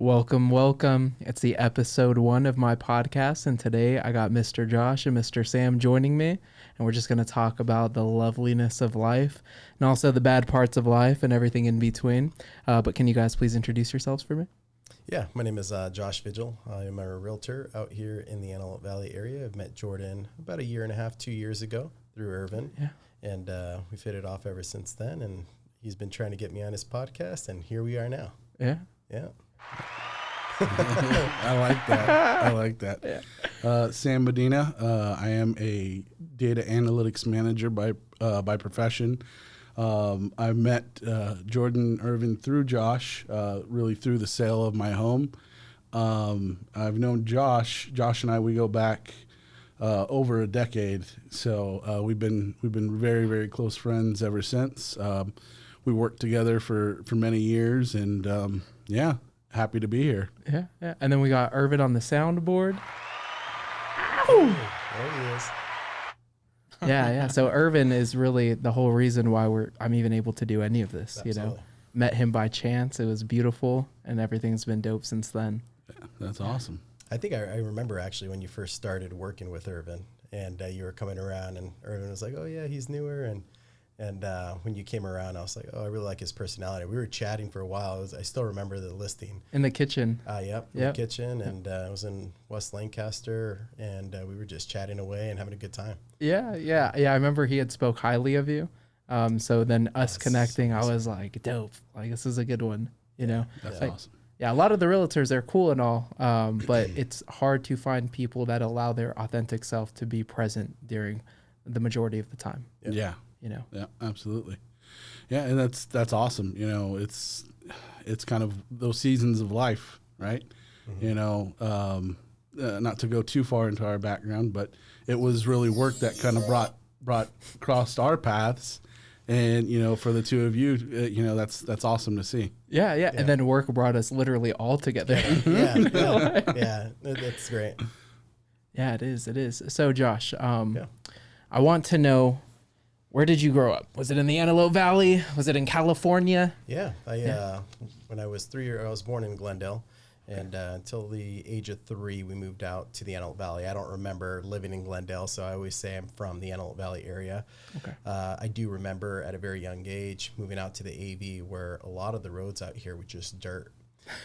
Welcome. It's the episode 1 of my podcast, and today I got Mr. Josh and Mr. Sam joining me, and we're just going to talk about the loveliness of life and also the bad parts of life and everything in between. But can you guys please introduce yourselves for me? Yeah, my name is Josh Vigil. I am a realtor out here in the Antelope Valley area. I've met Jordan about a year and a half, 2 years ago through Irvin, and we've hit it off ever since then, and he's been trying to get me on his podcast, and here we are now. Yeah. I like that. Yeah. Sam Medina. I am a data analytics manager by profession. I met Jordan Irvin through Josh, really through the sale of my home. I've known Josh. Josh and I, we go back over a decade, so we've been very, very close friends ever since. We worked together for many years, and happy to be here. Yeah. And then we got Irvin on the soundboard. There he is. Yeah. So Irvin is really the whole reason why I'm even able to do any of this. Absolutely. You know, met him by chance. It was beautiful, and everything's been dope since then. Yeah, that's awesome. I think I remember actually when you first started working with Irvin, and you were coming around, and Irvin was like, "Oh yeah, he's newer," and when you came around, I was like, "Oh, I really like his personality." We were chatting for a while. I still remember the listing In the kitchen. In the kitchen, and it was in West Lancaster, and we were just chatting away and having a good time. Yeah. I remember he had spoke highly of you. So then us connecting, I was like, dope. Like, this is a good one, you know? That's like, awesome. Yeah, a lot of the realtors, they're cool and all, but it's hard to find people that allow their authentic self to be present during the majority of the time. Yeah. You know? Yeah, absolutely. Yeah, and that's awesome. You know, it's kind of those seasons of life, right? Mm-hmm. You know, not to go too far into our background, but it was really work that kind of brought crossed our paths. And, you know, for the two of you, you know, that's awesome to see. Yeah. And then work brought us literally all together. Yeah, that's great. Yeah, it is. So, Josh, I want to know, where did you grow up? Was it in the Antelope Valley? Was it in California? Yeah, when I was 3 years, I was born in Glendale. And until the age of 3, we moved out to the Antelope Valley. I don't remember living in Glendale, so I always say I'm from the Antelope Valley area. Okay. I do remember at a very young age moving out to the AV, where a lot of the roads out here were just dirt.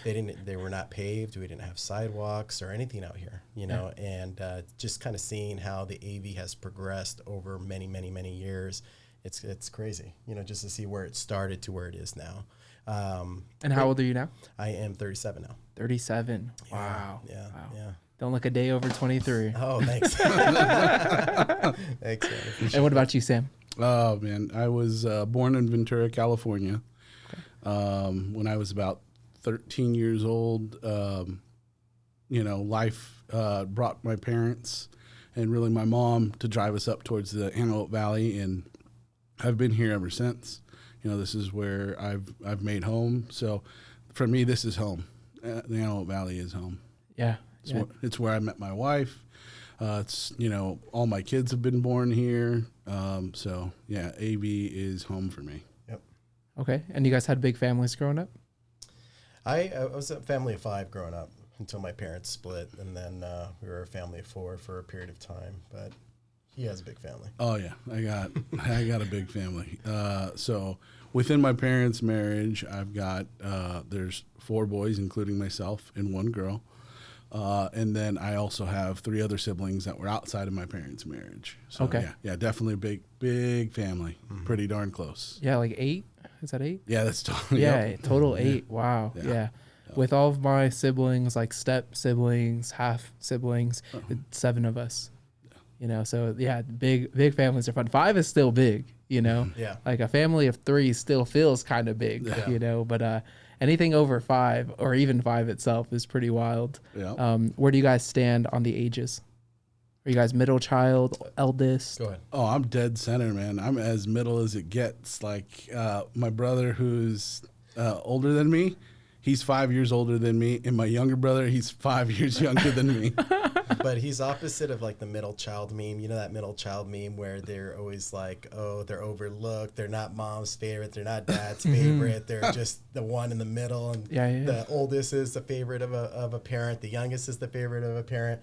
They were not paved. We didn't have sidewalks or anything out here, you know. And just kind of seeing how the AV has progressed over many, many, many years, it's crazy, you know, just to see where it started to where it is now. And how old are you now? I am 37 now. 37. Yeah, Wow. Yeah. Don't look a day over 23. Oh, thanks. Thanks, man. And what about you, Sam? Oh, man. I was born in Ventura, California. Okay. When I was about 13 years old, you know, life brought my parents and really my mom to drive us up towards the Antelope Valley, and I've been here ever since. You know, this is where I've made home. So for me, this is home. The Antelope Valley is home. Yeah. It's where I met my wife. It's, you know, all my kids have been born here. So yeah, AV is home for me. Yep. Okay. And you guys had big families growing up? I was a family of 5 growing up until my parents split, and then we were a family of 4 for a period of time. But he has a big family. Oh yeah, I got a big family. So within my parents' marriage, I've got there's 4 boys, including myself, and 1 girl. And then I also have 3 other siblings that were outside of my parents' marriage. So okay. Yeah, definitely a big family. Mm-hmm. Pretty darn close. Yeah, like 8. Is that 8? Yeah, that's totally. Yeah, total 8. Wow. Yeah. With all of my siblings, like step siblings, half siblings, 7 of us. You know, so yeah, big families are fun. 5 is still big, you know. Yeah. Like a family of 3 still feels kind of big, you know. But anything over 5 or even 5 itself is pretty wild. Yeah. Where do you guys stand on the ages? Are you guys middle child, eldest? Go ahead. Oh, I'm dead center, man. I'm as middle as it gets. Like my brother, who's older than me, he's 5 years older than me, and my younger brother, he's 5 years younger than me. But he's opposite of like the middle child meme. You know that middle child meme where they're always like, oh, they're overlooked. They're not mom's favorite. They're not dad's favorite. They're just the one in the middle. And the oldest is the favorite of a parent. The youngest is the favorite of a parent.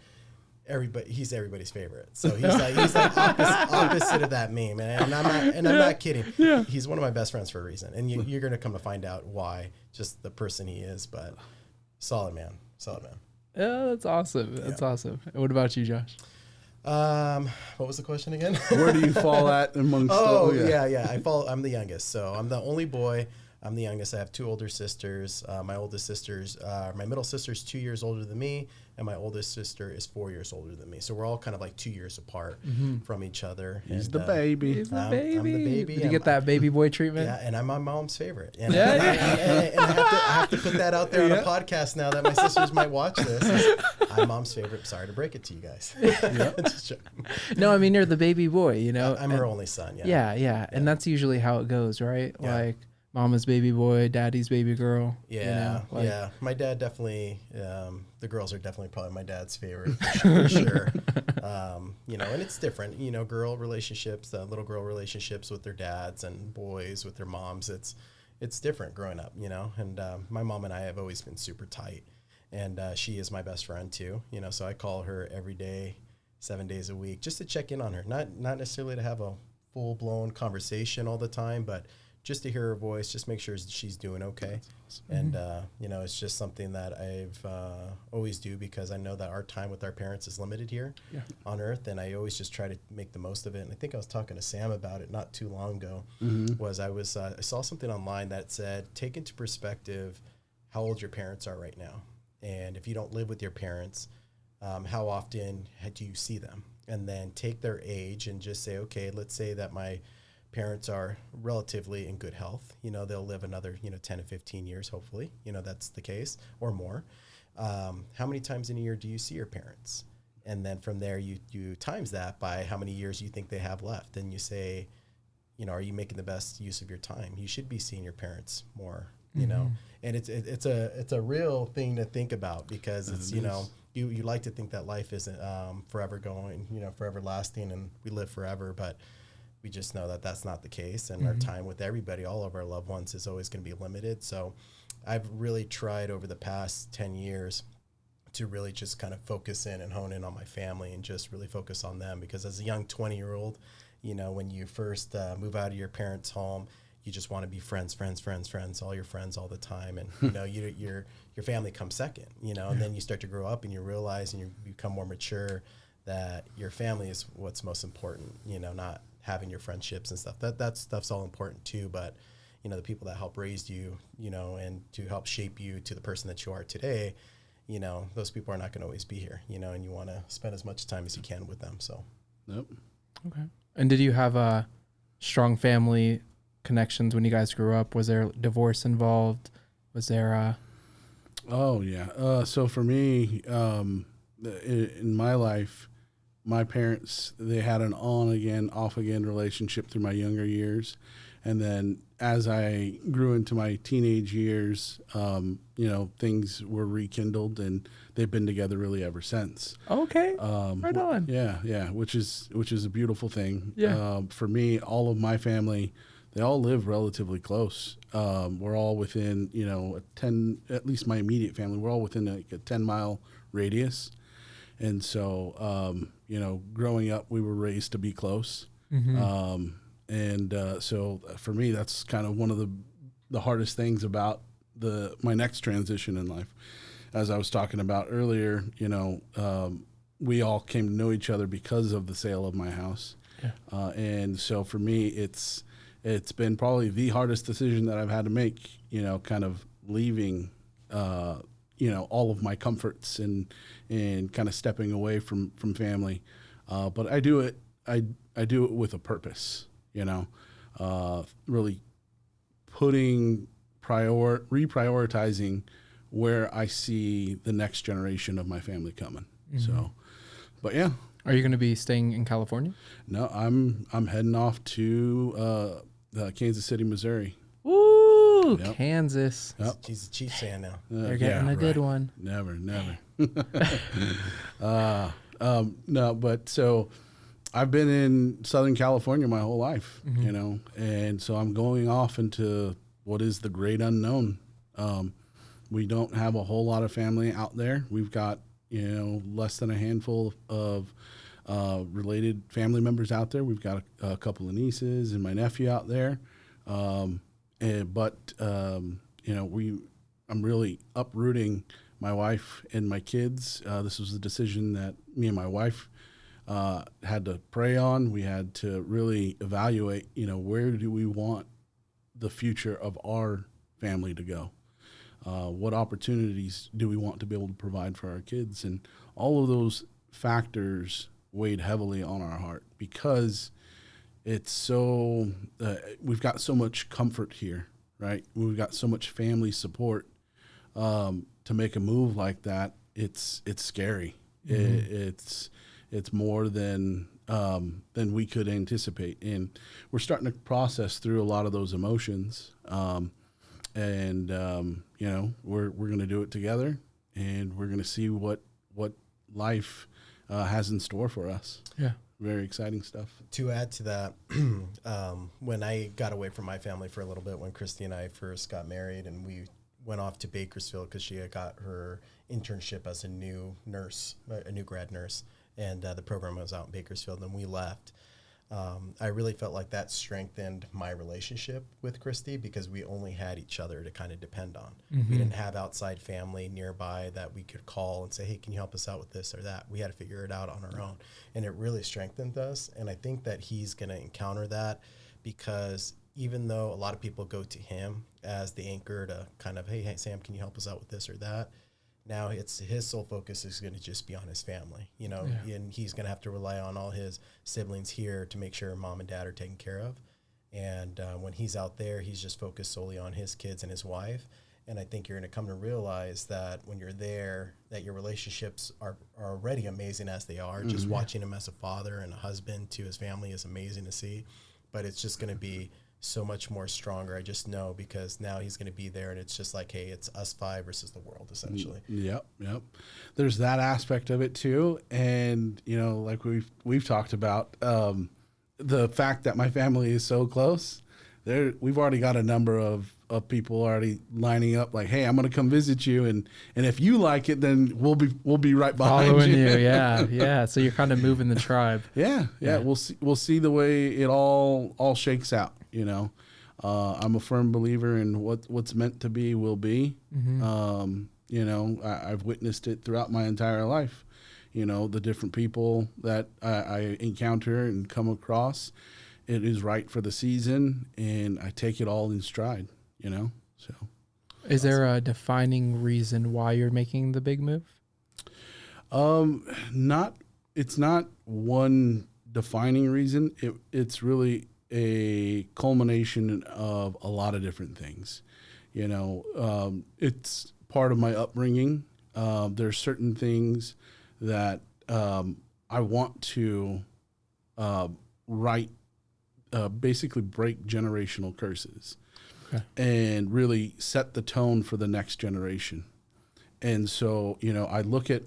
He's everybody's favorite. So he's like opposite of that meme. And I'm not kidding. Yeah. He's one of my best friends for a reason. And you're going to come to find out why, just the person he is. But solid man. Yeah, that's awesome. That's awesome. What about you, Josh? What was the question again? Where do you fall at amongst? I'm the youngest, so I'm the only boy. I'm the youngest. I have two older sisters. My middle sister's 2 years older than me, and my oldest sister is 4 years older than me. So we're all kind of like 2 years apart from each other. He's the baby. I'm the baby. Did you get I'm that baby boy treatment? Yeah, and I'm my mom's favorite. And, and I have to put that out there on a podcast now that my sisters might watch this. I'm mom's favorite. Sorry to break it to you guys. No, I mean, you're the baby boy, you know. I'm her only son. Yeah. And that's usually how it goes, right? Yeah. Like mama's baby boy, daddy's baby girl. Yeah, you know, yeah. My dad definitely. The girls are definitely probably my dad's favorite for sure. You know, and it's different. You know, girl relationships, little girl relationships with their dads, and boys with their moms. It's different growing up. You know, and my mom and I have always been super tight, and she is my best friend too. You know, so I call her every day, 7 days a week, just to check in on her. Not necessarily to have a full blown conversation all the time, but just to hear her voice, just make sure she's doing okay. Awesome. And, you know, it's just something that I've always do, because I know that our time with our parents is limited here on earth. And I always just try to make the most of it. And I think I was talking to Sam about it not too long ago. I saw something online that said, take into perspective how old your parents are right now. And if you don't live with your parents, how often do you see them? And then take their age and just say, okay, let's say that my parents are relatively in good health. You know, they'll live another, 10 to 15 years, hopefully, that's the case, or more. How many times in a year do you see your parents? And then from there, you times that by how many years you think they have left. And you say, are you making the best use of your time? You should be seeing your parents more, you know, and it's a real thing to think about, because it's, you like to think that life isn't forever going, forever lasting, and we live forever, but we just know that that's not the case. And our time with everybody, all of our loved ones, is always going to be limited. So I've really tried over the past 10 years to really just kind of focus in and hone in on my family and just really focus on them. Because as a young 20-year-old, when you first move out of your parents' home, you just want to be friends, all your friends all the time. And, your family comes second, and then you start to grow up and you realize, and you become more mature, that your family is what's most important, not having your friendships and stuff. That stuff's all important too, but the people that help raise you, and to help shape you to the person that you are today, those people are not going to always be here, and you want to spend as much time as you can with them. So Yep. Okay. And did you have strong family connections when you guys grew up? Was there divorce involved? Was there Oh yeah. So for me, in my life, my parents, they had an on again, off again relationship through my younger years. And then as I grew into my teenage years, things were rekindled, and they've been together really ever since. Okay. Right on. Yeah. Which is a beautiful thing. Yeah. For me, all of my family, they all live relatively close. We're all within, at least my immediate family, we're all within a 10-mile radius. And so, growing up, we were raised to be close. So for me, that's kind of one of the hardest things about my next transition in life. As I was talking about earlier, we all came to know each other because of the sale of my house. Yeah. And so for me, it's been probably the hardest decision that I've had to make, kind of leaving, all of my comforts and kind of stepping away from family. But I do it with a purpose, really reprioritizing where I see the next generation of my family coming. So, but yeah. Are you going to be staying in California? No, I'm heading off to Kansas City, Missouri. Ooh, Ooh, Yep. Kansas. Yep. He's a Chiefs fan now. They're getting a good one. Never. No, but so I've been in Southern California my whole life, you know, and so I'm going off into what is the great unknown. We don't have a whole lot of family out there. We've got, you know, less than a handful of related family members out there. We've got a couple of nieces and my nephew out there. But you know, I'm really uprooting my wife and my kids. This was a decision that me and my wife had to pray on. We had to really evaluate, you know, where do we want the future of our family to go? What opportunities do we want to be able to provide for our kids? And all of those factors weighed heavily on our heart because it's so, we've got so much comfort here, right? We've got so much family support. To make a move like that, it's scary. It's more than we could anticipate, and we're starting to process through a lot of those emotions. You know, we're going to do it together, and we're going to see what life has in store for us. Yeah. Very exciting stuff. To add to that, when I got away from my family for a little bit, when Christy and I first got married, and we went off to Bakersfield because she had got her internship as a new nurse, a new grad nurse, and the program was out in Bakersfield, and we left. I really felt like that strengthened my relationship with Christy because we only had each other to kind of depend on. We didn't have outside family nearby that we could call and say, hey, can you help us out with this or that? We had to figure it out on our own, and it really strengthened us. And I think that he's going to encounter that because even though a lot of people go to him as the anchor to kind of, hey, Sam, can you help us out with this or that? Now it's his sole focus is going to just be on his family, you know, and he's going to have to rely on all his siblings here to make sure mom and dad are taken care of. And when he's out there, he's just focused solely on his kids and his wife. And I think you're going to come to realize that when you're there, that your relationships are already amazing as they are. Just watching him as a father and a husband to his family is amazing to see. But it's just going to be so much more stronger. I just know because now he's going to be there and it's just like, hey, it's us five versus the world essentially. Yep. There's that aspect of it too. And, you know, like we've talked about, the fact that my family is so close, we've already got a number of people already lining up like, hey, I'm going to come visit you. And if you like it, then we'll be right behind Following you. Yeah. So you're kind of moving the tribe. Yeah. We'll see the way it all shakes out. You know, I'm a firm believer in what's meant to be will be. You know, I've witnessed it throughout my entire life. You know, the different people that I encounter and come across, it is right for the season, and I take it all in stride. You know, so. Is there a defining reason why you're making the big move? It's not one defining reason. It's really a culmination of a lot of different things. You know, it's part of my upbringing. There's certain things that I want to basically break generational curses and really set the tone for the next generation. And so, you know, I look at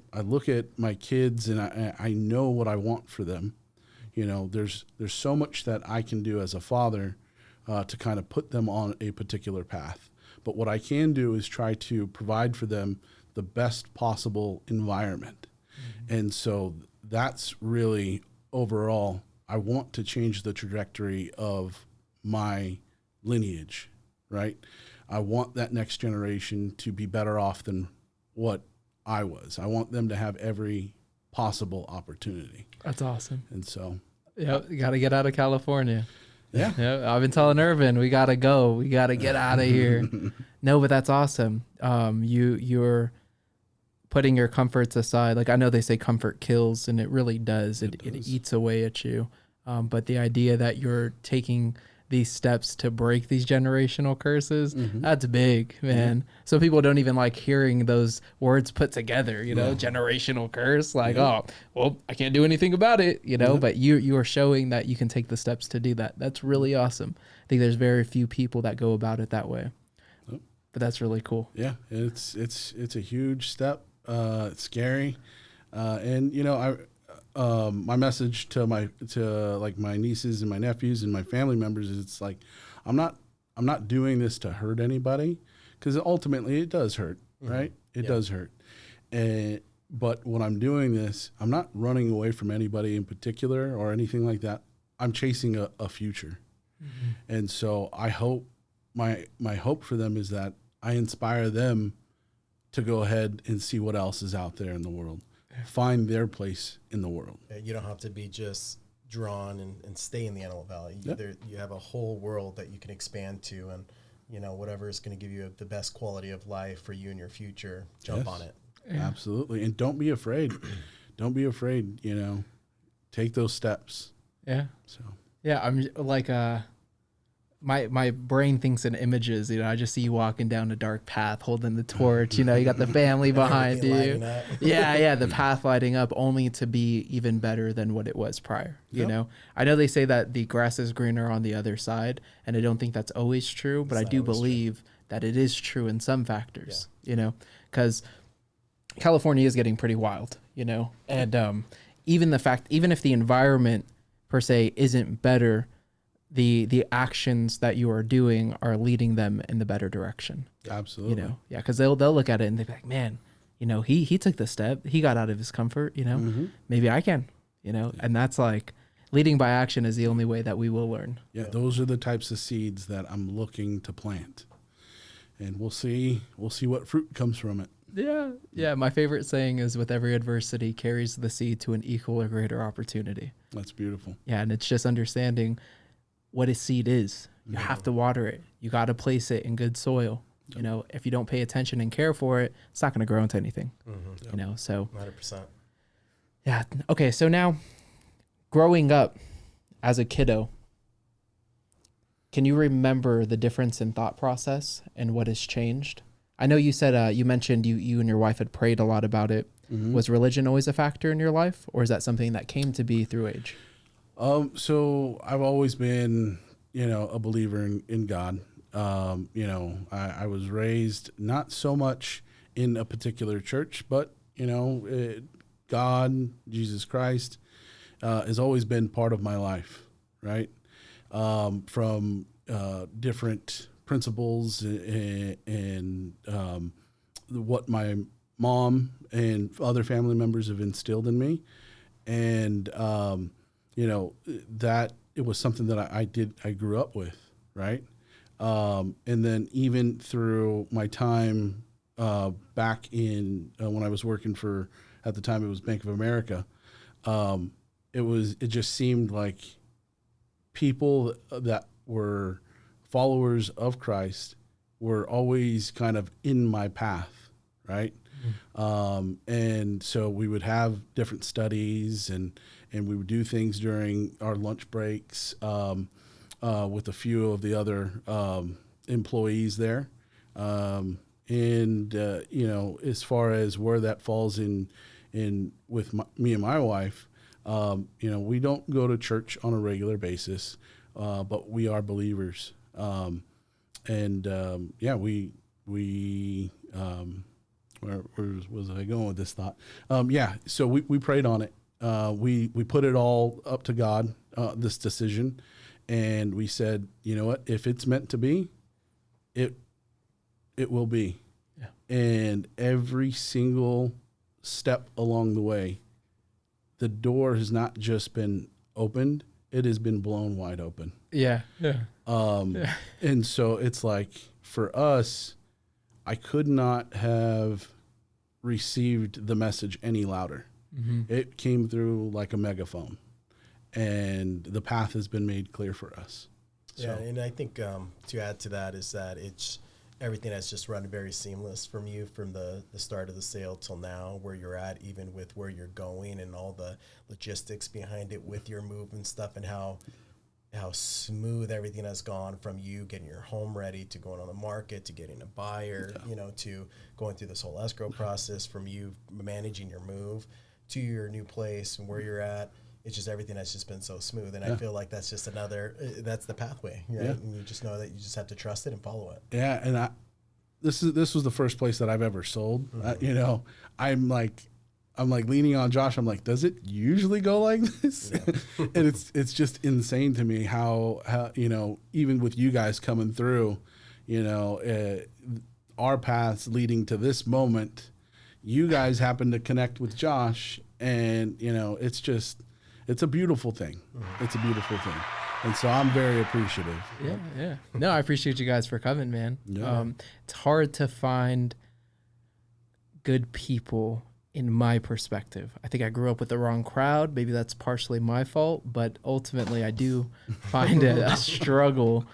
my kids and I know what I want for them. You know, there's so much that I can do as a father to kind of put them on a particular path. But what I can do is try to provide for them the best possible environment. And so that's really overall, I want to change the trajectory of my lineage, right? I want that next generation to be better off than what I was. I want them to have every possible opportunity. That's awesome. And so, yeah, you got to get out of California. Yeah. I've been telling Irvin, we got to go. We got to get out of here. No, but that's awesome. You're putting your comforts aside. Like, I know they say comfort kills, and it really does. It eats away at you. But the idea that you're taking these steps to break these generational curses, that's big, man. So people don't even like hearing those words put together, you know, generational curse, like, oh, well, I can't do anything about it, you know, but you are showing that you can take the steps to do that. That's really awesome. I think there's very few people that go about it that way. but that's really cool. Yeah, it's a huge step. It's scary, and you know, my message to my nieces and my nephews and my family members is it's like I'm not doing this to hurt anybody, because ultimately it does hurt, right? It does hurt, but when I'm doing this, I'm not running away from anybody in particular or anything like that. I'm chasing a future, and so I hope my hope for them is that I inspire them to go ahead and see what else is out there in the world, find their place in the world. You don't have to be just drawn and stay in the Antelope Valley. Yep. You have a whole world that you can expand to, and you know, whatever is going to give you the best quality of life for you and your future, jump on it. Yeah. Absolutely. And don't be afraid. Don't be afraid, you know, take those steps. Yeah. So, Yeah. I'm like, my brain thinks in images, you know, I just see you walking down a dark path holding the torch, you know, you got the family behind Everything you. lighting up. Yeah, the path lighting up only to be even better than what it was prior. You Yep. know, I know they say that the grass is greener on the other side, and I don't think that's always true, but It's I not do always true. believe that it is true in some factors, you know, because California is getting pretty wild, you know, and even if the environment per se isn't better, the actions that you are doing are leading them in the better direction. absolutely. You know, yeah, because they'll look at it and they'll be like, man, you know, he took the step, he got out of his comfort, you know, maybe I can, you know, and that's like leading by action is the only way that we will learn. Yeah, those are the types of seeds that I'm looking to plant. And we'll see what fruit comes from it. Yeah. My favorite saying is, with every adversity carries the seed to an equal or greater opportunity. That's beautiful. Yeah. And it's just understanding what a seed is. You have to water it. You got to place it in good soil. You know, if you don't pay attention and care for it, it's not going to grow into anything, you know? So 100%. yeah. Okay. So now growing up as a kiddo, can you remember the difference in thought process and what has changed? I know you said, you mentioned you and your wife had prayed a lot about it. Was religion always a factor in your life, or is that something that came to be through age? So I've always been, you know, a believer in God. You know, I was raised not so much in a particular church, but, you know, God, Jesus Christ, has always been part of my life, right? From different principles and what my mom and other family members have instilled in me. And, you know, that it was something that I grew up with, right? And then even through my time back in when I was working for, at the time it was Bank of America, it just seemed like people that were followers of Christ were always kind of in my path, right? And so we would have different studies and we would do things during our lunch breaks with a few of the other employees there. You know, as far as where that falls in with me and my wife, you know, we don't go to church on a regular basis, but we are believers. Yeah, we where was I going with this thought? Yeah, so we prayed on it. We put it all up to God, this decision, and we said, you know what, if it's meant to be, it will be. Yeah. And every single step along the way, the door has not just been opened, it has been blown wide open. Yeah. And so it's like, for us, I could not have received the message any louder. It came through like a megaphone, and the path has been made clear for us. Yeah, and I think to add to that is that it's everything has just run very seamless from you from the start of the sale till now, where you're at, even with where you're going and all the logistics behind it with your move and stuff, and how smooth everything has gone from you getting your home ready to going on the market to getting a buyer, you know, to going through this whole escrow process, from you managing your move to your new place and where you're at. It's just everything has just been so smooth, and I feel like that's just that's the pathway, right? And you just know that you just have to trust it and follow it. Yeah, and this was the first place that I've ever sold. You know, I'm like leaning on Josh. I'm like, does it usually go like this? Yeah. And it's just insane to me how you know, even with you guys coming through, you know, our paths leading to this moment, you guys happen to connect with Josh, and you know, it's a beautiful thing. It's a beautiful thing. And so I'm very appreciative. Yeah. No, I appreciate you guys for coming, man. Yeah. It's hard to find good people in my perspective. I think I grew up with the wrong crowd. Maybe that's partially my fault, but ultimately I do find it a struggle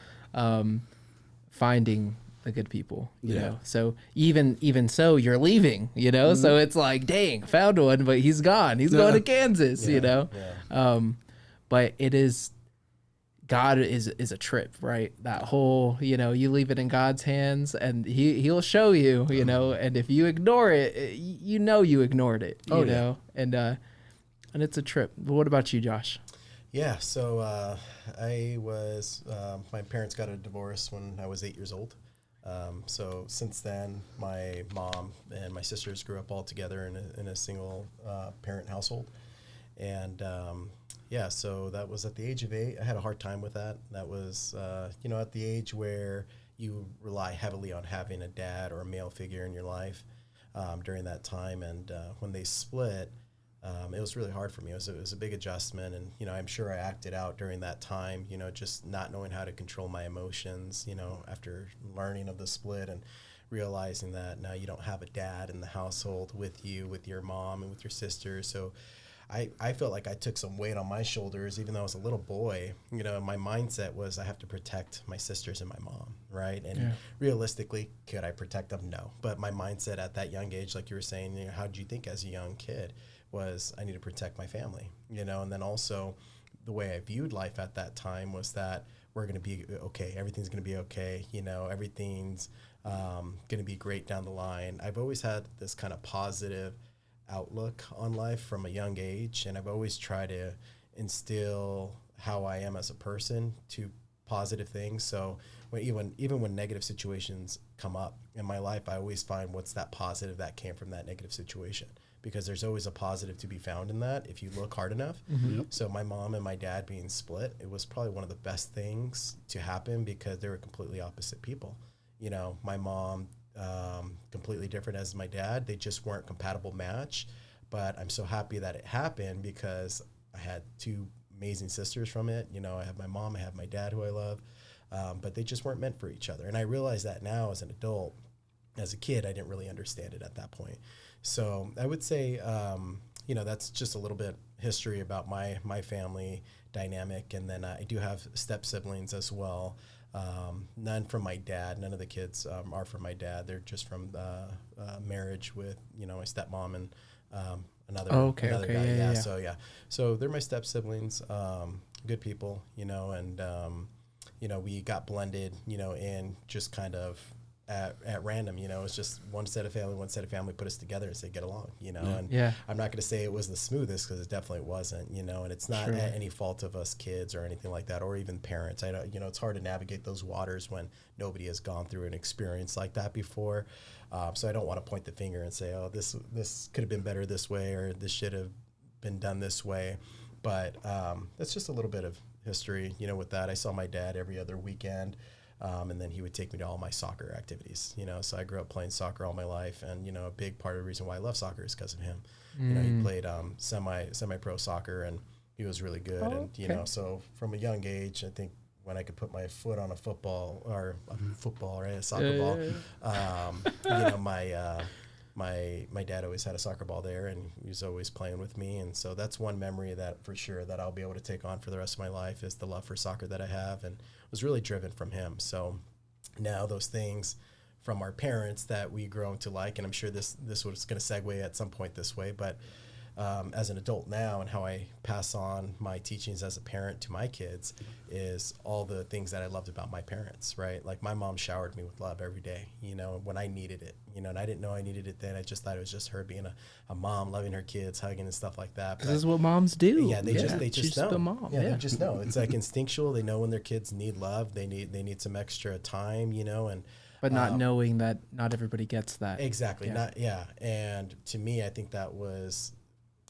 finding the good people, you know. So even so, you're leaving, you know. So it's like, dang, found one, but he's gone. He's going to Kansas, you know. Yeah. But it is, God is a trip, right? That whole, you know, you leave it in God's hands, and he'll show you, you know. And if you ignore it, you know you ignored it, you know. And it's a trip. But what about you, Josh? Yeah, so I was, my parents got a divorce when I was 8 years old. So since then, my mom and my sisters grew up all together in a single parent household. And yeah, so that was at the age of 8. I had a hard time with that. That was, you know, at the age where you rely heavily on having a dad or a male figure in your life during that time. And when they split, it was really hard for me. It was a big adjustment. And, you know, I'm sure I acted out during that time, you know, just not knowing how to control my emotions, you know, after learning of the split and realizing that now you don't have a dad in the household with you, with your mom and with your sister. So I felt like I took some weight on my shoulders, even though I was a little boy. You know, my mindset was I have to protect my sisters and my mom, right? And realistically, could I protect them? No. But my mindset at that young age, like you were saying, you know, how did you think as a young kid, was I need to protect my family, you know? And then also the way I viewed life at that time was that we're going to be okay. Everything's going to be okay. You know, everything's going to be great down the line. I've always had this kind of positive outlook on life from a young age, and I've always tried to instill how I am as a person to positive things. So even when negative situations come up in my life, I always find what's that positive that came from that negative situation, because there's always a positive to be found in that if you look hard enough. So my mom and my dad being split, it was probably one of the best things to happen, because they were completely opposite people. You know, my mom completely different as my dad. They just weren't compatible match. But I'm so happy that it happened, because I had two amazing sisters from it. You know, I have my mom, I have my dad, who I love, but they just weren't meant for each other. And I realize that now as an adult. As a kid, I didn't really understand it at that point. So I would say, you know, that's just a little bit history about my family dynamic. And then I do have step siblings as well. None from my dad. None of the kids are from my dad. They're just from marriage with, you know, my stepmom and another guy. Yeah. So they're my step siblings. Good people, you know, and you know, we got blended, you know, in just kind of at random, you know. It's just one set of family put us together and said, get along, you know. And I'm not going to say it was the smoothest, because it definitely wasn't, you know. And it's not at any fault of us kids or anything like that, or even parents. I don't, you know, it's hard to navigate those waters when nobody has gone through an experience like that before. So I don't want to point the finger and say, oh, this could have been better this way, or this should have been done this way. But that's just a little bit of history, you know, with that. I saw my dad every other weekend. And then he would take me to all my soccer activities, you know. So I grew up playing soccer all my life, and you know, a big part of the reason why I love soccer is because of him. You know, he played semi-pro soccer, and he was really good. And you know, so from a young age, I think when I could put my foot on a football, right, a soccer ball, you know, my dad always had a soccer ball there, and he was always playing with me. And so that's one memory that for sure that I'll be able to take on for the rest of my life, is the love for soccer that I have, and was really driven from him. So now those things from our parents that we grow to like, and I'm sure this was going to segue at some point this way, but as an adult now, and how I pass on my teachings as a parent to my kids, is all the things that I loved about my parents, right? Like my mom showered me with love every day, you know, when I needed it, you know, and I didn't know I needed it then. I just thought it was just her being a mom, loving her kids, hugging and stuff like that. This is what moms do. Yeah, they just know. The mom. Yeah, they just know. It's like instinctual. They know when their kids need love. They need some extra time, you know, and But not knowing that not everybody gets that. Exactly. And to me, I think that was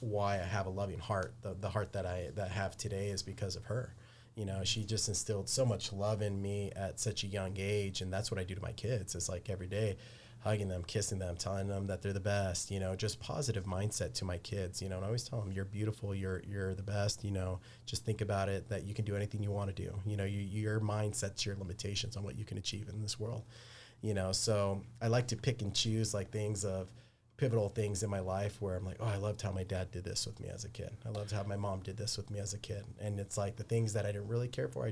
why I have a loving heart. The heart that I have today is because of her. You know, she just instilled so much love in me at such a young age, and that's what I do to my kids. It's like every day, hugging them, kissing them, telling them that they're the best. You know, just positive mindset to my kids. You know, and I always tell them, "You're beautiful. You're the best." You know, just think about it, that you can do anything you want to do. You know, your mind sets your limitations on what you can achieve in this world. You know, so I like to pick and choose like things of pivotal things in my life where I'm like, oh, I loved how my dad did this with me as a kid. I loved how my mom did this with me as a kid. And it's like the things that I didn't really care for,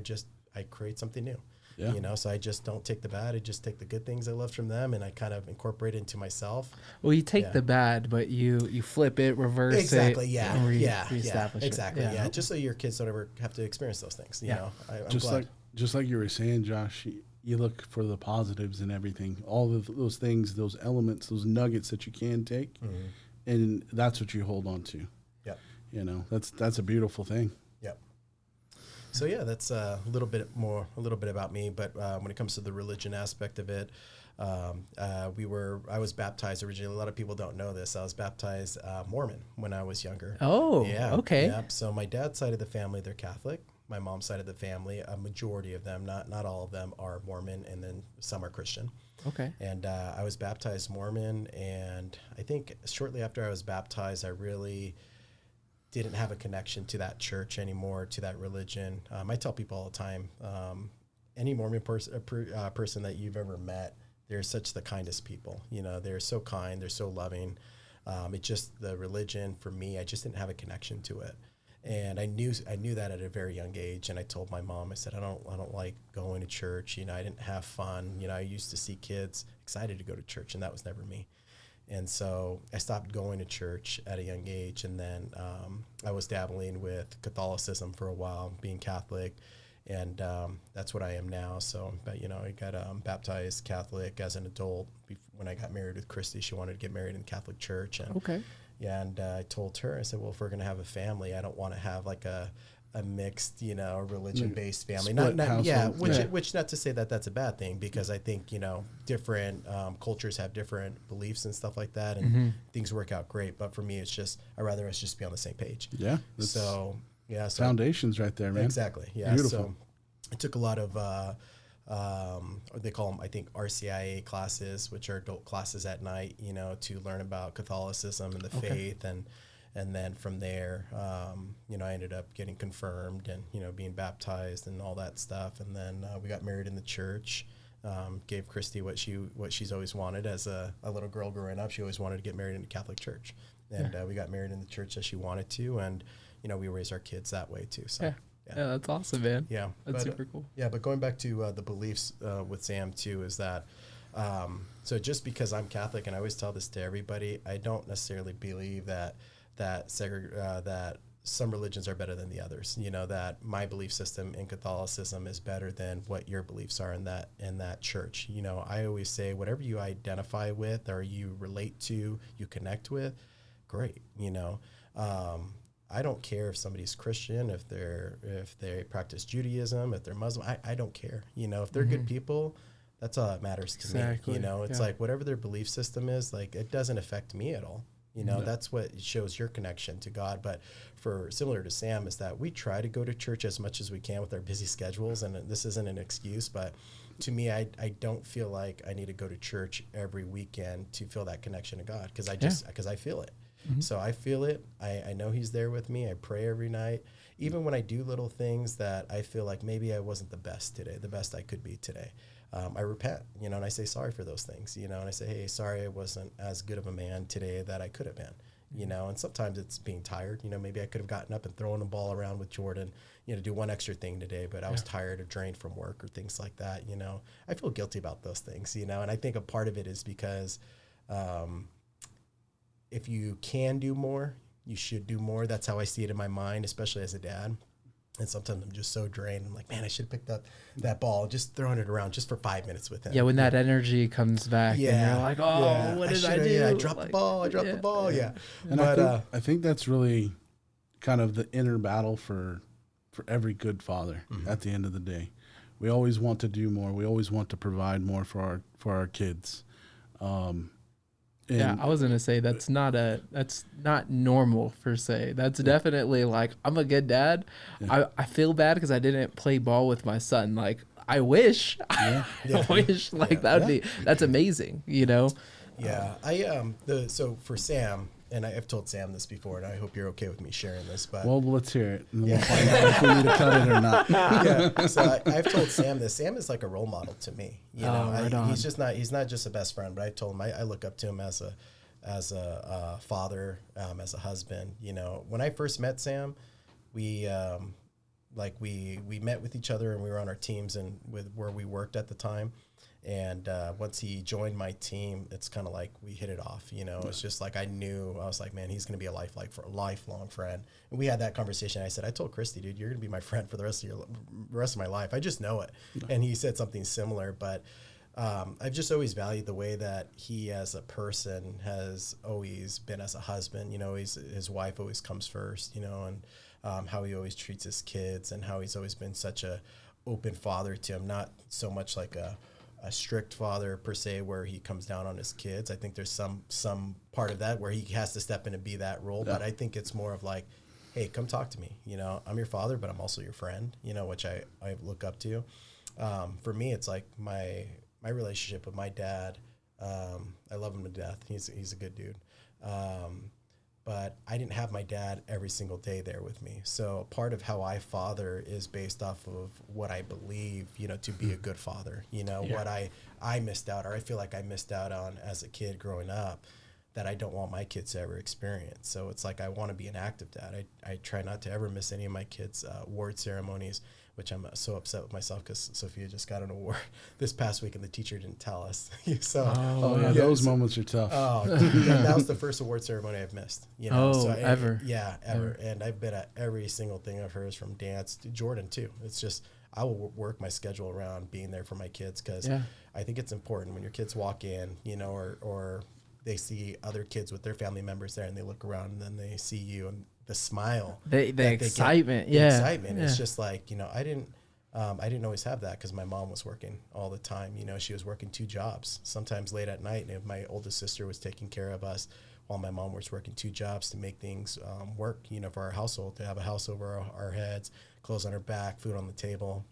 I create something new. Yeah. You know, so I just don't take the bad. I just take the good things I loved from them, and I kind of incorporate it into myself. Well, you take the bad, but you flip it, reverse exactly, it. Reestablish exactly. Yeah. Just so your kids don't ever have to experience those things. You know, I'm glad. Just like you were saying, Josh, you look for the positives in everything, all of those things, those elements, those nuggets that you can take, and that's what you hold on to. Yep. You know, that's a beautiful thing. Yep. So yeah, that's a little bit about me. But when it comes to the religion aspect of it, I was baptized originally. A lot of people don't know this. I was baptized Mormon when I was younger. Oh, yeah. Okay. Yep. So my dad's side of the family, they're Catholic. My mom's side of the family, a majority of them, not all of them, are Mormon, and then some are Christian. Okay. And I was baptized Mormon, and I think shortly after I was baptized, I really didn't have a connection to that church anymore, to that religion. I tell people all the time, any Mormon person that you've ever met, they're such the kindest people. You know, they're so kind, they're so loving. It's just the religion for me, I just didn't have a connection to it. And I knew that at a very young age, and I told my mom, I said, I don't like going to church. You know, I didn't have fun. You know, I used to see kids excited to go to church, and that was never me. And so I stopped going to church at a young age, and then I was dabbling with Catholicism for a while, being Catholic, and that's what I am now. So, but you know, I got baptized Catholic as an adult. When I got married with Christy, she wanted to get married in the Catholic Church, and okay. Yeah, and I told her, I said, well, if we're going to have a family, I don't want to have like a mixed, you know, religion-based family. Which not to say that that's a bad thing, because I think, you know, different cultures have different beliefs and stuff like that, and things work out great. But for me, it's just, I'd rather us just be on the same page. Yeah. So foundations right there, man. Exactly. Yeah. Beautiful. So I took a lot of, they call them, I think, RCIA classes, which are adult classes at night, you know, to learn about Catholicism and the faith. And then from there, you know, I ended up getting confirmed and, you know, being baptized and all that stuff. And then we got married in the church, gave Christy what she's always wanted as a little girl growing up. She always wanted to get married in a Catholic church. And we got married in the church that she wanted to. And, you know, we raised our kids that way too. So. Yeah, that's awesome, man. Yeah. That's super cool. Yeah, but going back to the beliefs with Sam too, is that so just because I'm Catholic, and I always tell this to everybody, I don't necessarily believe that some religions are better than the others. You know, that my belief system in Catholicism is better than what your beliefs are in that church. You know, I always say whatever you identify with or you relate to, you connect with, great. You know. I don't care if somebody's Christian, if they practice Judaism, if they're Muslim. I don't care. You know, if they're good people, that's all that matters to me. You know, it's like whatever their belief system is, like it doesn't affect me at all. You know, that's what shows your connection to God. But for similar to Sam, is that we try to go to church as much as we can with our busy schedules, and this isn't an excuse, but to me, I don't feel like I need to go to church every weekend to feel that connection to God, because I feel it. So I feel it. I know he's there with me. I pray every night. Even when I do little things that I feel like maybe I wasn't the best today, the best I could be today, I repent, you know, and I say sorry for those things, you know, and I say, hey, sorry I wasn't as good of a man today that I could have been, you know, and sometimes it's being tired. You know, maybe I could have gotten up and thrown a ball around with Jordan, you know, do one extra thing today, but I was tired or drained from work or things like that, you know. I feel guilty about those things, you know, and I think a part of it is because if you can do more, you should do more. That's how I see it in my mind, especially as a dad. And sometimes I'm just so drained. I'm like, man, I should have picked up that ball, just throwing it around just for 5 minutes with him. Yeah, when that energy comes back, and you're like, oh, what did I do? Yeah, I dropped the ball. The ball. Yeah. And but I think that's really kind of the inner battle for every good father at the end of the day. we always want to do more. We always want to provide more for our kids. Yeah, I was gonna say that's not normal per se. That's definitely like I'm a good dad. I feel bad because I didn't play ball with my son. Like I wish, I wish like that would be that's amazing. You know. Yeah, so for Sam, and I've told Sam this before, and I hope you're okay with me sharing this. But well, let's hear it, and we'll find out if we need to cut it or not. Yeah, so I've told Sam this. Sam is like a role model to me. You know, right on. he's not just a best friend, but I told him I look up to him as a father, as a husband. You know, when I first met Sam, we met with each other, and we were on our teams and with where we worked at the time. And once he joined my team, it's kind of like we hit it off. You know, it's just like I was like, man, he's going to be a lifelong friend. And we had that conversation. I said, I told Christy, dude, you're going to be my friend for the rest of my life. I just know it. And he said something similar, but I've just always valued the way that he, as a person, has always been as a husband. You know, his wife always comes first. You know, and how he always treats his kids, and how he's always been such a open father to him. Not so much like a strict father per se, where he comes down on his kids. I think there's some part of that where he has to step in and be that role. Yeah. But I think it's more of like, hey, come talk to me. You know, I'm your father, but I'm also your friend. You know, which I look up to. For me, it's like my relationship with my dad. I love him to death. He's a good dude. But I didn't have my dad every single day there with me. So part of how I father is based off of what I believe, you know, to be a good father, you know, what I missed out, or I feel like I missed out on as a kid growing up, that I don't want my kids to ever experience. So it's like I want to be an active dad. I try not to ever miss any of my kids' award ceremonies, which I'm so upset with myself because Sophia just got an award this past week and the teacher didn't tell us. So those moments are tough. Oh, that was the first award ceremony I've missed. You know, ever. Ever. And I've been at every single thing of hers, from dance to Jordan too. It's just I will work my schedule around being there for my kids, because I think it's important when your kids walk in, you know, or they see other kids with their family members there, and they look around and then they see you, and the smile, the excitement, It's just like, you know, I didn't always have that because my mom was working all the time. You know, she was working 2 jobs, sometimes late at night. And my oldest sister was taking care of us while my mom was working 2 jobs to make things work, you know, for our household, to have a house over our heads, clothes on our back, food on the table,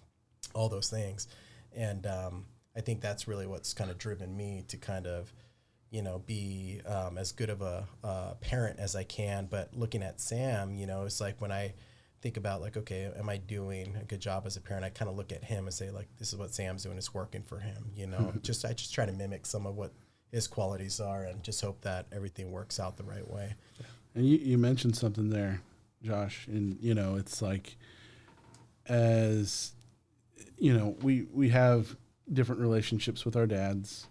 all those things. And I think that's really what's kind of driven me to kind of, you know, be as good of a parent as I can. But looking at Sam, you know, it's like when I think about like, okay, am I doing a good job as a parent? I kind of look at him and say, like, this is what Sam's doing. It's working for him, you know. I just try to mimic some of what his qualities are, and just hope that everything works out the right way. And you mentioned something there, Josh, and, you know, it's like, as, you know, we have different relationships with our dads.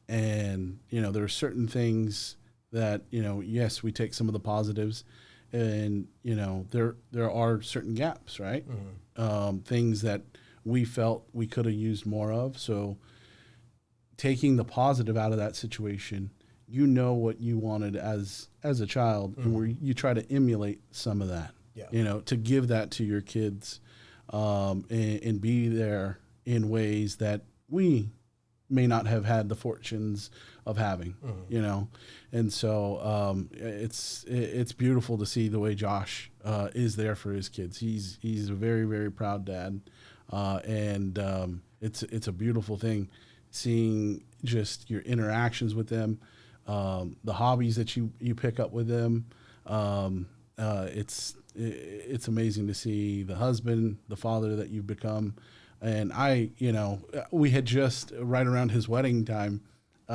And, you know, there are certain things that, you know, yes, we take some of the positives, and, you know, there are certain gaps, right? Mm-hmm. Things that we felt we could have used more of. So taking the positive out of that situation, you know what you wanted as a child, mm-hmm. and where you try to emulate some of that, you know, to give that to your kids, and be there in ways that we may not have had the fortunes of having, mm-hmm. you know? And so it's beautiful to see the way Josh is there for his kids. He's a very, very proud dad. And it's a beautiful thing seeing just your interactions with them, the hobbies that you pick up with them. It's amazing to see the husband, the father that you've become. And you know, we had just, right around his wedding time,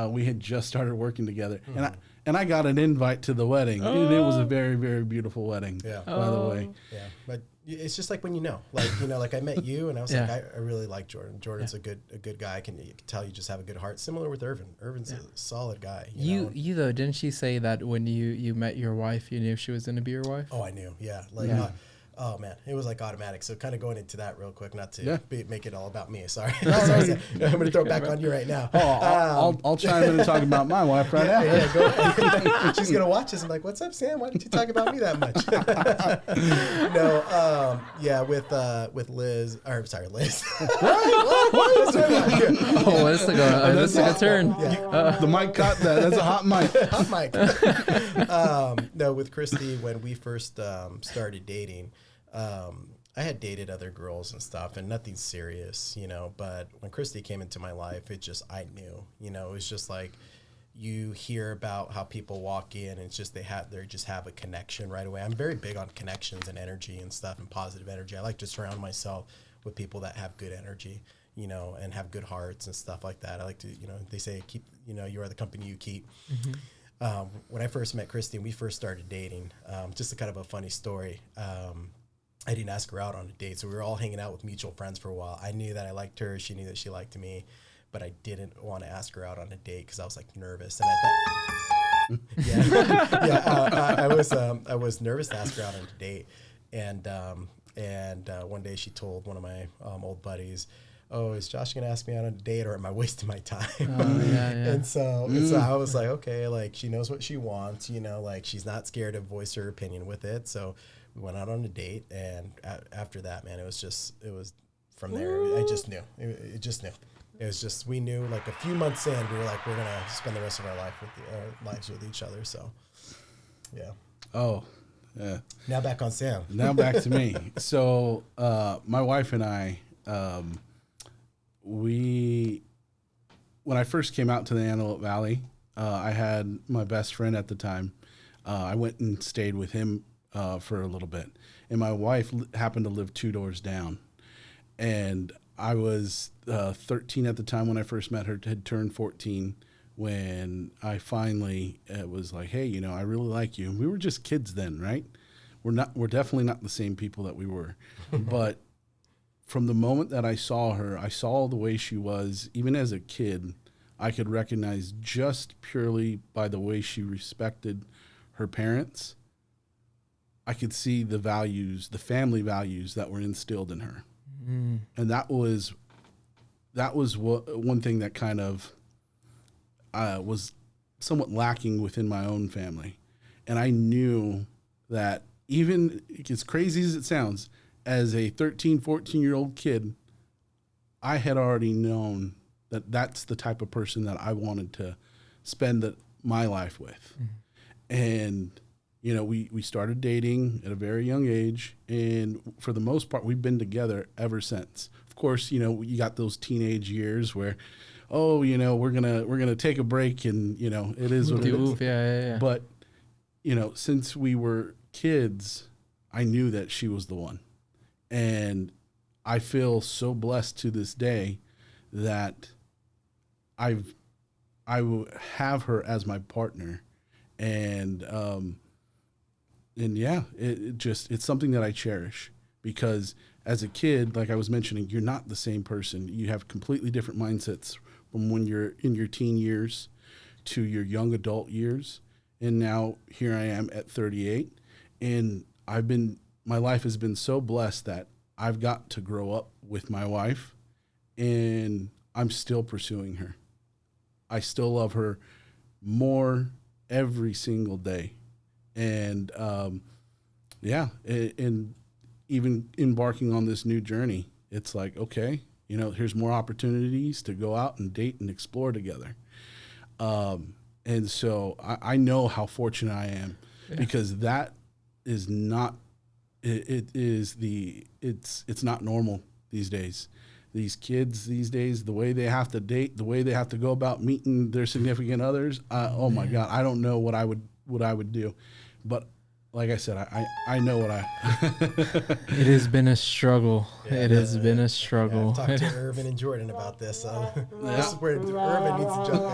we had just started working together. Mm-hmm. And I got an invite to the wedding. And it was a very, very beautiful wedding, by the way. Yeah, but it's just like when you know, like I met you, and I was like, I really like Jordan. Jordan's a good guy. You can tell you just have a good heart. Similar with Irvin. Irvin's a solid guy. You though, didn't she say that when you met your wife, you knew she was going to be your wife? Oh, I knew. Yeah. Oh man, it was like automatic. So kind of going into that real quick, not to Yeah. make it all about me. Sorry, No, Sorry, no, I'm going to throw it back on you right now. Oh, I'll chime in and talk about my wife right Yeah, after. yeah, go ahead. She's gonna watch this. I'm like, "What's up, Sam? Why didn't you talk about me that much?" No, yeah, with Liz, or sorry, Liz. What's going on here? Oh, this is a good turn. The mic caught that. That's a hot mic. Hot mic. No, with Christy, when we first started dating, I had dated other girls and stuff, and nothing serious, you know. But when Christy came into my life, I knew, you know, it was just like you hear about how people walk in, and it's just they just have a connection right away. I'm very big on connections and energy and stuff, and positive energy. I like to surround myself with people that have good energy, you know, and have good hearts and stuff like that. I like to, you know, they say you are the company you keep. Mm-hmm. When I first met Christy and we first started dating, just a kind of a funny story. I didn't ask her out on a date, so we were all hanging out with mutual friends for a while. I knew that I liked her. She knew that she liked me, but I didn't want to ask her out on a date because I was like nervous. And I was nervous to ask her out on a date. And one day she told one of my old buddies, "Oh, is Josh gonna ask me out on a date, or am I wasting my time?" Yeah. And so I was like, okay, like she knows what she wants, you know, like she's not scared to voice her opinion with it. So we went out on a date, and after that, man, it was from there. I just knew. It just knew. It was just, we knew like a few months in, we were like, we're gonna spend the rest of our lives with each other. So, yeah. Oh, yeah. Now back on Sam. Now back to me. So, my wife and I, when I first came out to the Antelope Valley, I had my best friend at the time. I went and stayed with him for a little bit, and my wife happened to live 2 doors down, and I was 13 at the time when I first met her, had turned 14 when I finally was like, hey, you know, I really like you. And we were just kids then, right? We're definitely not the same people that we were. But from the moment that I saw her, I saw the way she was, even as a kid, I could recognize just purely by the way she respected her parents. I could see the values, the family values that were instilled in her. And that was one thing that kind of was somewhat lacking within my own family. And I knew that, even as crazy as it sounds, as a 13, 14-year-old kid, I had already known that that's the type of person that I wanted to spend my life with. And you know, we started dating at a very young age, and for the most part, we've been together ever since. Of course, you know, you got those teenage years where, oh, you know, we're gonna take a break, and you know, it is what it is. Yeah. But you know, since we were kids, I knew that she was the one, and I feel so blessed to this day that I will have her as my partner, and yeah, it's something that I cherish, because as a kid, like I was mentioning, you're not the same person. You have completely different mindsets from when you're in your teen years to your young adult years. And now here I am at 38, and my life has been so blessed that I've got to grow up with my wife, and I'm still pursuing her. I still love her more every single day. And and even embarking on this new journey, it's like, okay, you know, here's more opportunities to go out and date and explore together. And so I know how fortunate I am, because that is not, it's not normal these days. These kids these days, the way they have to date, the way they have to go about meeting their significant others. Oh my God, I don't know what I would do. But like I said, I know what It has been a struggle. Yeah, it has been a struggle. Yeah, I've talked to Irvin and Jordan about this. This is where Irvin needs to jump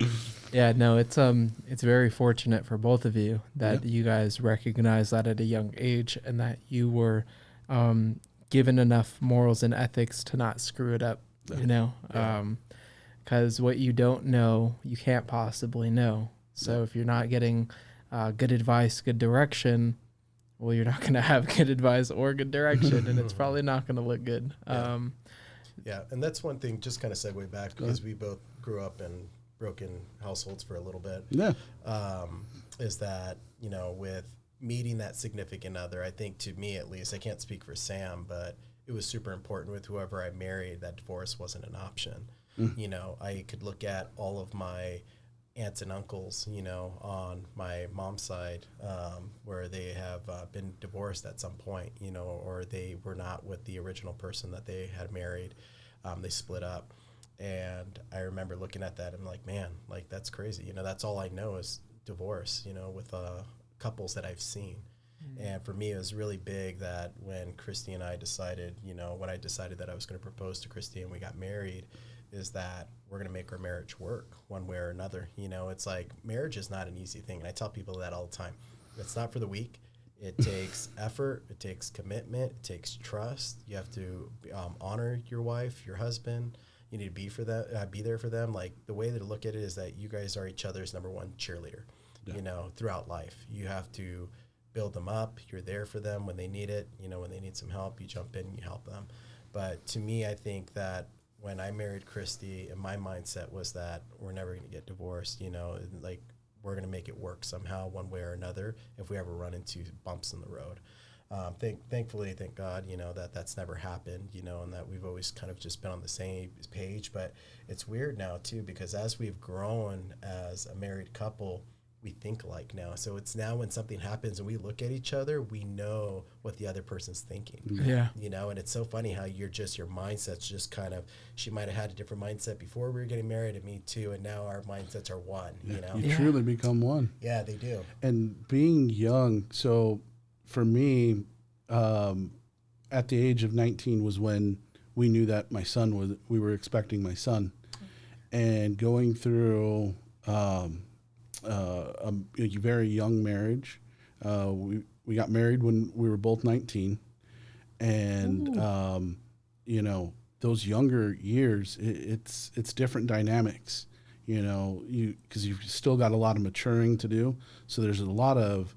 in. Yeah, no, it's very fortunate for both of you that you guys recognize that at a young age, and that you were given enough morals and ethics to not screw it up, you know, because what you don't know, you can't possibly know. So if you're not getting good advice, good direction, well, you're not going to have good advice or good direction, and it's probably not going to look good. Yeah. Yeah, and that's one thing, just kind of segue back, because we both grew up in broken households for a little bit. Yeah. Is that, with meeting that significant other, I think, to me at least, I can't speak for Sam, but it was super important with whoever I married that divorce wasn't an option. I could look at all of my aunts and uncles, on my mom's side, where they have been divorced at some point, or they were not with the original person that they had married. They split up. And I remember looking at that and like, man, like that's crazy. That's all I know is divorce, with couples that I've seen. And for me, it was really big that when Christy and I decided, when I decided that I was going to propose to Christy and we got married, is that we're going to make our marriage work one way or another. It's like marriage is not an easy thing. And I tell people that all the time. It's not for the weak. It takes effort. It takes commitment. It takes trust. You have to honor your wife, your husband. You need to be for that, be there for them. Like the way to look at it is that you guys are each other's number one cheerleader, throughout life. You have to build them up. You're there for them when they need it. When they need some help, you jump in and you help them. But to me, I think that when I married Christy, and my mindset was that we're never going to get divorced, like we're going to make it work somehow one way or another if we ever run into bumps in the road. Thankfully, thank God, that that's never happened, and that we've always kind of just been on the same page. But it's weird now too, because as we've grown as a married couple, we think alike now. So it's now when something happens and we look at each other, we know what the other person's thinking. Yeah. And it's so funny how your mindset's just kind of, she might have had a different mindset before we were getting married, and me too, and now our mindsets are one, You truly become one. Yeah, they do. And being young, so for me, at the age of 19 was when we knew that we were expecting my son, and going through a very young marriage. We got married when we were both 19, and those younger years, it's different dynamics. Because you've still got a lot of maturing to do. So there's a lot of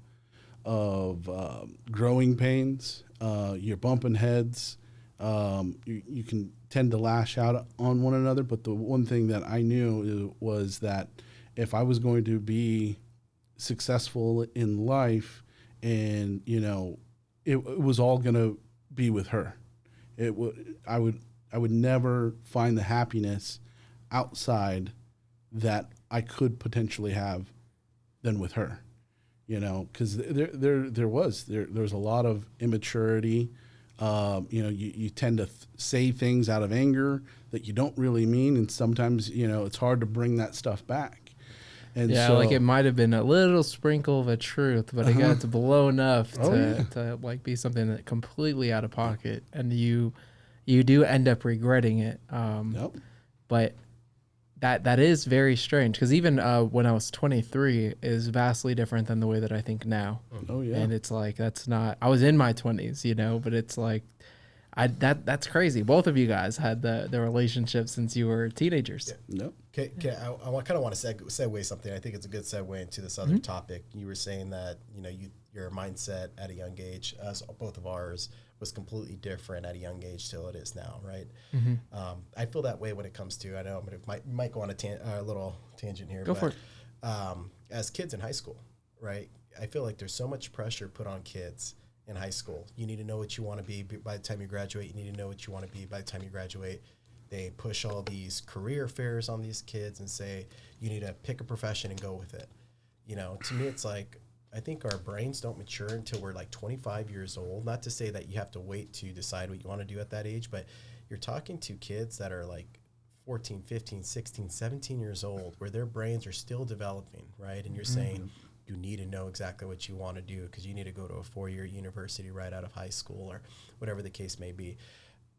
growing pains. You're bumping heads. You can tend to lash out on one another. But the one thing that I knew was that if I was going to be successful in life, and it was all going to be with her. I would never find the happiness outside that I could potentially have than with her. Because there was a lot of immaturity. You tend to say things out of anger that you don't really mean, and sometimes it's hard to bring that stuff back. And yeah, so, like it might have been a little sprinkle of a truth, but it got blown up to like be something that completely out of pocket, and you do end up regretting it. Yep. But that is very strange, because even when I was 23 is vastly different than the way that I think now. Oh yeah. And it's like, that's not, I was in my 20s, but it's like, that's crazy. Both of you guys had the relationship since you were teenagers. Yeah. Yep. Okay, I kind of want to segue something. I think it's a good segue into this other topic. You were saying that your mindset at a young age, as both of ours, was completely different at a young age till it is now, right? I feel that way when it comes to, I know might go on a little tangent here. Go for it. As kids in high school, right? I feel like there's so much pressure put on kids in high school. You need to know what you want to be by the time you graduate. You need to know what you want to be by the time you graduate. They push all these career fairs on these kids and say, you need to pick a profession and go with it. To me, it's like, I think our brains don't mature until we're like 25 years old. Not to say that you have to wait to decide what you want to do at that age, but you're talking to kids that are like 14, 15, 16, 17 years old, where their brains are still developing, right? And you're saying, you need to know exactly what you want to do, because you need to go to a 4-year university right out of high school, or whatever the case may be.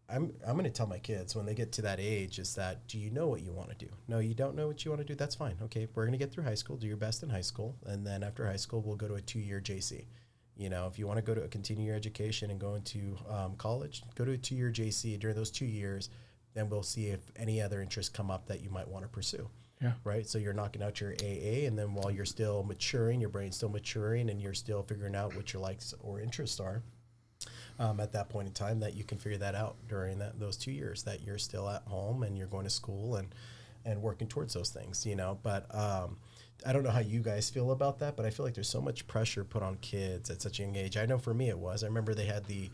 I'm going to tell my kids when they get to that age is that, do you know what you want to do? No, you don't know what you want to do? That's fine. Okay, we're going to get through high school. Do your best in high school. And then after high school, we'll go to a 2-year JC. If you want to go to continue your education and go into college, go to a 2-year JC. During those 2 years, then we'll see if any other interests come up that you might want to pursue. Yeah. Right. So you're knocking out your AA, and then while you're still maturing, your brain's still maturing, and you're still figuring out what your likes or interests are. At that point in time, that you can figure that out during those 2 years that you're still at home and you're going to school and working towards those things, But I don't know how you guys feel about that, but I feel like there's so much pressure put on kids at such a young age. I know for me it was. I remember they had the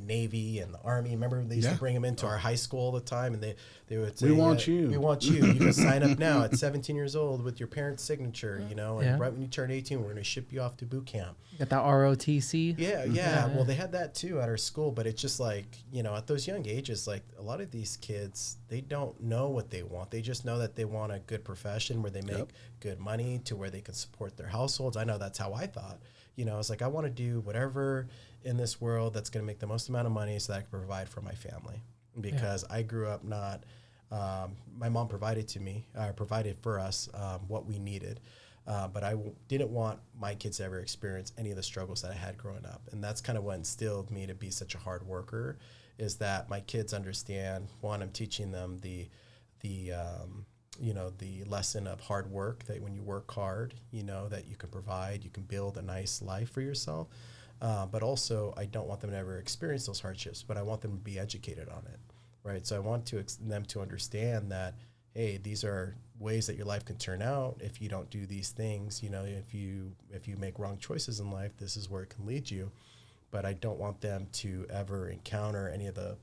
Navy and the Army. Remember they used to bring them into our high school all the time, and they would say, We want you. We want you. You can sign up now at 17 years old with your parents' signature, and right when you turn 18, we're going to ship you off to boot camp. Got that ROTC. Yeah. Well, they had that too at our school, but it's just like, at those young ages, like a lot of these kids, they don't know what they want. They just know that they want a good profession where they make good money to where they can support their households. I know that's how I thought. It's like I want to do whatever in this world that's going to make the most amount of money so that I can provide for my family. Because I grew up not, my mom provided for us what we needed. But I didn't want my kids to ever experience any of the struggles that I had growing up. And that's kind of what instilled me to be such a hard worker, is that my kids understand, one, I'm teaching them the lesson of hard work, that when you work hard, that you can provide, you can build a nice life for yourself. But also, I don't want them to ever experience those hardships, but I want them to be educated on it, right? So I want them to understand that, hey, these are ways that your life can turn out if you don't do these things. If you make wrong choices in life, this is where it can lead you. But I don't want them to ever encounter any of the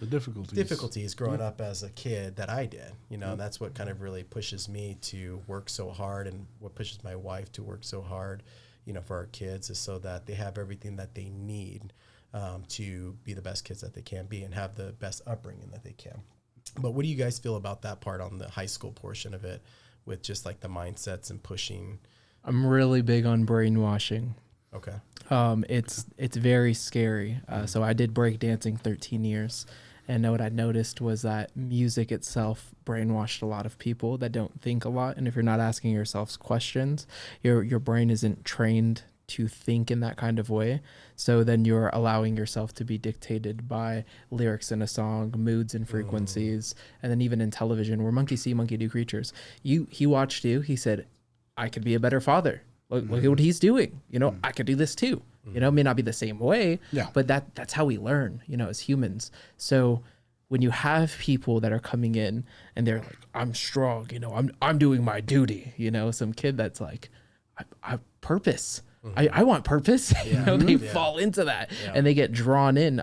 difficulties growing up as a kid that I did. And that's what kind of really pushes me to work so hard, and what pushes my wife to work so hard, for our kids, is so that they have everything that they need to be the best kids that they can be and have the best upbringing that they can. But what do you guys feel about that part on the high school portion of it, with just like the mindsets and pushing? I'm really big on brainwashing. Okay. It's very scary. So I did breakdancing 13 years. And what I noticed was that music itself brainwashed a lot of people that don't think a lot. And if you're not asking yourselves questions, your brain isn't trained to think in that kind of way. So then you're allowing yourself to be dictated by lyrics in a song, moods and frequencies. And then even in television, where monkey see, monkey do creatures. He watched you. He said, I could be a better father. Look at what he's doing. I could do this too. It may not be the same way, but that's how we learn, as humans. So when you have people that are coming in and they're like, I'm strong, I'm doing my duty, some kid that's like, I purpose. I want purpose. They fall into that and they get drawn in.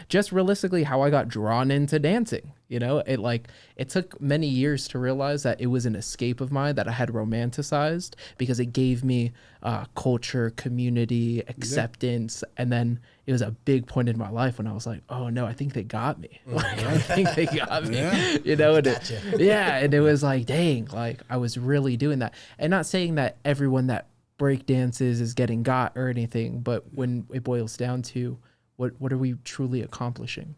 Just realistically, how I got drawn into dancing, it took many years to realize that it was an escape of mine that I had romanticized, because it gave me culture, community, acceptance. And then it was a big point in my life when I was like, oh no, I think they got me. I think they got me, and it was like, dang, like I was really doing that. And not saying that everyone that break dances is getting got or anything, but when it boils down to what are we truly accomplishing?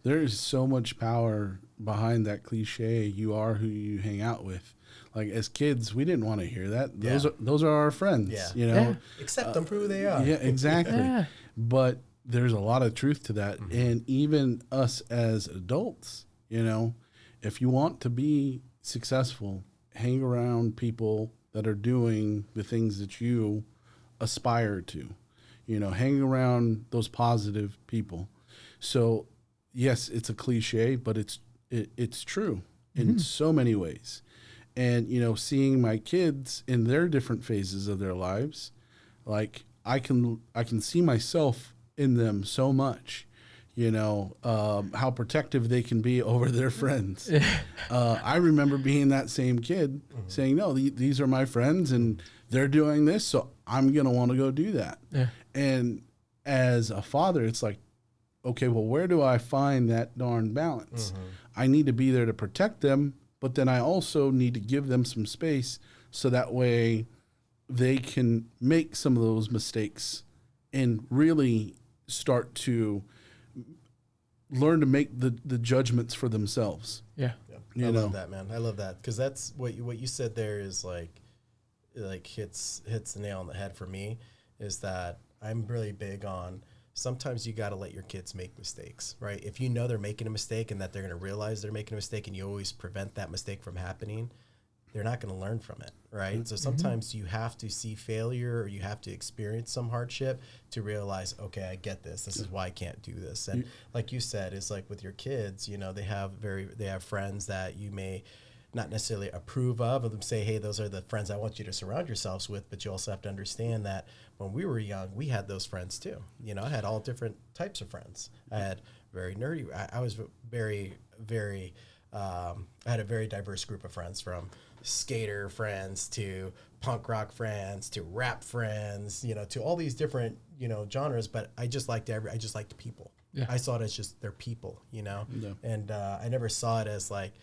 There is so much power behind that cliche, you are who you hang out with. Like as kids, we didn't want to hear that. Those are our friends, Accept them for who they are. Yeah, exactly. But there's a lot of truth to that. And even us as adults, if you want to be successful, hang around people that are doing the things that you aspire to, hang around those positive people. So yes, it's a cliche, but it's true in so many ways. And, seeing my kids in their different phases of their lives, like I can see myself in them so much, how protective they can be over their friends. I remember being that same kid saying, no, these are my friends and they're doing this, so I'm going to want to go do that. And as a father, it's like, okay, well, where do I find that darn balance? I need to be there to protect them, but then I also need to give them some space so that way they can make some of those mistakes and really start to learn to make the judgments for themselves. Yeah. I love that, man. I love that, because that's what you said there is like hits the nail on the head for me, is that I'm really big on sometimes you got to let your kids make mistakes, right? If you know they're making a mistake and that they're going to realize they're making a mistake and you always prevent that mistake from happening, they're not going to learn from it, right? So sometimes you have to see failure or you have to experience some hardship to realize, okay, I get this. This is why I can't do this. And like you said, it's like with your kids, you know, they have friends that you may not necessarily approve of them say, hey, those are the friends I want you to surround yourselves with. But you also have to understand that when we were young, we had those friends too. You know, I had all different types of friends. I had very nerdy. I was very, very, I had a very diverse group of friends, from skater friends to punk rock friends to rap friends, you know, to all these different, you know, genres. But I just liked people. Yeah. I saw it as just they're people, you know, and I never saw it as like,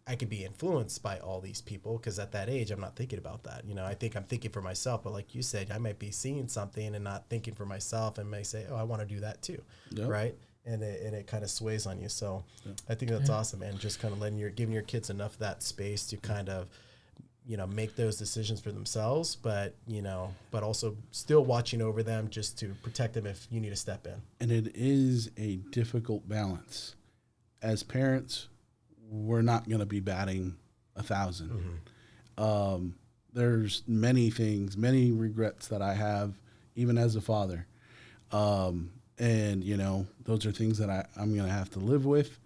I could be influenced by all these people, because at that age, I'm not thinking about that. You know, I think I'm thinking for myself, but like you said, I might be seeing something and not thinking for myself and may say, oh, I want to do that too. Yep. Right. And it kind of sways on you. So I think that's awesome. And just kind of giving your kids enough of that space to kind of, you know, make those decisions for themselves, but, you know, but also still watching over them just to protect them if you need to step in. And it is a difficult balance. As parents, we're not going to be batting 1,000. Mm-hmm. There's many things, many regrets that I have, even as a father. And, you know, those are things that I'm going to have to live with.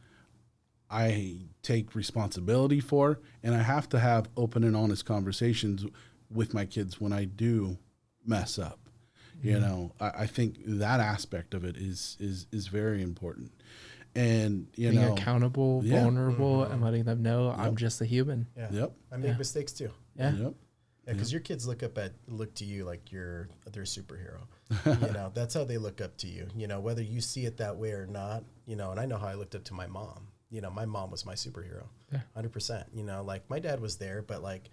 I take responsibility for, and I have to have open and honest conversations with my kids when I do mess up. Mm-hmm. You know, I think that aspect of it is very important. And, you being know, accountable, vulnerable, and letting them know I'm just a human. Yeah. Yep. I make mistakes too. Yeah. Yep. Yeah, because your kids look to you like they're a superhero. You know, that's how they look up to you. You know, whether you see it that way or not. You know, and I know how I looked up to my mom. You know, my mom was my superhero, 100%. You know, like my dad was there, but like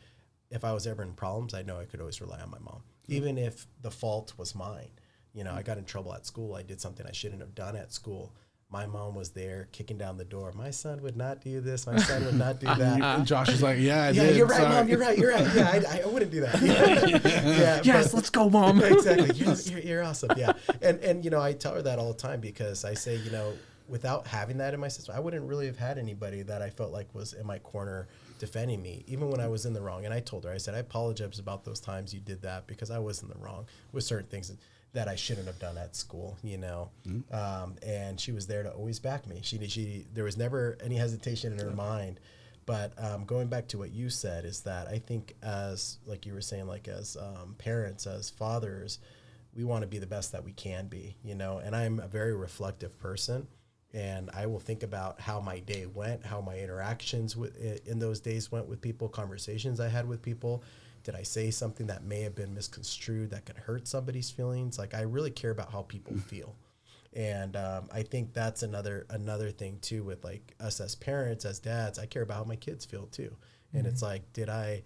if I was ever in problems, I know I could always rely on my mom, even if the fault was mine. You know, I got in trouble at school. I did something I shouldn't have done at school. My mom was there kicking down the door. My son would not do this. My son would not do that. And Josh is like, I did. You're right, Mom. You're right. Yeah, I wouldn't do that. Yes, let's go, Mom. Exactly. You're awesome. Yeah. And, you know, I tell her that all the time, because I say, you know, without having that in my system, I wouldn't really have had anybody that I felt like was in my corner defending me, even when I was in the wrong. And I told her, I said, I apologize about those times you did that, because I was in the wrong with certain things that I shouldn't have done at school, you know. And she was there to always back me. There was never any hesitation in her mind. But going back to what you said, is that I think as, like you were saying, like as parents, as fathers, we want to be the best that we can be, you know. And I'm a very reflective person, and I will think about how my day went, how my interactions in those days went with people, conversations I had with people. Did I say something that may have been misconstrued that could hurt somebody's feelings? Like, I really care about how people feel. And I think that's another thing too, with like us as parents, as dads. I care about how my kids feel too. And it's like, did I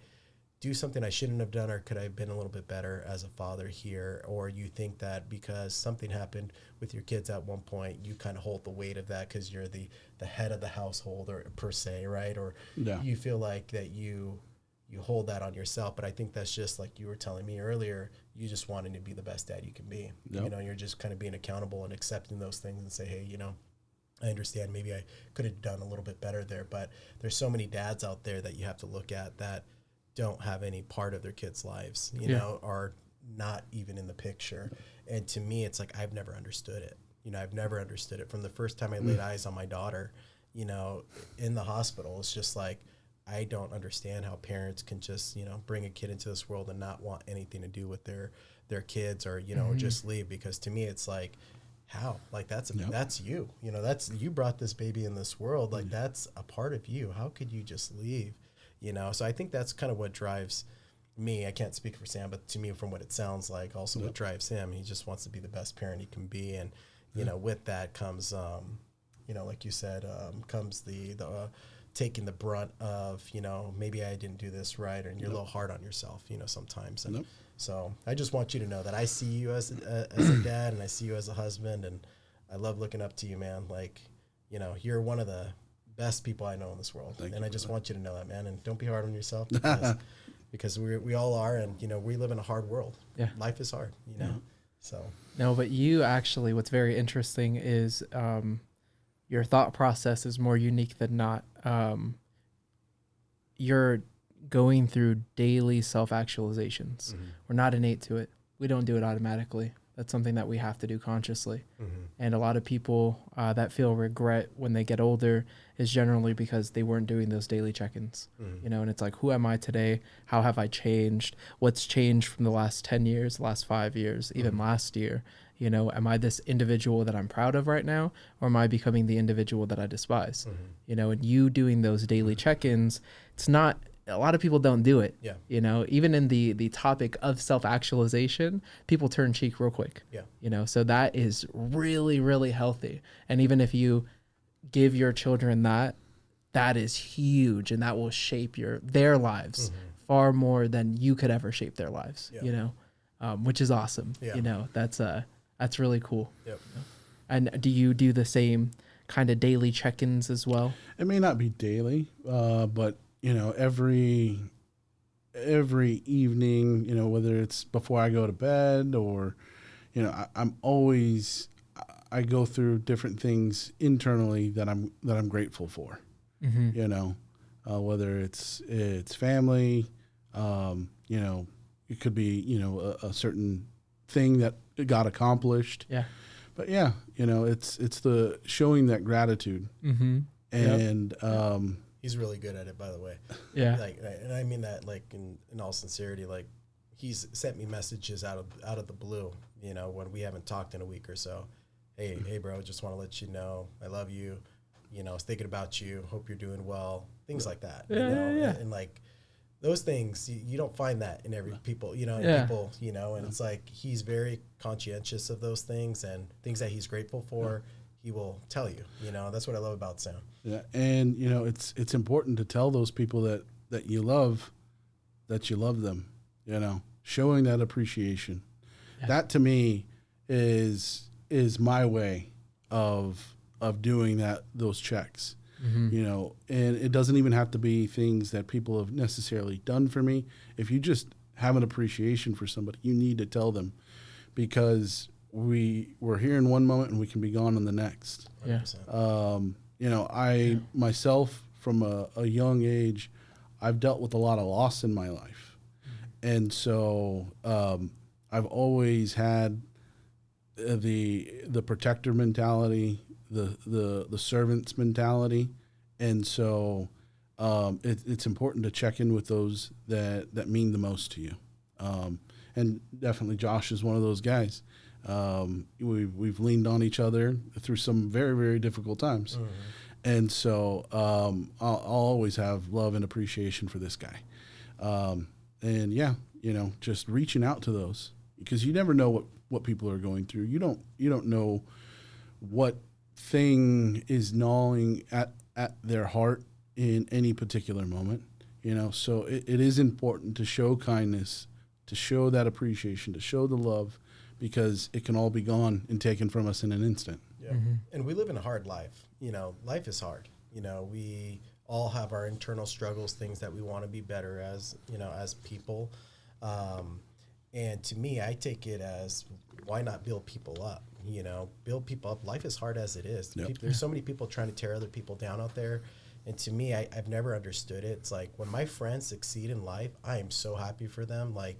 do something I shouldn't have done, or could I have been a little bit better as a father here? Or you think that because something happened with your kids at one point, you kind of hold the weight of that because you're the head of the household, or per se, right? Or you feel like that you hold that on yourself. But I think that's just like you were telling me earlier, you just wanting to be the best dad you can be. Yep. You know, you're just kind of being accountable and accepting those things and say, hey, you know, I understand maybe I could have done a little bit better there, but there's so many dads out there that you have to look at that don't have any part of their kids' lives, you know, are not even in the picture. And to me, it's like, I've never understood it. You know, I've never understood it. From the first time I laid eyes on my daughter, you know, in the hospital, it's just like, I don't understand how parents can just, you know, bring a kid into this world and not want anything to do with their kids, or, you know, or just leave. Because to me, it's like, how? Like, that's you. You know, you brought this baby in this world. Like, that's a part of you. How could you just leave? You know, so I think that's kind of what drives me. I can't speak for Sam, but to me, from what it sounds like, also what drives him, he just wants to be the best parent he can be. And, you know, with that comes, you know, like you said, comes the taking the brunt of, you know, maybe I didn't do this right, and you're a little hard on yourself, you know, sometimes. And so I just want you to know that I see you as a dad, and I see you as a husband, and I love looking up to you, man. Like, you know, you're one of the best people I know in this world. I just want you to know that, man. And don't be hard on yourself, because we all are. And, you know, we live in a hard world. Yeah. Life is hard, you know. So No, but you actually, what's very interesting is your thought process is more unique than not. You're going through daily self-actualizations. mm-hmm. We're not innate to it. We don't do it automatically. That's something that we have to do consciously. Mm-hmm. And a lot of people that feel regret when they get older is generally because they weren't doing those daily check-ins. Mm-hmm. You know, and it's like, who am I today? How have I changed? What's changed from the last 10 years, last 5 years, even last year? You know, am I this individual that I'm proud of right now, or am I becoming the individual that I despise? Mm-hmm. You know, and you doing those daily check-ins, it's not, a lot of people don't do it. Yeah. You know, even in the topic of self-actualization, people turn cheek real quick. Yeah. You know, so that is really, really healthy. And even if you give your children that, that is huge, and that will shape their lives far more than you could ever shape their lives. Yeah. You know, which is awesome. Yeah. You know, that's really cool. Yep. And do you do the same kind of daily check-ins as well? It may not be daily, but you know, every evening, you know, whether it's before I go to bed or, you know, I go through different things internally that I'm grateful for. Mm-hmm. You know, whether it's family, you know, it could be, you know, a certain thing that got accomplished. Yeah. But yeah, you know, it's the showing that gratitude. Mm-hmm. And He's really good at it, by the way. Yeah. Like, and I mean that like in all sincerity. Like, he's sent me messages out of the blue. You know, when we haven't talked in a week or so. Hey, bro, just want to let you know I love you. You know, I was thinking about you. Hope you're doing well. Things like that. Yeah, you know, yeah. And like those things, you don't find that in every people. You know, in Yeah. people. You know, and it's like he's very conscientious of those things and things that he's grateful for. He will tell you. You know, that's what I love about Sam. yeah, and you know, it's important to tell those people that you love that you love them. You know, showing that appreciation. Yeah. That to me is my way of doing those checks. Mm-hmm. You know, and it doesn't even have to be things that people have necessarily done for me. If you just have an appreciation for somebody, you need to tell them, because we're here in one moment and we can be gone in the next. 100%. You know, I myself from a young age, I've dealt with a lot of loss in my life. And so I've always had the protector mentality, the servant's mentality. And so it's important to check in with those that mean the most to you. And definitely Josh is one of those guys. We've leaned on each other through some very, very difficult times. Mm-hmm. And so I'll always have love and appreciation for this guy. And yeah, you know, just reaching out to those, because you never know what people are going through. You don't know what thing is gnawing at their heart in any particular moment, you know. So it is important to show kindness, to show that appreciation, to show the love, because it can all be gone and taken from us in an instant. Yeah. And we live in a hard life. You know, life is hard. You know, we all have our internal struggles, things that we want to be better as, you know, as people. And to me, I take it as, why not build people up? You know, build people up. Life is hard as it is. Yep. There's so many people trying to tear other people down out there. And to me, I've never understood it. It's like when my friends succeed in life, I am so happy for them. Like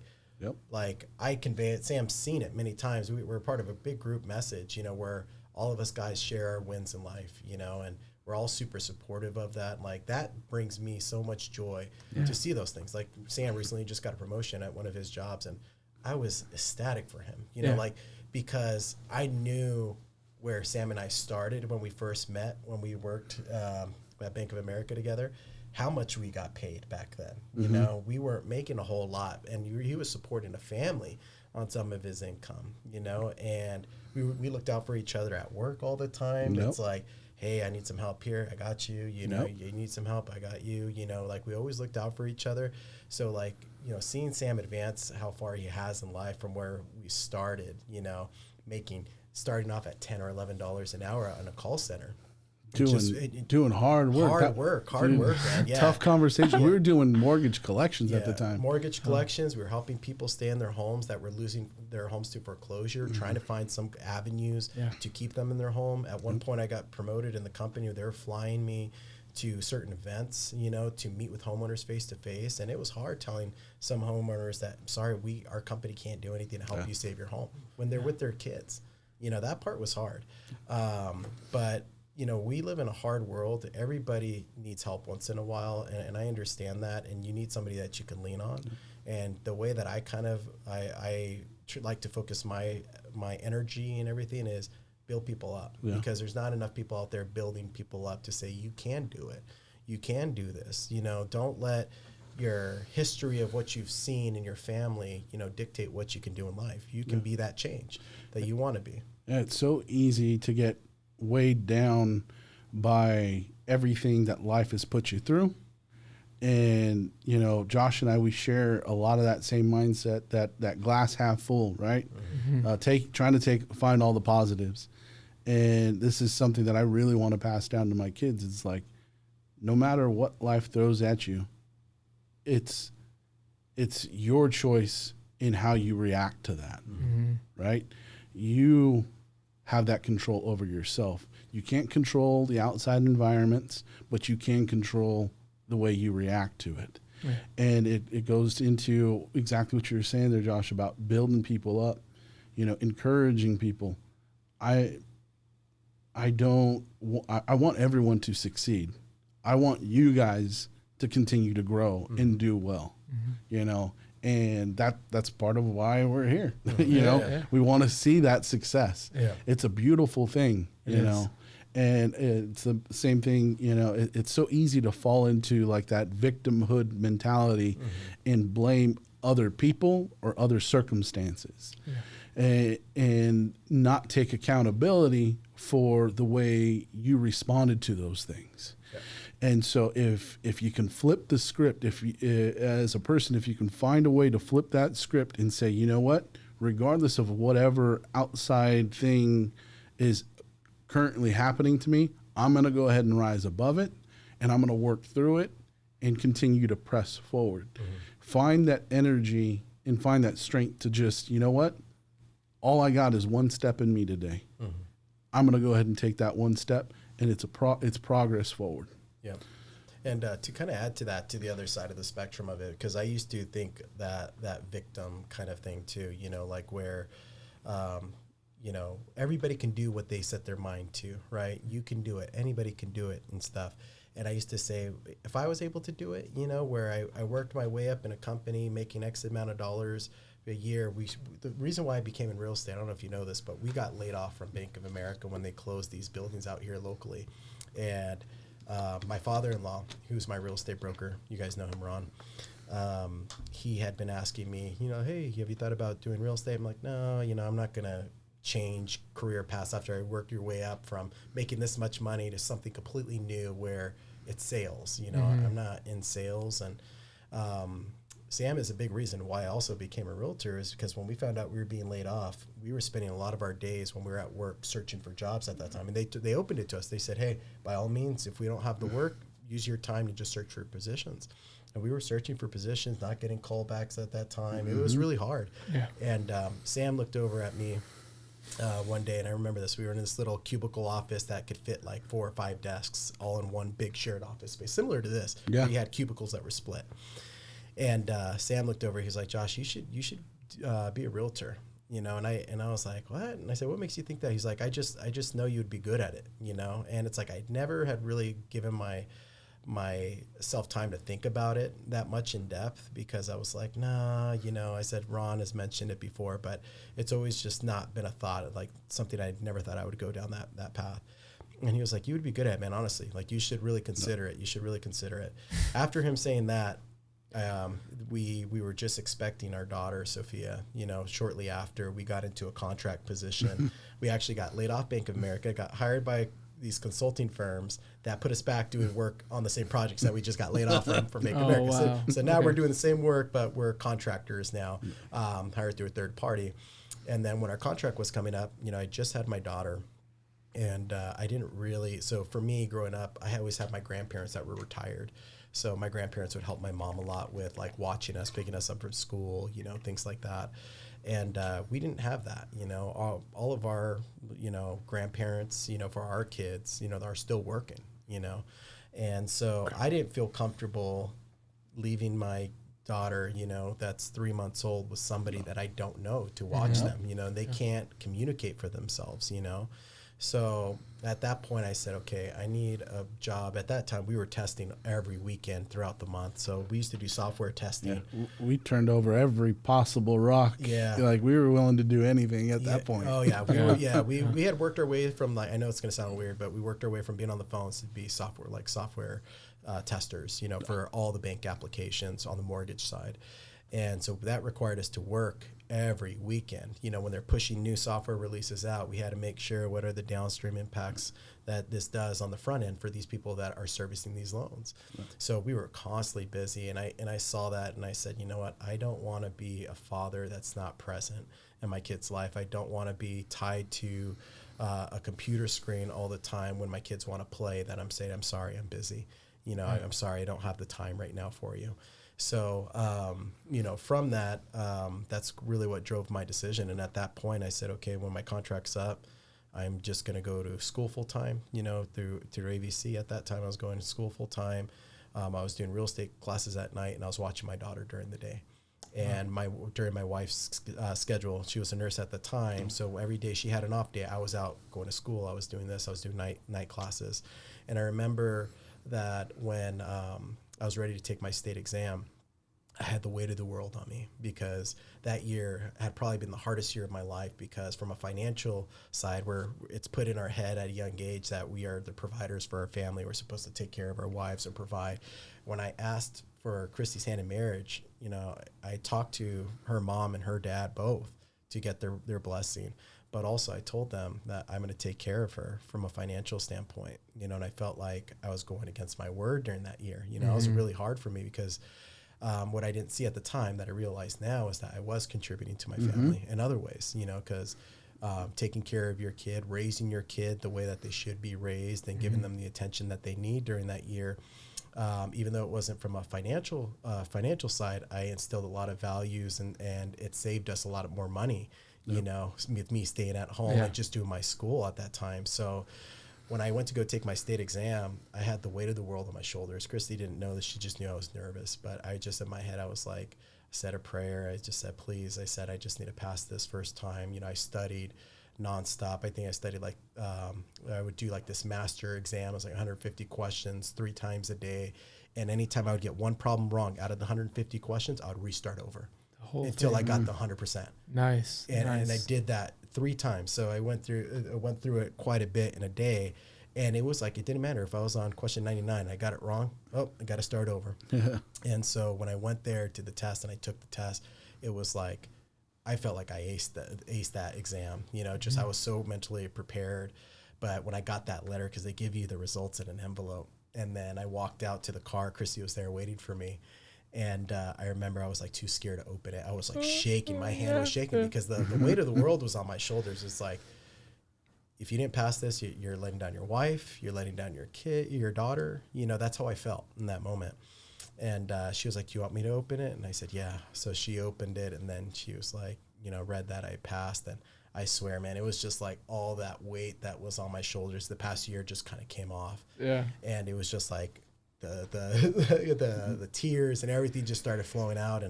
I convey it. Sam's seen it many times. We're part of a big group message, you know, where all of us guys share our wins in life, you know, and we're all super supportive of that. Like that brings me so much joy to see those things. Like Sam recently just got a promotion at one of his jobs, and I was ecstatic for him, you know, like, because I knew where Sam and I started when we first met, when we worked at Bank of America together, how much we got paid back then. You know, we weren't making a whole lot, and he was supporting a family on some of his income, you know, and we looked out for each other at work all the time. Yep. It's like, hey, I need some help here. I got you. You know, Yep. you need some help. I got you. You know, like we always looked out for each other. So like, you know, seeing Sam advance how far he has in life from where we started, you know, starting off at $10 or $11 an hour on a call center. doing hard work. Hard work, man. Yeah. Tough conversation. We were doing mortgage collections at the time. Mortgage collections. We were helping people stay in their homes that were losing their homes to foreclosure, trying to find some avenues to keep them in their home. At one point, I got promoted in the company. They were flying me to certain events, to meet with homeowners face to face. And it was hard telling some homeowners that, sorry, our company can't do anything to help you save your home when they're with their kids. That part was hard. But we live in a hard world. Everybody needs help once in a while, and I understand that. And you need somebody that you can lean on. And the way that I like to focus my energy and everything is build people up, because there's not enough people out there building people up to say you can do it, you can do this. Don't let your history of what you've seen in your family, dictate what you can do in life. You can be that change that you want to be. Yeah, it's so easy to get weighed down by everything that life has put you through. And, Josh and I, we share a lot of that same mindset, that glass half full, right? Trying to find all the positives. And this is something that I really want to pass down to my kids. It's like, no matter what life throws at you, it's your choice in how you react to that, right? You have that control over yourself. You can't control the outside environments, but you can control the way you react to it. Yeah. And it goes into exactly what you were saying there, Josh, about building people up, encouraging people. I want everyone to succeed. I want you guys to continue to grow and do well, and that's part of why we're here. We want to see that success. Yeah. It's a beautiful thing, and it's the same thing, it's so easy to fall into like that victimhood mentality and blame other people or other circumstances. And not take accountability for the way you responded to those things. Yeah. And so if you can flip the script, as a person, if you can find a way to flip that script and say, you know what, regardless of whatever outside thing is currently happening to me, I'm going to go ahead and rise above it, and I'm going to work through it and continue to press forward. Find that energy and find that strength to just, you know what, all I got is one step in me today. I'm going to go ahead and take that one step, and it's progress forward. Yeah. And to kind of add to that, to the other side of the spectrum of it, because I used to think that victim kind of thing too, like where, everybody can do what they set their mind to, right? You can do it. Anybody can do it and stuff. And I used to say, if I was able to do it, where I worked my way up in a company making X amount of dollars a year, the reason why I became in real estate, I don't know if you know this, but we got laid off from Bank of America when they closed these buildings out here locally. And my father-in-law, who's my real estate broker, you guys know him, Ron, he had been asking me, hey, have you thought about doing real estate? I'm like, no, I'm not going to change career paths after I work your way up from making this much money to something completely new where it's sales. I'm not in sales. And Sam is a big reason why I also became a realtor, is because when we found out we were being laid off, we were spending a lot of our days when we were at work searching for jobs at that time. And they opened it to us. They said, hey, by all means, if we don't have the work, use your time to just search for positions. And we were searching for positions, not getting callbacks at that time. It was really hard. Yeah. And Sam looked over at me one day, and I remember this. We were in this little cubicle office that could fit like 4 or 5 desks all in one big shared office space, similar to this. Yeah. We had cubicles that were split. And Sam looked over. He's like, Josh, you should be a realtor, And I was like, what? And I said, what makes you think that? He's like, I just know you'd be good at it, And it's like I never had really given myself time to think about it that much in depth, because I was like, nah, I said Ron has mentioned it before, but it's always just not been a thought, like something I never thought I would go down that path. And he was like, you would be good at it, man, honestly. Like, you should really consider it. You should really consider it. After him saying that, we were just expecting our daughter, Sophia, shortly after we got into a contract position. We actually got laid off Bank of America, got hired by these consulting firms that put us back doing work on the same projects that we just got laid off from Bank of America. Wow. So now we're doing the same work, but we're contractors now, hired through a third party. And then when our contract was coming up, I just had my daughter, And I didn't really, so for me growing up, I always had my grandparents that were retired. So my grandparents would help my mom a lot with like watching us, picking us up from school, things like that. And we didn't have that, all of our, grandparents, for our kids, are still working, And so I didn't feel comfortable leaving my daughter, that's 3 months old with somebody that I don't know to watch them, they can't communicate for themselves, So at that point I said, okay, I need a job. At that time we were testing every weekend throughout the month. So we used to do software testing. Yeah. We turned over every possible rock. Yeah. Like we were willing to do anything at that point. Oh yeah. We had worked our way from like, I know it's going to sound weird, but we worked our way from being on the phones to be software testers, for all the bank applications on the mortgage side. And so that required us to work every weekend. When they're pushing new software releases out, we had to make sure what are the downstream impacts that this does on the front end for these people that are servicing these loans. Right. So we were constantly busy, and I saw that, and I said, you know what, I don't want to be a father that's not present in my kid's life. I don't want to be tied to a computer screen all the time when my kids want to play, that I'm saying, I'm sorry, I'm busy. Right. I'm sorry, I don't have the time right now for you. So, from that, that's really what drove my decision. And at that point I said, okay, when my contract's up, I'm just going to go to school full time, through AVC. At that time I was going to school full time. I was doing real estate classes at night, and I was watching my daughter during the day. And during my wife's schedule, she was a nurse at the time. So every day she had an off day, I was out going to school. I was doing this. I was doing night classes. And I remember that when I was ready to take my state exam, I had the weight of the world on me, because that year had probably been the hardest year of my life, because from a financial side, where it's put in our head at a young age that we are the providers for our family. We're supposed to take care of our wives and provide. When I asked for Christy's hand in marriage, I talked to her mom and her dad both to get their blessing. But also I told them that I'm going to take care of her from a financial standpoint, and I felt like I was going against my word during that year. It was really hard for me, because what I didn't see at the time that I realize now is that I was contributing to my family in other ways, because taking care of your kid, raising your kid the way that they should be raised, and giving them the attention that they need during that year. Even though it wasn't from a financial side, I instilled a lot of values, and it saved us a lot more money, with me staying at home and just doing my school at that time. So when I went to go take my state exam, I had the weight of the world on my shoulders. Christy didn't know this. She just knew I was nervous. But I just, in my head, I was like, I said a prayer. I just said, please. I said, I just need to pass this first time. I studied nonstop. I think I studied I would do this master exam. It was 150 questions 3 times a day. And anytime I would get one problem wrong out of the 150 questions, I would restart over until I got the 100%. Nice. And I did that 3 times. So I went through it quite a bit in a day. And it was it didn't matter if I was on question 99, I got it wrong. Oh, I got to start over. And so when I went there to the test and I took the test, it was I felt like I aced that exam, just I was so mentally prepared. But when I got that letter, because they give you the results in an envelope, and then I walked out to the car, Christy was there waiting for me. And I remember I was too scared to open it. I was shaking. My hand was shaking, because the weight of the world was on my shoulders. It's if you didn't pass this, you're letting down your wife, you're letting down your kid, your daughter. That's how I felt in that moment. And she was like, do you want me to open it? And I said, yeah. So she opened it, and then she was read that I passed. And I swear, man, it was just all that weight that was on my shoulders the past year just kind of came off. Yeah. And it was just the tears and everything just started flowing out.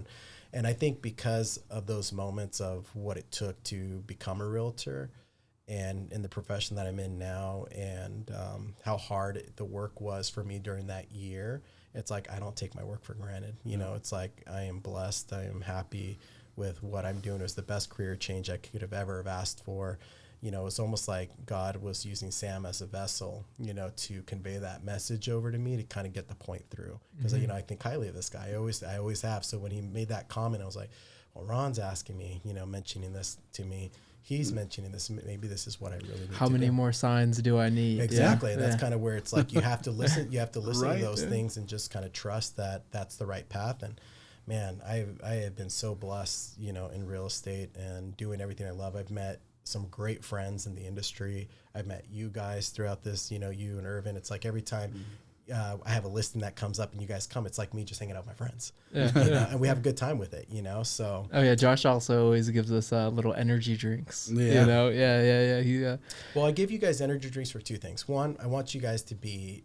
And I think because of those moments of what it took to become a realtor, and in the profession that I'm in now, and how hard the work was for me during that year, it's I don't take my work for granted. It's I am blessed. I am happy with what I'm doing. It was the best career change I could have ever have asked for. It's almost like God was using Sam as a vessel, to convey that message over to me, to kind of get the point through. Because, I think highly of this guy. I always have. So when he made that comment, I was like, well, Ron's asking me, mentioning this to me. He's mentioning this. Maybe this is what I really need. How many more signs do I need? Exactly. Yeah. And that's kind of where it's you have to listen. You have to listen to those things, and just kind of trust that that's the right path. And man, I have been so blessed, in real estate and doing everything I love. I've met some great friends in the industry. I've met you guys throughout this, you and Irvin. It's like every time I have a listing that comes up and you guys come, it's like me just hanging out with my friends. And we have a good time with it, so. Oh yeah, Josh also always gives us little energy drinks. Yeah. Well, I give you guys energy drinks for two things. One, I want you guys to be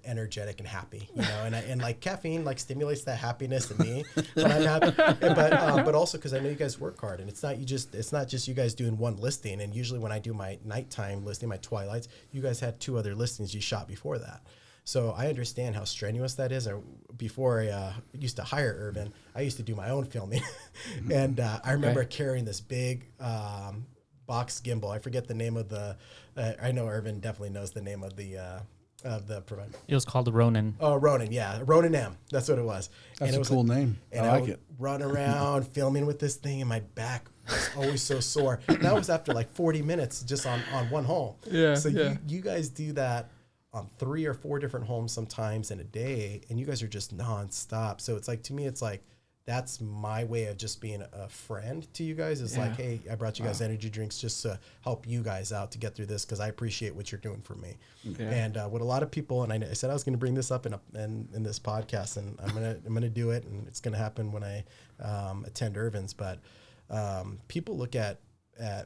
energetic and happy, and like caffeine like stimulates that happiness in me when I'm happy, but also because I know you guys work hard, and it's not just you guys doing one listing. And usually when I do my nighttime listing, my twilights, you guys had 2 other listings you shot before that. So I understand how strenuous that is. Before I used to hire Irvin, I used to do my own filming. And I remember carrying this big box gimbal. I forget the name of the, I know Irvin definitely knows the name of the provider. It was called the Ronin. Oh, Ronin, yeah. Ronin M. That's what it was. That's a cool name. And I like it. Run around filming with this thing, and my back was always so sore. And that was after like 40 minutes just on one home. Yeah. So you guys do that on 3 or 4 different homes sometimes in a day, and you guys are just nonstop. So it's like, to me, it's like, that's my way of just being a friend to you guys. Is like, hey, I brought you guys energy drinks just to help you guys out to get through this, because I appreciate what you're doing for me. Yeah. And what a lot of people, and I said I was going to bring this up in this podcast, and I'm gonna do it, and it's going to happen when I attend Irvin's. But people look at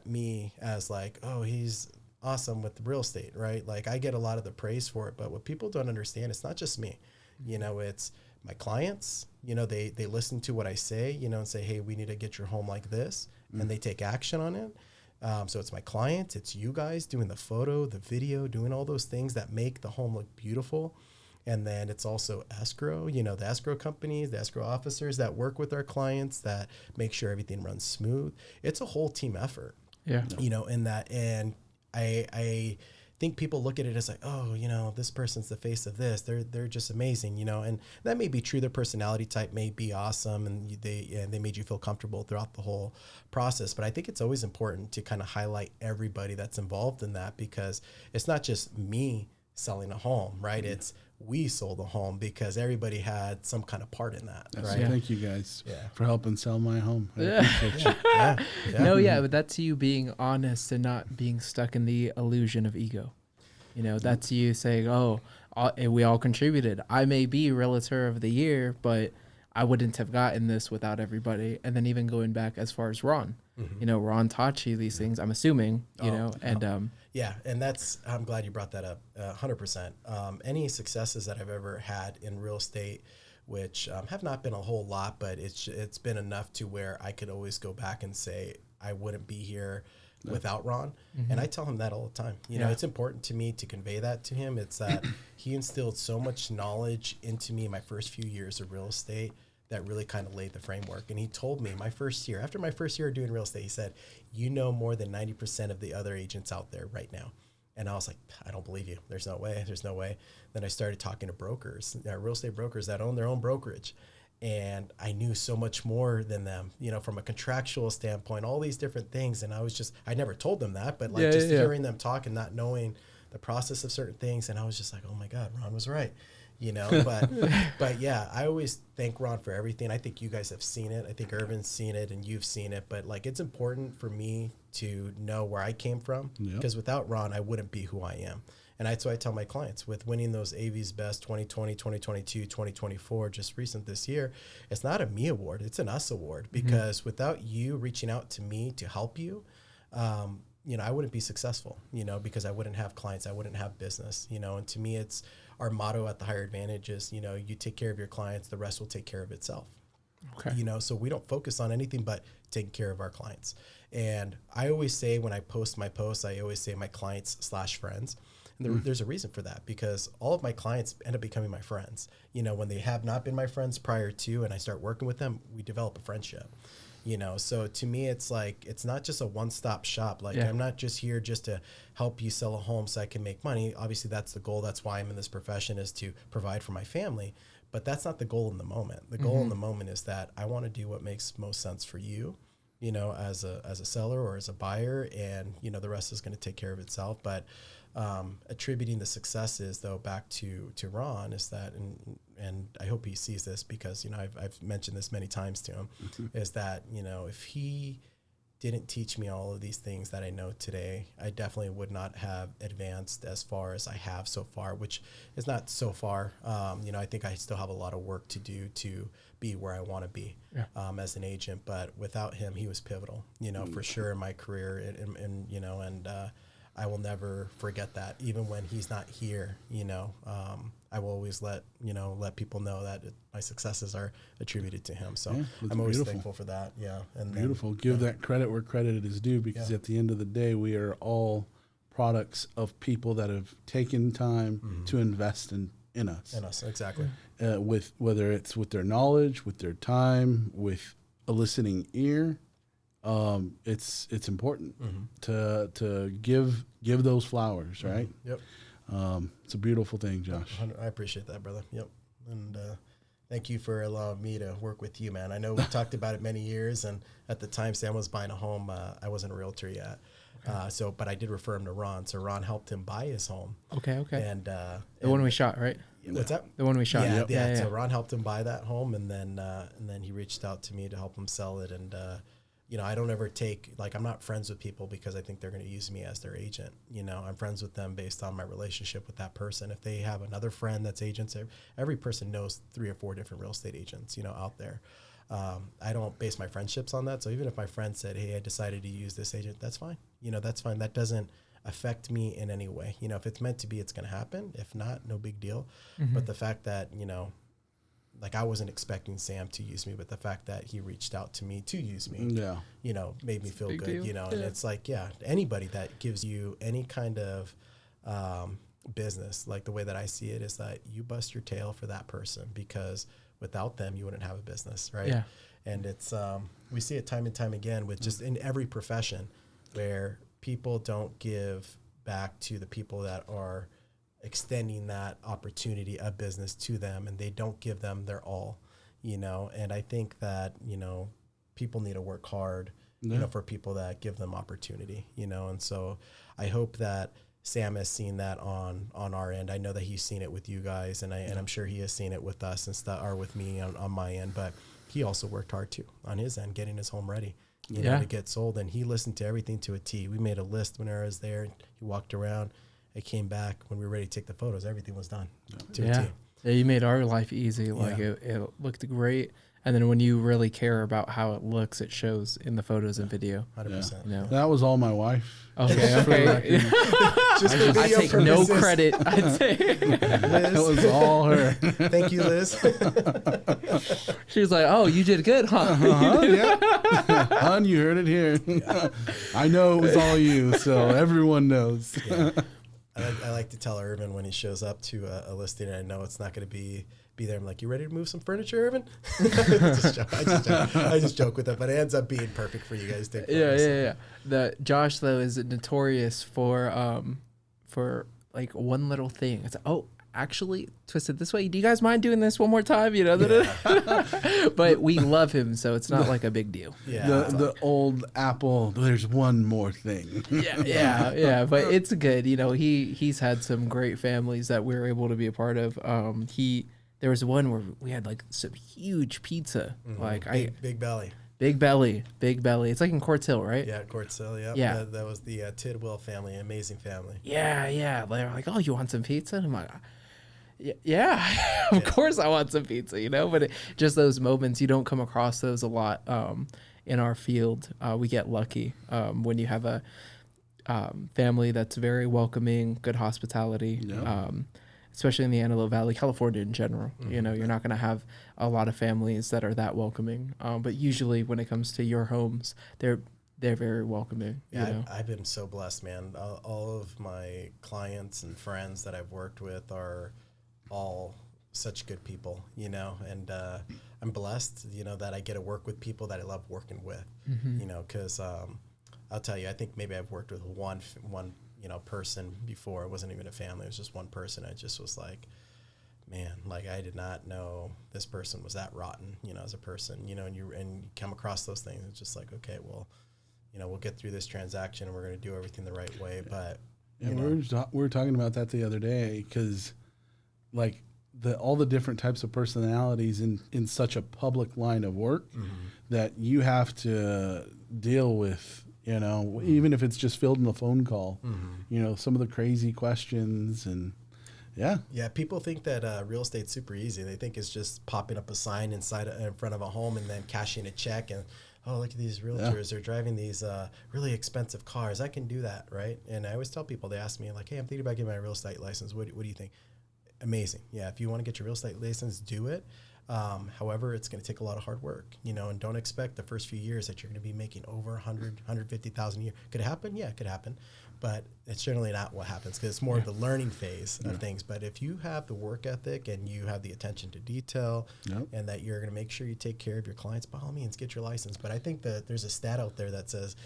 me as like, oh, he's awesome with the real estate, right? Like, I get a lot of the praise for it, but what people don't understand, it's not just me. It's my clients. They listen to what I say, and say, hey, we need to get your home like this, and they take action on it. So it's my clients, it's you guys doing the photo, the video, doing all those things that make the home look beautiful. And then it's also escrow, the escrow companies, the escrow officers that work with our clients that make sure everything runs smooth. It's a whole team effort. Yeah. And I think people look at it as like, oh, this person's the face of this. They're just amazing, and that may be true. Their personality type may be awesome, and they made you feel comfortable throughout the whole process. But I think it's always important to kind of highlight everybody that's involved in that, because it's not just me selling a home, right? Mm-hmm. It's we sold a home because everybody had some kind of part in that, right? So thank you guys for helping sell my home. I appreciate you. No, but that's you being honest and not being stuck in the illusion of ego. That's you saying, oh, we all contributed. I may be realtor of the year, but I wouldn't have gotten this without everybody. And then even going back as far as Ron, Ron taught you these things, I'm assuming, and yeah, and I'm glad you brought that up, 100%. Any successes that I've ever had in real estate, which have not been a whole lot, but it's been enough to where I could always go back and say I wouldn't be here without Ron. Mm-hmm. And I tell him that all the time. It's important to me to convey that to him. It's that he instilled so much knowledge into me in my first few years of real estate that really kind of laid the framework. And he told me after my first year doing real estate, he said, more than 90% of the other agents out there right now. And I was like, I don't believe you. There's no way. Then I started talking to brokers, real estate brokers that own their own brokerage. And I knew so much more than them, from a contractual standpoint, all these different things. And I never told them that, but hearing them talk and not knowing the process of certain things. And I was just like, oh my God, Ron was right. But yeah, I always thank Ron for everything. I think you guys have seen it. I think Irvin's seen it and you've seen it, but like, it's important for me to know where I came from, because without Ron, I wouldn't be who I am. And that's why I tell my clients, with winning those AV's Best 2020, 2022, 2024, just recent this year, it's not a me award, it's an us award, because without you reaching out to me to help you, I wouldn't be successful, because I wouldn't have clients, I wouldn't have business, and to me, it's our motto at the Higher Advantage is, you take care of your clients, the rest will take care of itself. Okay. So we don't focus on anything but taking care of our clients. And I always say, when I post my posts, I always say my clients/friends. And there's a reason for that, because all of my clients end up becoming my friends. When they have not been my friends prior to, and I start working with them, we develop a friendship. So to me, it's like, it's not just a one-stop shop. Like, I'm not just here just to help you sell a home so I can make money. Obviously, that's the goal. That's why I'm in this profession, is to provide for my family. But that's not the goal in the moment. The goal in the moment is that I want to do what makes most sense for you, as a seller or as a buyer, and, the rest is going to take care of itself. But attributing the successes, though, back to Ron, is that, and I hope he sees this, because I've mentioned this many times to him, is that if he didn't teach me all of these things that I know today, I definitely would not have advanced as far as I have so far, which is not so far. I think I still have a lot of work to do to be where I want to be as an agent. But without him, he was pivotal, for sure in my career. And I will never forget that. Even when he's not here, I will always let people know that my successes are attributed to him. So I'm always thankful for that. Yeah. And beautiful. Give that credit where credit is due, because at the end of the day, we are all products of people that have taken time to invest in us. In us, exactly. With whether it's with their knowledge, with their time, with a listening ear. It's important to give those flowers, right? Yep. It's a beautiful thing, Josh. I appreciate that, brother. Yep. And thank you for allowing me to work with you, man. I know we talked about it many years, and at the time Sam was buying a home, I wasn't a realtor yet. But I did refer him to Ron. So Ron helped him buy his home. Okay. And the one we shot, right? What's that? The one we shot. Yeah. So Ron helped him buy that home, and then he reached out to me to help him sell it. And I don't ever I'm not friends with people because I think they're going to use me as their agent. I'm friends with them based on my relationship with that person. If they have another friend that's agents, every person knows 3 or 4 different real estate agents, out there. I don't base my friendships on that. So even if my friend said, hey, I decided to use this agent, that's fine. That's fine. That doesn't affect me in any way. If it's meant to be, it's going to happen. If not, no big deal. But the fact that, I wasn't expecting Sam to use me, but the fact that he reached out to me to use me, made me feel good, and it's anybody that gives you any kind of business, like the way that I see it is that you bust your tail for that person, because without them, you wouldn't have a business. Right. Yeah. And it's, we see it time and time again with just in every profession where people don't give back to the people that are extending that opportunity of business to them, and they don't give them their all, and I think that, people need to work hard, for people that give them opportunity, and so I hope that Sam has seen that on our end. I know that he's seen it with you guys, and I'm sure he has seen it with us and stuff, or with me on my end, but he also worked hard too on his end, getting his home ready, to get sold. And he listened to everything to a T. We made a list when I was there. He walked around. I came back when we were ready to take the photos. Everything was done to a T. Yeah, you made our life easy. It looked great. And then when you really care about how it looks, it shows in the photos and video. 100%. That was all my wife. Okay. I take no credit. I'd say it was all her. Thank you, Liz. She was like, "Oh, you did good, huh?" Hon, you heard it here. I know it was all you, so everyone knows. I like to tell Irvin when he shows up to a listing, and I know it's not going to be there. I'm like, "You ready to move some furniture, Irvin?" I just joke with it, but it ends up being perfect for you guys. Yeah. The Josh though is notorious for like one little thing. It's actually twisted this way. Do you guys mind doing this one more time? But we love him, so it's not like a big deal. Yeah. The old Apple. There's one more thing. Yeah. But it's good. He's had some great families that we were able to be a part of. There was one where we had like some huge pizza, big belly. Big belly. It's like in Quartz Hill, right? Yeah, Quartz Hill. Yeah. That was the Tidwell family, amazing family. Yeah. They're like, "Oh, you want some pizza?" And I'm like, yeah, of course I want some pizza, But just those moments, you don't come across those a lot in our field. We get lucky when you have a family that's very welcoming, good hospitality. Yeah. Especially in the Antelope Valley, California in general. You're not going to have a lot of families that are that welcoming. But usually when it comes to your homes, they're very welcoming. Yeah, I've been so blessed, man. All of my clients and friends that I've worked with are all such good people, and I'm blessed, that I get to work with people that I love working with, because I'll tell you, I think maybe I've worked with one person before. It wasn't even a family. It was just one person. I just was like, man, I did not know this person was that rotten, as a person, and you come across those things. It's just like, okay, well, we'll get through this transaction and we're going to do everything the right way. But we were talking about that the other day, because all the different types of personalities in such a public line of work, that you have to deal with, even if it's just filled in the phone call, some of the crazy questions and yeah. Yeah, people think that real estate's super easy. They think it's just popping up a sign in front of a home and then cashing a check and, oh, look at these realtors. They're driving these really expensive cars. I can do that, right? And I always tell people, they ask me like, hey, I'm thinking about getting my real estate license. What do you think? Amazing. Yeah, if you want to get your real estate license, do it. However, it's going to take a lot of hard work, and don't expect the first few years that you're going to be making over 150,000 a year. Could it happen? Yeah, it could happen. But it's generally not what happens because it's more of the learning phase of things. But if you have the work ethic and you have the attention to detail and that you're going to make sure you take care of your clients, by all means, get your license. But I think that there's a stat out there that says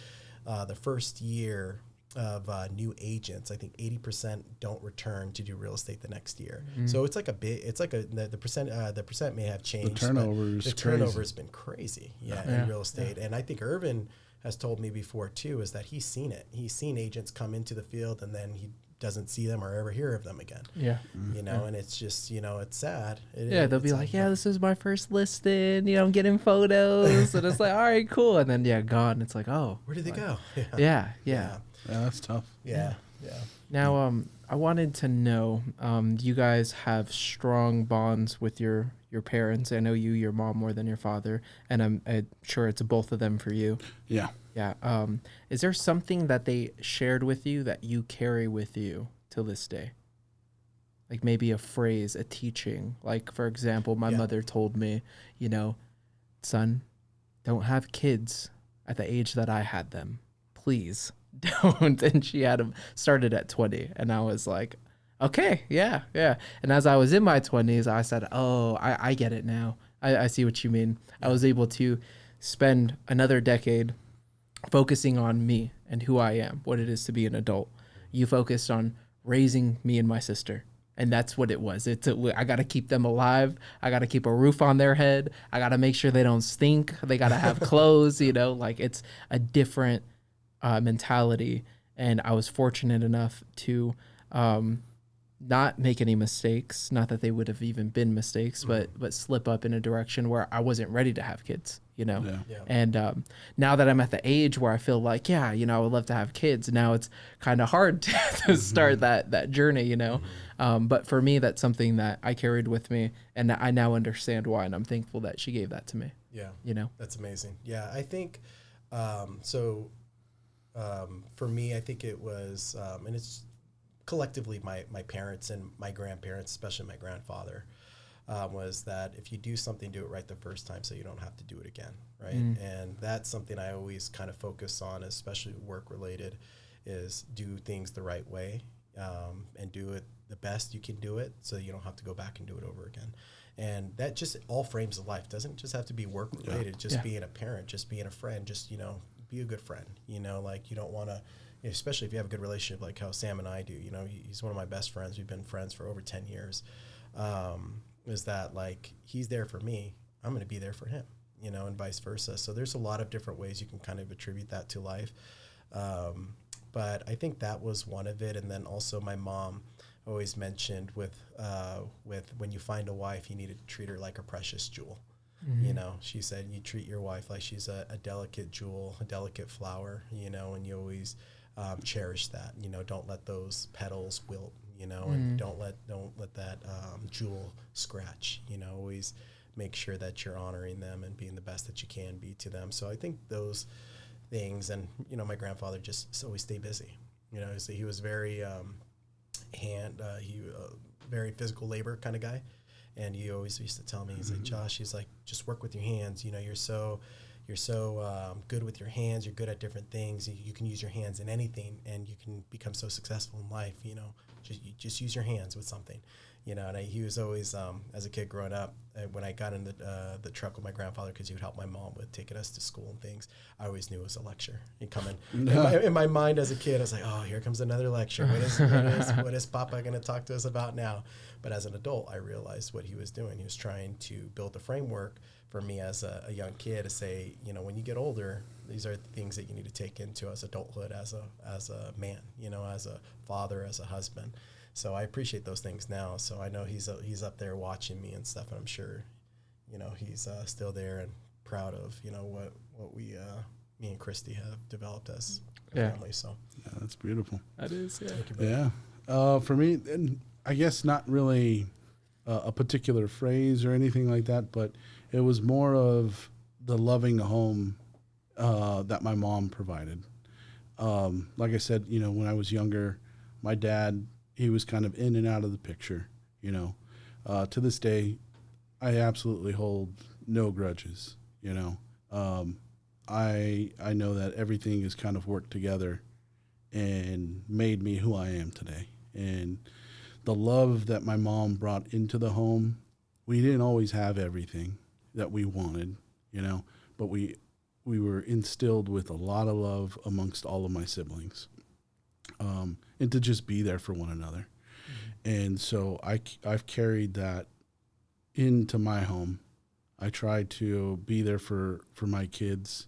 the first year of new agents, I think 80% don't return to do real estate the next year. So it's like the percent may have changed. The turnover has been crazy, in real estate. And I think Irvin has told me before too, is that he's seen it. He's seen agents come into the field and then he doesn't see them or ever hear of them again. Yeah. And it's just, it's sad. They'll be like, this is my first listing, I'm getting photos. And it's like, all right, cool. And then, gone. It's like, oh. Where did they go? Yeah. Yeah, that's tough. Yeah. Now, I wanted to know, you guys have strong bonds with your parents. I know your mom more than your father, and I'm sure it's both of them for you. Yeah. Yeah. Is there something that they shared with you that you carry with you till this day? Like maybe a phrase, a teaching. Like, for example, my mother told me, son, don't have kids at the age that I had them. Please don't. And she had them started at 20. And I was like, okay, yeah. And as I was in my 20s, I said, oh, I get it now. I see what you mean. I was able to spend another decade focusing on me and who I am, what it is to be an adult. You focused on raising me and my sister. And that's what it was. I got to keep them alive. I got to keep a roof on their head. I got to make sure they don't stink. They got to have clothes, like it's a different mentality. And I was fortunate enough to not make any mistakes. Not that they would have even been mistakes, but slip up in a direction where I wasn't ready to have kids, Yeah. And now that I'm at the age where I feel like, I would love to have kids. Now it's kind of hard to start that journey, But for me, that's something that I carried with me, and I now understand why, and I'm thankful that she gave that to me. Yeah. That's amazing. Yeah, I think for me, I think it was, and it's collectively my parents and my grandparents, especially my grandfather, was that if you do something, do it right the first time so you don't have to do it again, right? And that's something I always kind of focus on, especially work related, is do things the right way and do it the best you can do it so you don't have to go back and do it over again. And that just all frames of life. Doesn't just have to be work related, just being a parent, just being a friend, just, be a good friend, like you don't want to, especially if you have a good relationship like how Sam and I do, he's one of my best friends. We've been friends for over 10 years. Is that like, he's there for me, I'm going to be there for him, and vice versa. So there's a lot of different ways you can kind of attribute that to life. But I think that was one of it. And then also my mom always mentioned with when you find a wife, you need to treat her like a precious jewel. She said, you treat your wife like she's a delicate jewel, a delicate flower, and you always cherish that, don't let those petals wilt, and don't let that jewel scratch, always make sure that you're honoring them and being the best that you can be to them. So I think those things, and, my grandfather just always stayed busy, so he was very very physical labor kind of guy. And he always used to tell me, he's like, Josh, he's like, just work with your hands. You're so good with your hands. You're good at different things. You can use your hands in anything, and you can become so successful in life. Just use your hands with something. And he was always, as a kid growing up, when I got in the truck with my grandfather, because he would help my mom with taking us to school and things, I always knew it was a lecture. He'd come in. In my mind as a kid, I was like, oh, here comes another lecture. What is Papa going to talk to us about now? But as an adult, I realized what he was doing. He was trying to build a framework for me as a young kid to say, when you get older, these are the things that you need to take into as adulthood, as a man, as a father, as a husband. So I appreciate those things now. So I know he's up there watching me and stuff, and I'm sure, he's still there and proud of, what we me and Christy have developed as a Yeah. family. So Yeah, that's beautiful. That is, yeah. thank you, brother. Yeah. For me, and I guess not really a particular phrase or anything like that, but it was more of the loving home that my mom provided. Like I said, when I was younger, my dad, he was kind of in and out of the picture, To this day, I absolutely hold no grudges, I know that everything has kind of worked together and made me who I am today. And the love that my mom brought into the home, we didn't always have everything that we wanted, but we were instilled with a lot of love amongst all of my siblings, and to just be there for one another. Mm-hmm. And so I've carried that into my home. I try to be there for my kids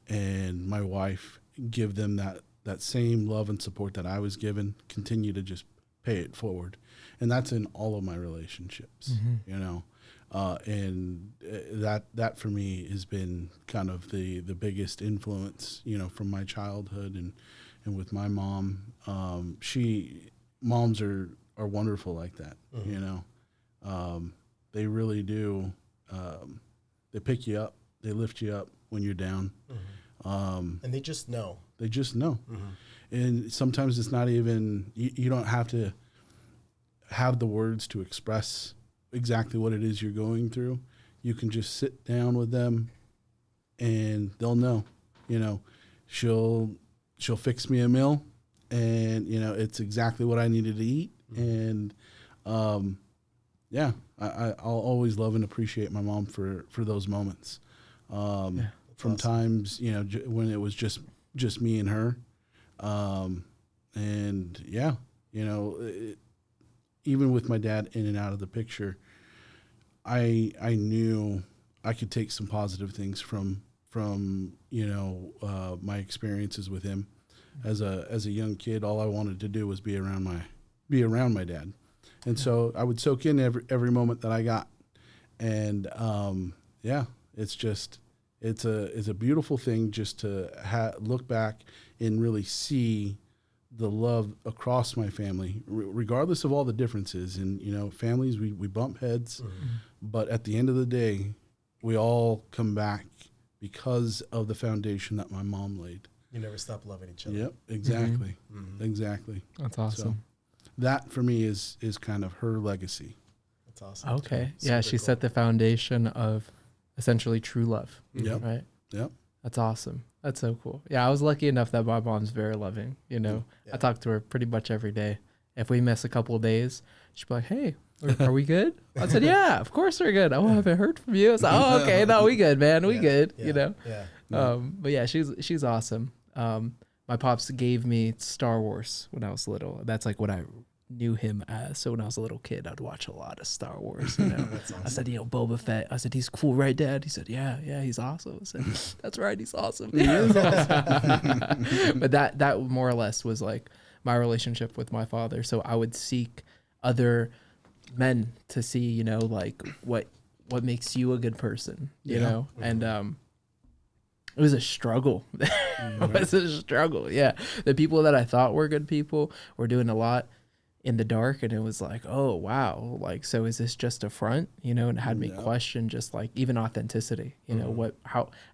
and my wife, give them that same love and support that I was given, continue to just pay it forward. And that's in all of my relationships, and that for me has been kind of the biggest influence, from my childhood and with my mom. Moms are wonderful like that, they really do. They pick you up, they lift you up when you're down. Mm-hmm. And they just know. Mm-hmm. And sometimes it's not even, you don't have to have the words to express exactly what it is you're going through. You can just sit down with them and they'll know, she'll fix me a meal and, it's exactly what I needed to eat. Mm-hmm. And, I'll always love and appreciate my mom for those moments. From awesome. Times, when it was just me and her. Even with my dad in and out of the picture, I knew I could take some positive things from my experiences with him. As a young kid, all I wanted to do was be around my dad. And so I would soak in every moment that I got. And it's a beautiful thing just to look back and really see the love across my family, regardless of all the differences. And, families, we bump heads, mm-hmm. but at the end of the day, we all come back because of the foundation that my mom laid. You never stop loving each other. Yep, exactly. Mm-hmm. Exactly. That's awesome. So that for me is kind of her legacy. That's awesome. Okay. Yeah, she set the foundation of essentially true love. Yep. Right? Yep. That's awesome. That's so cool. Yeah, I was lucky enough that my mom's very loving. Yeah. I talk to her pretty much every day. If we miss a couple of days, she'd be like, "Hey, are we good?" I said, "Yeah, of course we're good." "Oh, I haven't heard from you." I was like, "Oh, okay. No, we good, man. We good." Yeah. Yeah. But yeah, she's awesome. My pops gave me Star Wars when I was little. That's like what I knew him as. So when I was a little kid, I'd watch a lot of Star Wars. That's awesome. I said, Boba Fett. I said, "He's cool, right, Dad?" He said, Yeah, he's awesome. I said, "That's right, he's awesome." He is awesome. But that more or less was like my relationship with my father. So I would seek other men to see, like what makes you a good person, you know? Mm-hmm. And it was a struggle. It was a struggle. Yeah. The people that I thought were good people were doing a lot in the dark, and it was like, oh wow, like, so is this just a front, and it had me question just like even authenticity, mm-hmm.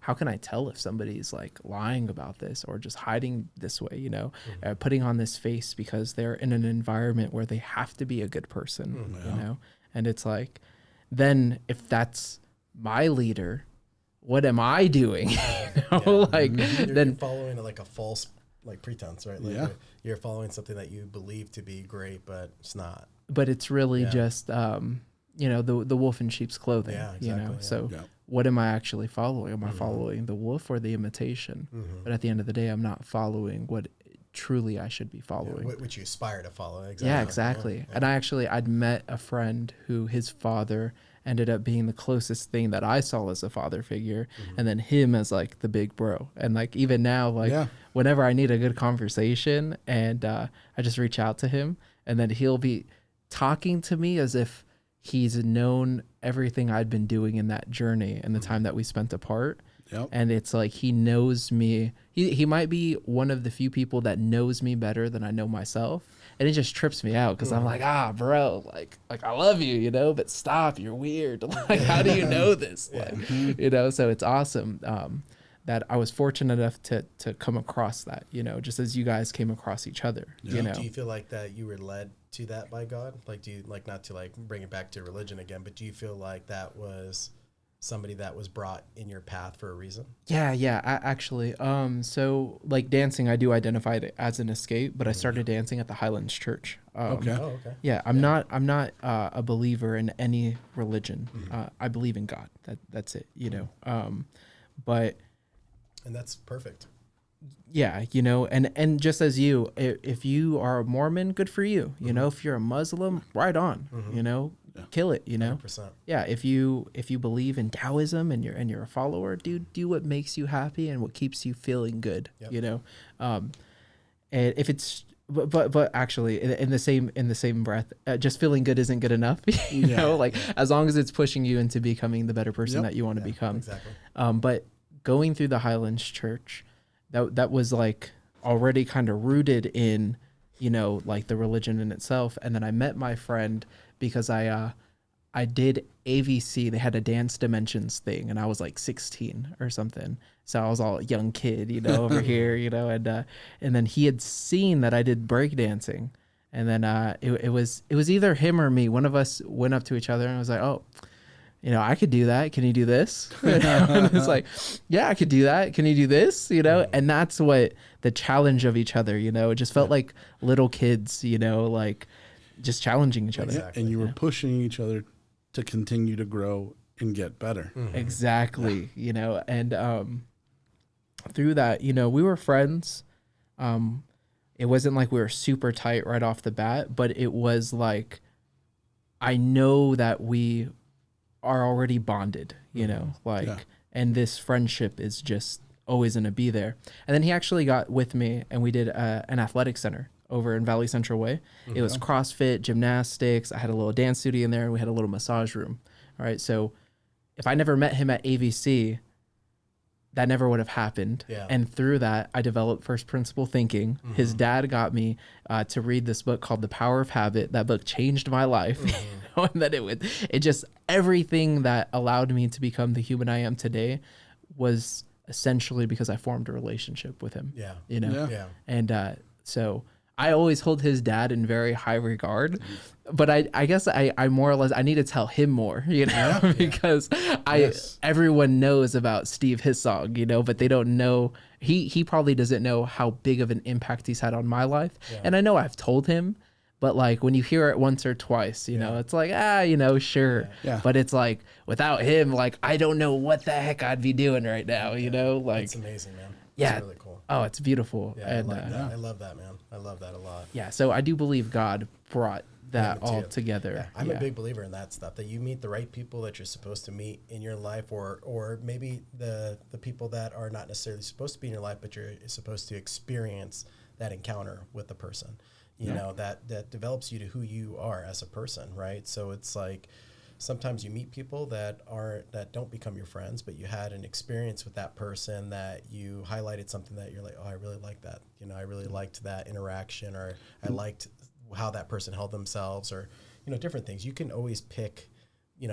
How can I tell if somebody's like lying about this or just hiding this way, mm-hmm. Putting on this face because they're in an environment where they have to be a good person, mm-hmm. And it's like, then if that's my leader, what am I doing? Like, you're following like a false pretense, right? Like you're following something that you believe to be great, but it's not. But it's really just, the wolf in sheep's clothing, Yeah, exactly, So what am I actually following? Am I following the wolf or the imitation? Mm-hmm. But at the end of the day, I'm not following what truly I should be following. Which you aspire to follow. Exactly. Yeah, exactly. Yeah. And I'd met a friend who his father ended up being the closest thing that I saw as a father figure, mm-hmm. and then him as like the big bro. And like even now, whenever I need a good conversation, and I just reach out to him, and then he'll be talking to me as if he's known everything I'd been doing in that journey and the time that we spent apart. Yep. And it's like he knows me. He might be one of the few people that knows me better than I know myself. And it just trips me out because I'm like, bro, like I love you, but stop, you're weird. Like, how do you know this? Like, so it's awesome that I was fortunate enough to come across that, just as you guys came across each other, Do you feel like that you were led to that by God? Like, do you, like, not to like bring it back to religion again, but do you feel like that was somebody that was brought in your path for a reason? Yeah, actually. So like dancing, I do identify it as an escape, but I started dancing at the Highlands Church. Okay. Oh, okay. Yeah, I'm not a believer in any religion. I believe in God. That's it, but And that's perfect. yeah, and just as you, if you are a Mormon, good for you. If you're a Muslim, right on. Kill it. 100%. Yeah, if you believe in Taoism and you're a follower, dude, do what makes you happy and what keeps you feeling good. Yep. And if it's but actually in the same breath, just feeling good isn't good enough. Like as long as it's pushing you into becoming the better person that you want to become. Exactly. But going through the Highlands Church, that was like already kind of rooted in, like the religion in itself. And then I met my friend because I did AVC. They had a Dance Dimensions thing, and I was like 16 or something. So I was all a young kid, over here, and then he had seen that I did breakdancing, and then it was either him or me. One of us went up to each other and was like, oh, I could do that. Can you do this? And it's like, yeah, I could do that. Can you do this? And that's what the challenge of each other, it just felt like little kids, like just challenging each other. Exactly. And you were pushing each other to continue to grow and get better. Exactly. And through that, we were friends. It wasn't like we were super tight right off the bat, but it was like, I know that we are already bonded, and this friendship is just always going to be there. And then he actually got with me and we did an athletic center over in Valley Central Way. It was CrossFit, gymnastics. I had a little dance studio in there and we had a little massage room. All right. So if I never met him at AVC, that never would have happened. Yeah. And through that, I developed first principle thinking. His dad got me to read this book called The Power of Habit. That book changed my life. And that it just, everything that allowed me to become the human I am today was essentially because I formed a relationship with him. Yeah. Yeah. And so I always hold his dad in very high regard, but I guess I more or less, I need to tell him more, because everyone knows about Steve Hissog, but they don't know, he probably doesn't know how big of an impact he's had on my life. And I know I've told him, but like when you hear it once or twice, it's like, sure. Yeah. But it's like without him, like, I don't know what the heck I'd be doing right now, like. It's amazing, man. Yeah. It's really cool. Oh, it's beautiful. Yeah, And, I like that. I love that, man. I love that a lot. yeah, so I do believe God brought that me all too. together. I'm a big believer in that stuff, that you meet the right people that you're supposed to meet in your life, or maybe the people that are not necessarily supposed to be in your life, but you're supposed to experience that encounter with the person, that develops you to who you are as a person, right? So it's like sometimes you meet people that don't become your friends, but you had an experience with that person that you highlighted something that you're like, oh, I really like that. I really liked that interaction, or I liked how that person held themselves, or, different things. You can always pick,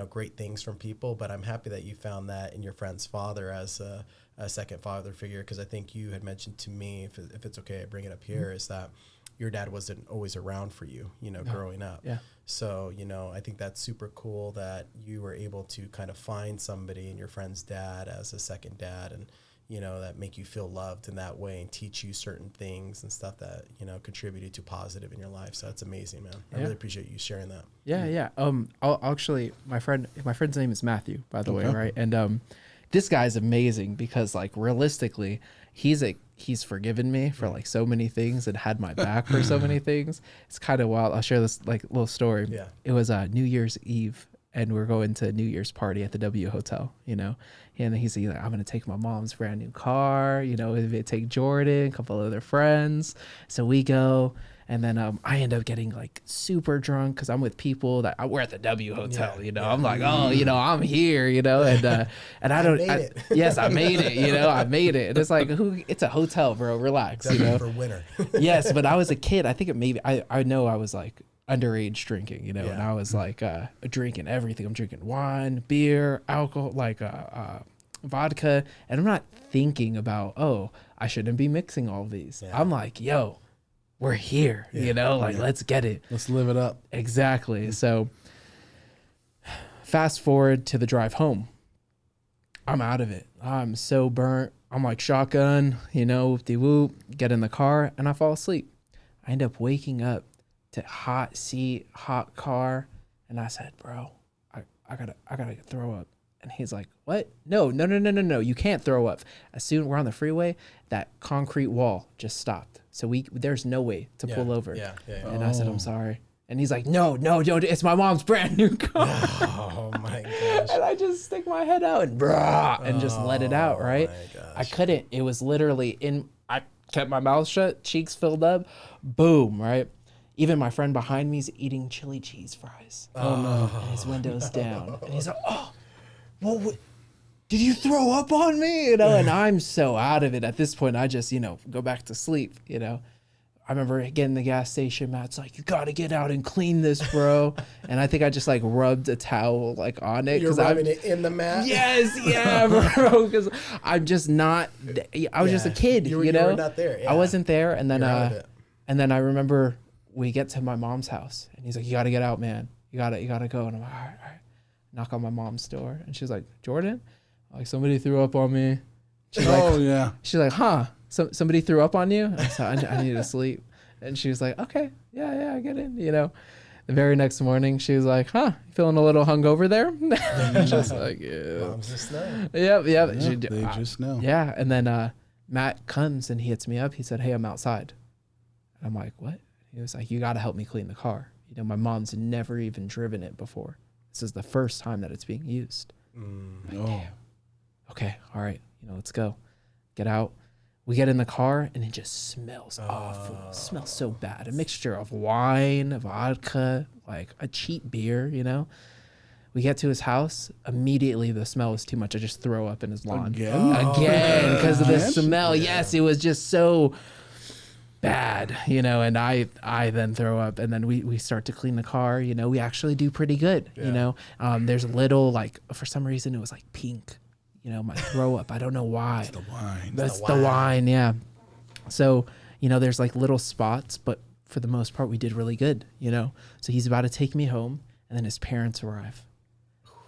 great things from people, but I'm happy that you found that in your friend's father as a second father figure. Cause I think you had mentioned to me, if it's okay, I bring it up here, is that your dad wasn't always around for you, growing up. Yeah. So, I think that's super cool that you were able to kind of find somebody in your friend's dad as a second dad, and, that make you feel loved in that way and teach you certain things and stuff that, contributed to positive in your life. So that's amazing, man. I really appreciate you sharing that. Yeah. I'll actually, my friend's name is Matthew, by the way. Right. And, this guy's amazing because like realistically, he's forgiven me for like so many things and had my back for so many things. It's kind of wild. I'll share this like little story. Yeah. It was New Year's Eve and we're going to a New Year's party at the W Hotel, and he's like, I'm going to take my mom's brand new car, take Jordan, a couple other friends. So we go And then I end up getting like super drunk because I'm with people that we're at the W Hotel, Yeah, you know. yeah. I'm like, oh, you know, I'm here, you know, and I don't. made it. Yes, I made it. You know, I made it. And it's like, it's a hotel, bro. Relax, you know. For winter. Yes, but I was a kid. I think it maybe I know I was like underage drinking, you know, and I was like drinking everything. I'm drinking wine, beer, alcohol, like vodka, and I'm not thinking about, oh, I shouldn't be mixing all these. Yeah. I'm like, yo, we're here, you know, like let's get it. Let's live it up. Exactly. So fast forward to the drive home. I'm out of it. I'm so burnt. I'm like shotgun, you know, whoop-de-whoop, get in the car and I fall asleep. I end up waking up to hot seat, hot car. And I said, bro, I gotta throw up. And he's like, what? No. You can't throw up. As soon as we're on the freeway, that concrete wall just stopped. So there's no way to pull over. Yeah. And I said, I'm sorry. And he's like, no, it's my mom's brand new car. Oh my gosh. And I just stick my head out and just let it out, right? My gosh. I couldn't. It was literally I kept my mouth shut, cheeks filled up, boom, right? Even my friend behind me is eating chili cheese fries. Oh no. And his window's down. And he's like, oh, well, did you throw up on me? You know, and I'm so out of it at this point. I just, you know, go back to sleep, you know. I remember getting the gas station. Matt's like, you got to get out and clean this, bro. And I think I just like rubbed a towel like on it. You're rubbing it in the mat? Yes, yeah, bro. Because I'm just not, I was just a kid, you know. You were not there. Yeah. I wasn't there. And then, You're out of it. and then I remember we get to my mom's house and he's like, you got to get out, man. You got to go. And I'm like, all right. Knock on my mom's door. And she's like, Jordan, like somebody threw up on me. She's like, she's like, huh? Somebody threw up on you? I said, I need to sleep. And she was like, okay, yeah, I get it. You know, the very next morning, she was like, huh, feeling a little hungover there? Just like, yeah. Moms just know. Yep. They just know. Yeah. And then Matt comes and he hits me up. He said, hey, I'm outside. And I'm like, what? He was like, you got to help me clean the car. You know, my mom's never even driven it before. This is the first time that it's being used. Damn. Okay, all right, you know, let's go. Get out. We get in the car and it just smells awful. It smells so bad. A mixture of wine, vodka, like a cheap beer, you know. We get to his house. Immediately the smell was too much. I just throw up in his lawn. Again, because of the smell. Yeah. Yes, it was just so bad, you know, and I then throw up and then we start to clean the car, you know. We actually do pretty good, you know. There's a little, like, for some reason it was like pink, you know, my throw up. I don't know why. It's the wine. That's the wine, yeah. So, you know, there's like little spots, but for the most part we did really good, you know. So he's about to take me home and then his parents arrive.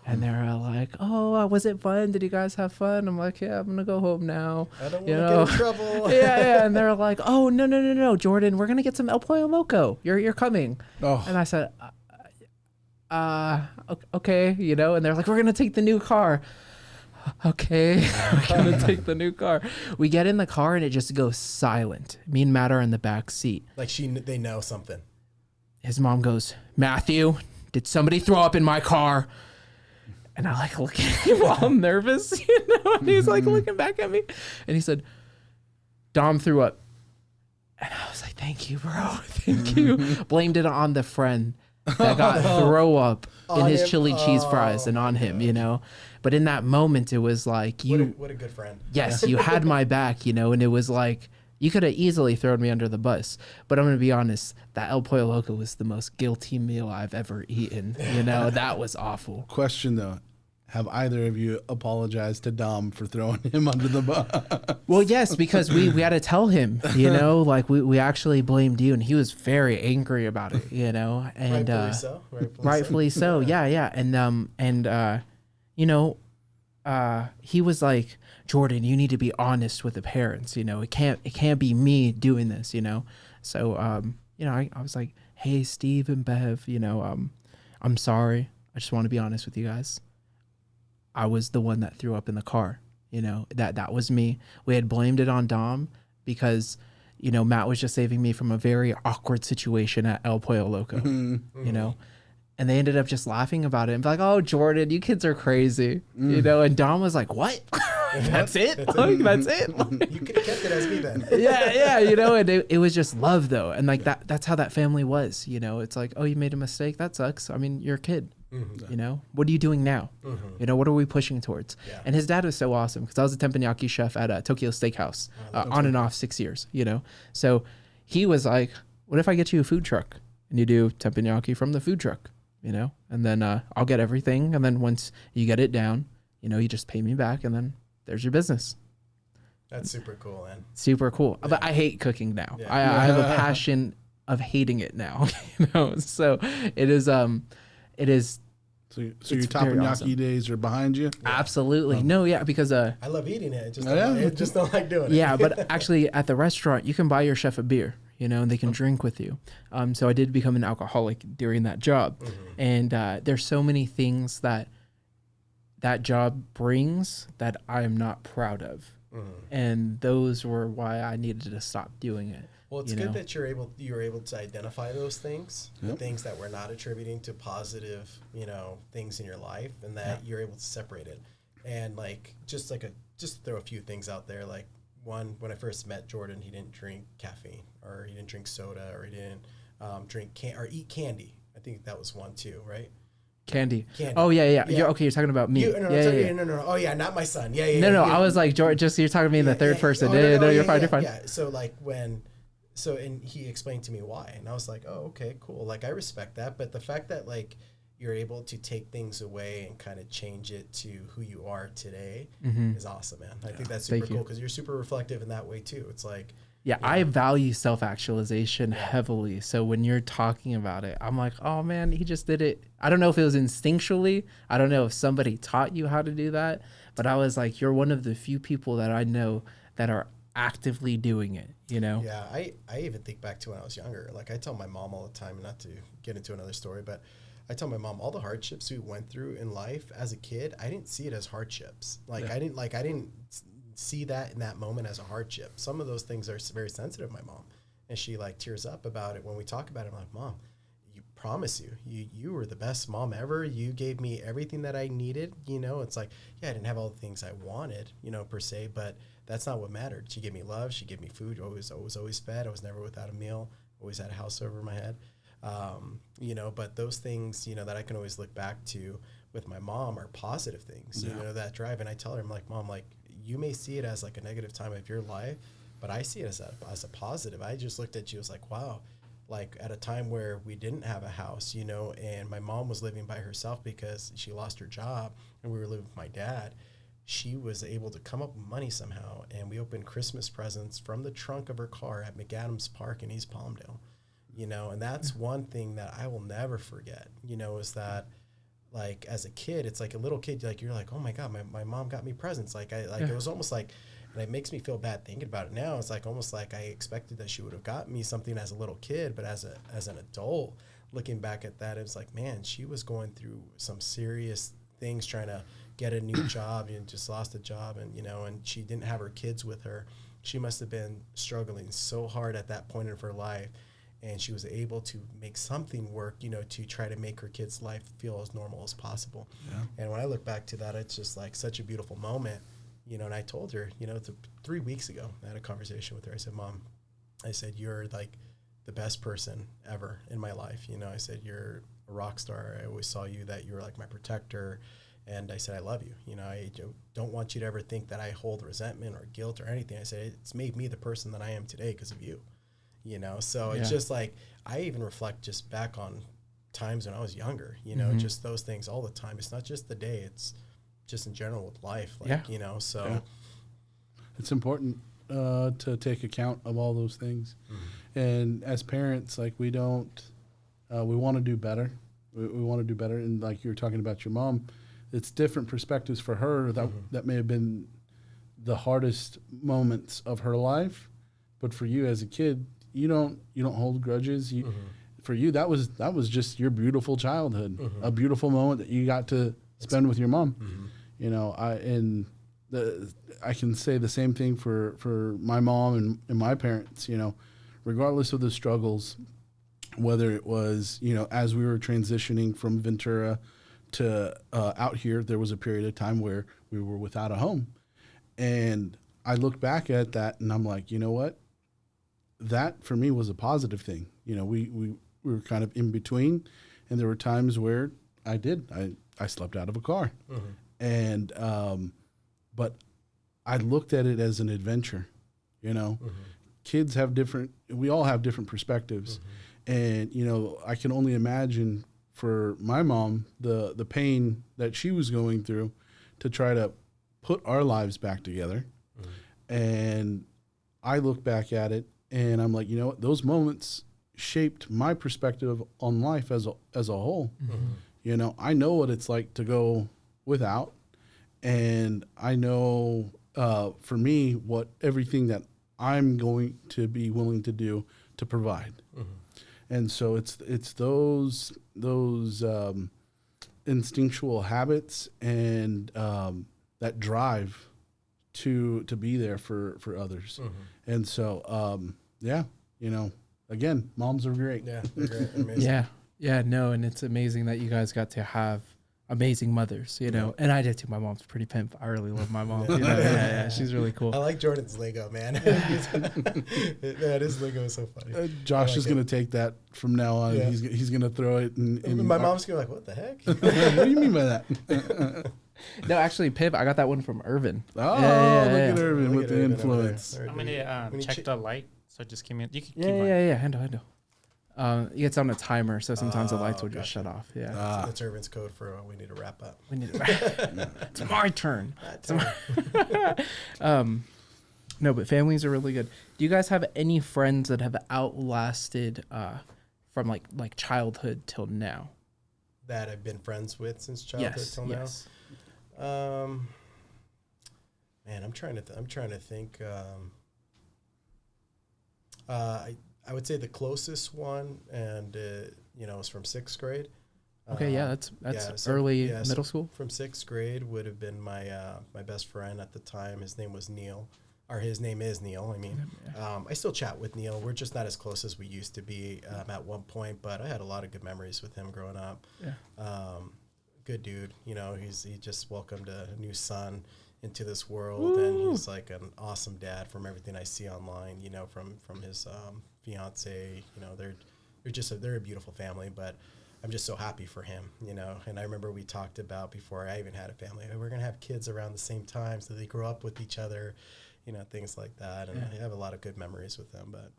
And they're like, oh, was it fun? Did you guys have fun? I'm like, yeah, I'm going to go home now. I don't want to get in trouble. yeah. And they're like, oh, no, Jordan, we're going to get some El Pollo Loco. You're coming. Oh. And I said, okay, you know. And they're like, we're going to take the new car. Okay, we're going to take the new car. We get in the car and it just goes silent. Me and Matt are in the back seat. Like they know something. His mom goes, Matthew, did somebody throw up in my car? And I like look at him while I'm nervous, you know, and he's like looking back at me and he said, Dom threw up. And I was like, thank you, bro. Thank you. Blamed it on the friend that got throw up in his chili cheese fries and on him, you know. But in that moment, it was like, what a good friend. Yes, you had my back, you know, and it was like, you could have easily thrown me under the bus. But I'm going to be honest, that El Pollo Loco was the most guilty meal I've ever eaten. You know, that was awful. Question, though. Have either of you apologized to Dom for throwing him under the bus? Well, yes, because we had to tell him, you know, like we actually blamed you. And he was very angry about it, you know. And rightfully so. Rightfully so. Yeah. And you know, he was like, Jordan, you need to be honest with the parents, you know. It can't be me doing this, you know. So you know, I was like, hey, Steve and Bev, you know, I'm sorry. I just want to be honest with you guys. I was the one that threw up in the car, you know. That was me. We had blamed it on Dom because, you know, Matt was just saving me from a very awkward situation at El Pollo Loco, you know. And they ended up just laughing about it and be like, oh, Jordan, you kids are crazy, you know. And Dom was like, what? That's it? Like, that's it? Like, You could have kept it as me then. yeah, and it was just love though. And like that's how that family was, It's like, oh, you made a mistake? That sucks. I mean, you're a kid. What are you doing now? What are we pushing towards? Yeah. And his dad was so awesome because I was a teppanyaki chef at Tokyo Steakhouse, on and off 6 years, So he was like, what if I get you a food truck and you do teppanyaki from the food truck, and then I'll get everything. And then once you get it down, you just pay me back and then there's your business. That's super cool, man. Super cool. Yeah. But I hate cooking now. Yeah. I have a passion of hating it now, So it is. So your teppanyaki awesome. Days are behind you? Yeah. Absolutely. No, yeah, because I love eating it. Just don't like doing it. Yeah, but actually at the restaurant you can buy your chef a beer, and they can drink with you. So I did become an alcoholic during that job, and there's so many things that job brings that I am not proud of, and those were why I needed to stop doing it. Well, it's good that you're able to identify those things, the things that we're not attributing to positive, things in your life, and that you're able to separate it. And just throw a few things out there. Like one, when I first met Jordan, he didn't drink caffeine, or he didn't drink soda, or he didn't or eat candy. I think that was one too, right? Candy. Oh yeah. You're talking about me. No. Oh yeah, not my son. Yeah. No. I was like, Jordan, you're talking to me in the third person. No, you're fine. You're fine. Yeah. So and he explained to me why, and I was like, oh, okay, cool. Like, I respect that, but the fact that you're able to take things away and kind of change it to who you are today is awesome, man. I think that's super cool because you're super reflective in that way too. It's like, I value self-actualization heavily. So when you're talking about it, I'm like, oh man, he just did it. I don't know if it was instinctually. I don't know if somebody taught you how to do that, but I was like, you're one of the few people that I know that are actively doing it, Yeah, I even think back to when I was younger. Like, I tell my mom all the time, not to get into another story, but I tell my mom all the hardships we went through in life as a kid, I didn't see it as hardships. I didn't see that in that moment as a hardship. Some of those things are very sensitive to my mom, and she tears up about it when we talk about it. I'm like, Mom, you were the best mom ever. You gave me everything that I needed. It's like, I didn't have all the things I wanted, per se, but that's not what mattered. She gave me love. She gave me food. Always fed. I was never without a meal. Always had a house over my head. But those things, that I can always look back to with my mom are positive things, that drive. And I tell her, I'm like, Mom, you may see it as a negative time of your life, but I see it as a positive. I just looked at you as wow, at a time where we didn't have a house, and my mom was living by herself because she lost her job and we were living with my dad. She was able to come up with money somehow, and we opened Christmas presents from the trunk of her car at McAdams Park in East Palmdale, and that's one thing that I will never forget, is that as a kid, it's a little kid, you're like, oh my God, my mom got me presents. It was almost and it makes me feel bad thinking about it now. It's almost I expected that she would have gotten me something as a little kid, but as an adult, looking back at that, it's man, she was going through some serious things trying to get a new job, and just lost a job, and and she didn't have her kids with her. She must have been struggling so hard at that point of her life, and she was able to make something work, to try to make her kids' life feel as normal as possible. And when I look back to that, it's just such a beautiful moment, and I told her, 3 weeks ago, I had a conversation with her. I said, Mom, you're the best person ever in my life. I said, you're a rock star. I always saw you that you were my protector. And I said, I love you. I don't want you to ever think that I hold resentment or guilt or anything. I said, it's made me the person that I am today because of you. So it's just I even reflect just back on times when I was younger, just those things all the time. It's not just the day, it's just in general with life, so. Yeah. It's important to take account of all those things. And as parents, we don't, we want to do better. We want to do better. And you were talking about your mom, it's different perspectives for her that may have been the hardest moments of her life, but for you as a kid, you don't hold grudges. For you, that was just your beautiful childhood, a beautiful moment that you got to spend with your mom. I can say the same thing for my mom and my parents. Regardless of the struggles, whether it was as we were transitioning from Ventura to out here, there was a period of time where we were without a home. And I look back at that and I'm like, you know what? That for me was a positive thing. You know, we were kind of in between, and there were times where I slept out of a car. And, but I looked at it as an adventure, you know. Kids have we all have different perspectives. And, you know, I can only imagine for my mom, the pain that she was going through to try to put our lives back together. And I look back at it and I'm like, you know what, those moments shaped my perspective on life as a whole. You know, I know what it's like to go without, and I know for me what everything that I'm going to be willing to do to provide. And so it's those instinctual habits and that drive to be there for others. And so yeah, you know, again, moms are great. Yeah, they're great. Amazing. Yeah, no, and it's amazing that you guys got to have amazing mothers, you know. And I did too. My mom's pretty pimp. I really love my mom. You know? Yeah, she's really cool. I like Jordan's Lego, man. His Lego is so funny. Josh is going to take that from now on. Yeah. He's going to throw it in My mom's going to be like, what the heck? What do you mean by that? No, actually, Piv, I got that one from Irvin. Oh, yeah, look yeah. at Irvin Look with at the Irvin over influence. there. I'm gonna check the light, so just keep me. You can keep Yeah. Handle. It's on a timer, so sometimes the lights will just gotcha. shut off. Yeah. That's Irvin's code for we need to wrap up. We need to It's my turn. No, but families are really good. Do you guys have any friends that have outlasted from like childhood till now? That I've been friends with since childhood till now. Yes. Man, I'm trying to think. I would say the closest one, and is from 6th grade. Okay, that's early middle school. From 6th grade would have been my my best friend at the time. His name was Neil, or his name is Neil. I mean, I still chat with Neil. We're just not as close as we used to be at one point, but I had a lot of good memories with him growing up. Yeah. Good dude. You know, he just welcomed a new son into this world, and he's like an awesome dad from everything I see online. You know, from his fiance. You know, they're a beautiful family, but I'm just so happy for him, you know. And I remember we talked about before I even had a family, we're going to have kids around the same time so they grow up with each other, you know, things like that. And I have a lot of good memories with them, but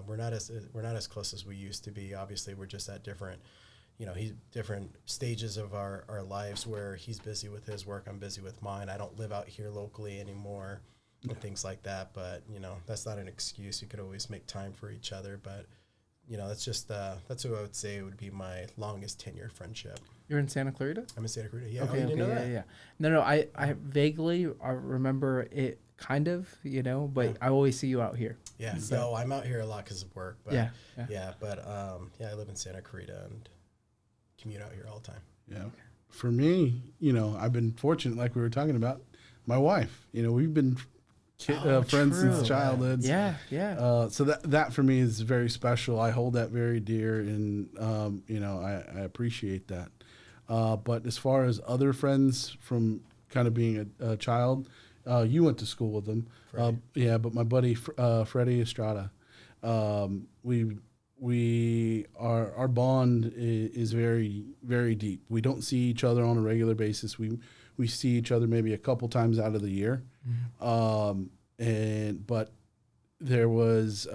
we're not as close as we used to be. Obviously, we're just at different stages of our lives where he's busy with his work, I'm busy with mine. I don't live out here locally anymore and things like that. But, you know, that's not an excuse. You could always make time for each other, but you know, that's just that's who I would say would be my longest tenure friendship. You're in Santa Clarita? I'm in Santa Clarita. Yeah. Okay. You didn't know that? Yeah. No. I vaguely remember it, kind of, you know, but I always see you out here. Yeah. So I'm out here a lot because of work. But I live in Santa Clarita and commute out here all the time. Yeah. For me, you know, I've been fortunate, like we were talking about. My wife, you know, we've been friends since childhood. Yeah. So that for me is very special. I hold that very dear, and you know, I appreciate that. But as far as other friends from kind of being a child, you went to school with them. But my buddy Freddie Estrada, our bond is very, very deep. We don't see each other on a regular basis. We see each other maybe a couple times out of the year. But there was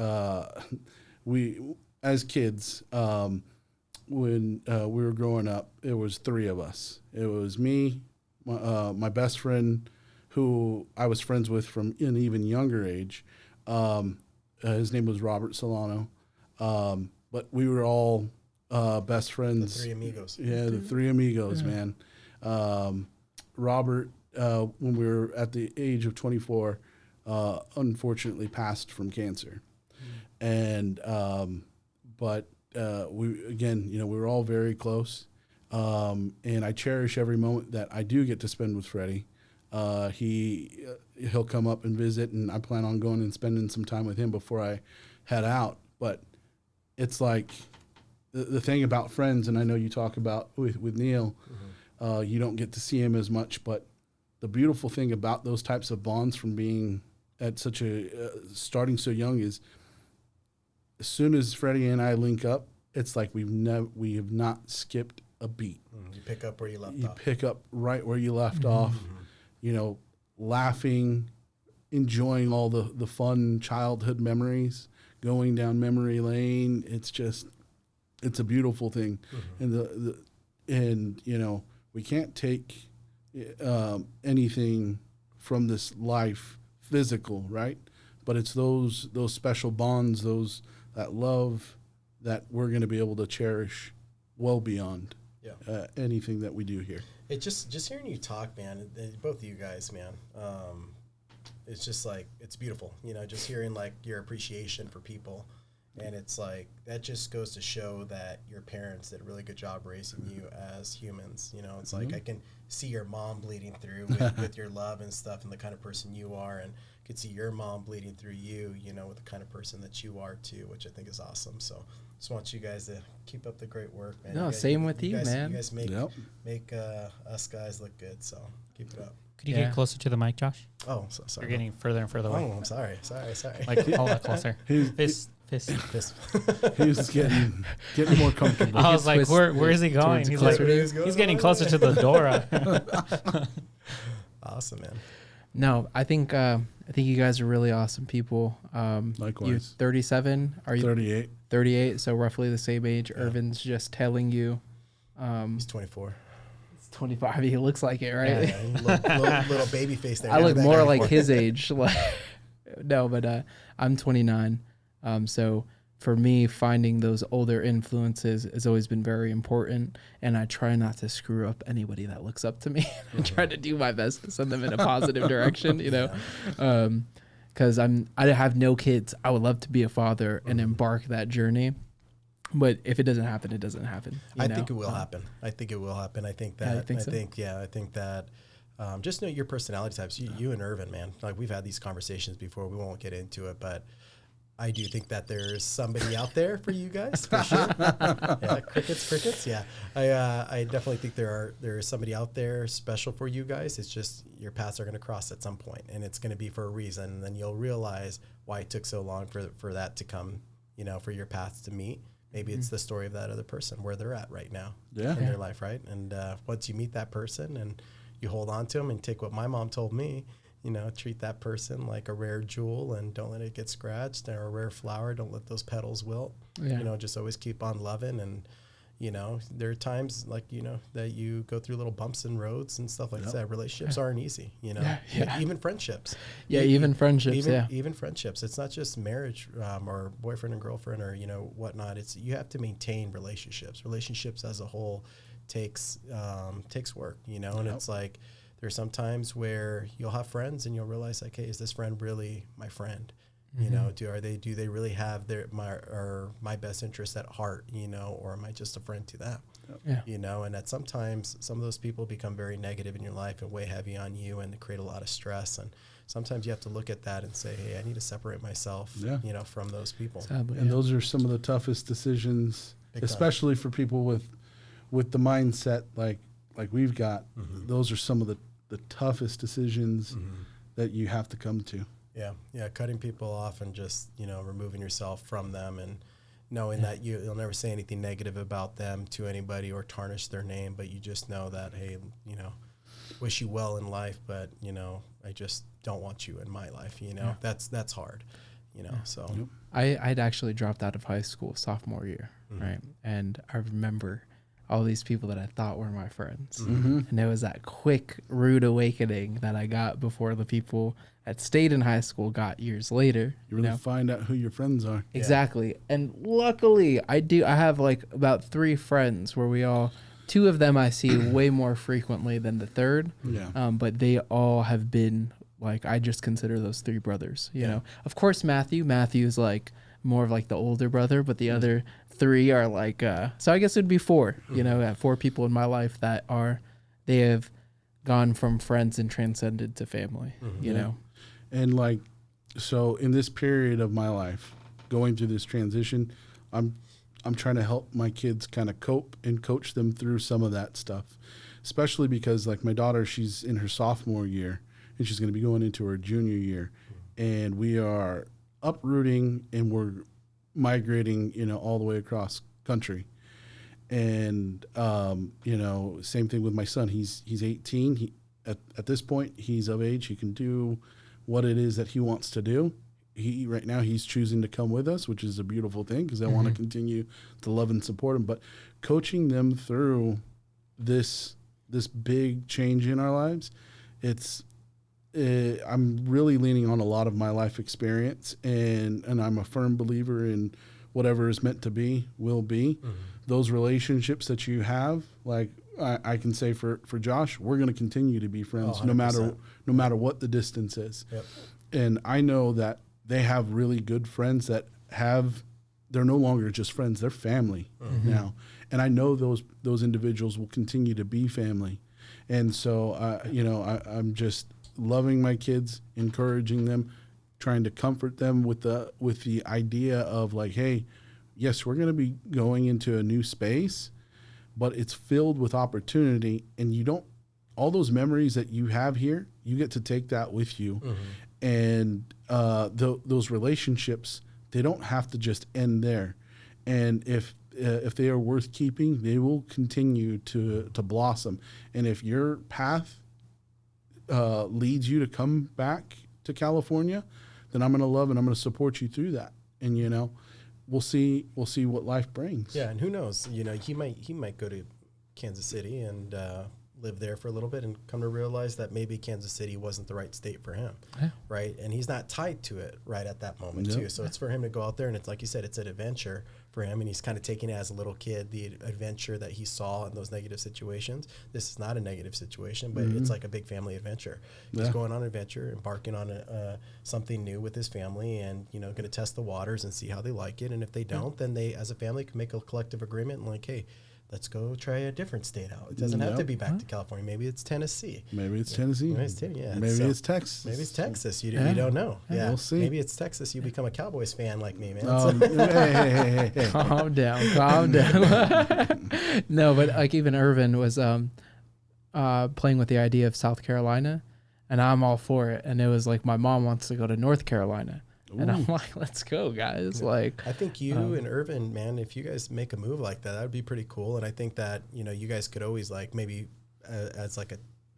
we as kids when we were growing up, it was 3 of us. It was me, my best friend, who I was friends with from an even younger age. His name was Robert Solano. But we were all best friends. The 3 amigos. Yeah, the 3 amigos, man. Robert, when we were at the age of 24, unfortunately passed from cancer. And but we were all very close. And I cherish every moment that I do get to spend with Freddie. He'll come up and visit, and I plan on going and spending some time with him before I head out. But it's like the thing about friends, and I know you talk about with Neil, you don't get to see him as much, but the beautiful thing about those types of bonds from being at such a starting so young is as soon as Freddie and I link up, it's like we have not skipped a beat. You pick up where you left You off. pick up right where you left off, you know, laughing, enjoying all the fun childhood memories, going down memory lane. It's a beautiful thing. And you know, we can't take anything from this life physical, right? But it's those special bonds, that love that we're going to be able to cherish well beyond anything that we do here. It just hearing you talk, man, both of you guys, man, it's just like, it's beautiful, you know, just hearing like your appreciation for people. And it's like, that just goes to show that your parents did a really good job raising you as humans. You know, it's like, I can see your mom bleeding through with your love and stuff and the kind of person you are. And I could see your mom bleeding through you, you know, with the kind of person that you are too, which I think is awesome. So just want you guys to keep up the great work, man. No, you guys, same with you, guys, man. You guys make us guys look good. So keep it up. Could you get closer to the mic, Josh? Oh, so sorry. You're getting further and further away. Oh, I'm sorry. Like a lot closer. Fist. He's getting more comfortable. I was like, where is he going? He's like, he's getting closer to the door. Awesome, man. No, I think you guys are really awesome people. Likewise. You're 37. Are you 38? 38, so roughly the same age. Yeah. Irvin's just telling you. He's 24. 25. He looks like it, right? Yeah, little baby face there. I look more like his age. No, but I'm 29. So for me, finding those older influences has always been very important, and I try not to screw up anybody that looks up to me. I try to do my best to send them in a positive direction, you know, because I have no kids. I would love to be a father and embark that journey. But if it doesn't happen, it doesn't happen. I think it will happen. I think it will happen. I think that. I think that. Just know your personality types. You and Irvin, man. Like, we've had these conversations before. We won't get into it, but I do think that there's somebody out there for you guys, for sure. Yeah, crickets. Yeah, I definitely think there is somebody out there special for you guys. It's just your paths are going to cross at some point, and it's going to be for a reason. And then you'll realize why it took so long for that to come. You know, for your paths to meet. Maybe it's the story of that other person, where they're at right now in their life, right? And once you meet that person and you hold on to them and take what my mom told me, you know, treat that person like a rare jewel and don't let it get scratched, or a rare flower, don't let those petals wilt. You know, just always keep on loving. And, you know, there are times, like, you know, that you go through little bumps in roads and stuff like that. Relationships aren't easy, you know, even friendships. Even friendships. Even friendships. It's not just marriage or boyfriend and girlfriend or, you know, whatnot. It's, you have to maintain relationships. Relationships as a whole takes work, you know, and it's like, there's some times where you'll have friends and you'll realize, like, hey, is this friend really my friend? You know, do they really have my best interest at heart, you know, or am I just a friend to them? You know, and that sometimes some of those people become very negative in your life and weigh heavy on you and create a lot of stress. And sometimes you have to look at that and say, hey, I need to separate myself, you know, from those people. Sadly, and those are some of the toughest decisions, especially for people with the mindset like we've got. Those are some of the toughest decisions that you have to come to. Yeah, cutting people off and just, you know, removing yourself from them and knowing that you'll never say anything negative about them to anybody or tarnish their name, but you just know that, hey, you know, wish you well in life, but, you know, I just don't want you in my life, you know. That's hard, you know. So I'd actually dropped out of high school sophomore year, right? And I remember all these people that I thought were my friends. And it was that quick, rude awakening that I got before the people that stayed in high school got years later. You really find out who your friends are. Exactly. And luckily, I have like about 3 friends where two of them I see way more frequently than the third. But they all have been, like, I just consider those 3 brothers, you know. Of course, Matthew's like more of like the older brother, but the other 3 are like, so I guess it'd be 4, you know, 4 people in my life that they have gone from friends and transcended to family, you know. And like, so in this period of my life, going through this transition, I'm trying to help my kids kind of cope and coach them through some of that stuff. especially because like my daughter, she's in her sophomore year and she's going to be going into her junior year, and we are uprooting and we're migrating, all the way across country. And, same thing with my son. He's 18. At this point, he's of age. He can do what it is that he wants to do. Right now he's choosing to come with us, which is a beautiful thing because I want to continue to love and support him. But coaching them through this big change in our lives, I'm really leaning on a lot of my life experience, and I'm a firm believer in whatever is meant to be will be. Those relationships that you have, like I can say for Josh, we're going to continue to be friends no matter what the distance is. Yep. And I know that they have really good friends they're no longer just friends, they're family now. And I know those individuals will continue to be family. And so, I'm just loving my kids, encouraging them, trying to comfort them with the idea of like, hey, yes, we're going to be going into a new space, but it's filled with opportunity, and all those memories that you have here, you get to take that with you. And those relationships, they don't have to just end there. And if they are worth keeping, they will continue to blossom. And if your path leads you to come back to California, then I'm going to love and I'm going to support you through that. And we'll see what life brings. Yeah, and who knows? He might go to Kansas City and live there for a little bit and come to realize that maybe Kansas City wasn't the right state for him, right? And he's not tied to it right at that moment too. So it's for him to go out there, and it's like you said, it's an adventure for him, and he's kind of taking it as a little kid, the adventure that he saw in those negative situations. This is not a negative situation, but it's like a big family adventure. He's going on an adventure, embarking on something new with his family, and going to test the waters and see how they like it. And if they don't, then they, as a family, can make a collective agreement and like, hey, let's go try a different state out. It doesn't have to be back to California. Maybe it's Tennessee. Maybe it's Tennessee. Maybe it's it's Texas. Maybe it's Texas. You don't know. Yeah, we'll see. Maybe it's Texas. You become a Cowboys fan like me, man. Hey. Calm down. No, but like even Irvin was playing with the idea of South Carolina, and I'm all for it. And it was like my mom wants to go to North Carolina. And I'm like, let's go, guys. Like, I think you and Irvin, man, if you guys make a move like that would be pretty cool. And I think that, you guys could always like maybe as like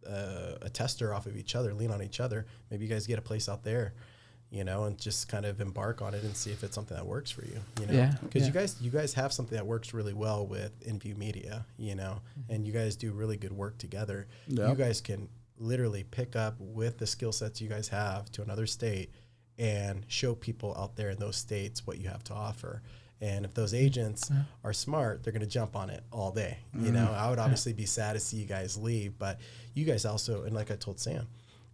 a tester off of each other, lean on each other. Maybe you guys get a place out there, and just kind of embark on it and see if it's something that works for you, Yeah. Because you guys have something that works really well with InView Media, and you guys do really good work together. Yep. You guys can literally pick up with the skill sets you guys have to another state and show people out there in those states what you have to offer. And if those agents are smart, they're going to jump on it all day. I would obviously be sad to see you guys leave, but you guys also, and like I told Sam,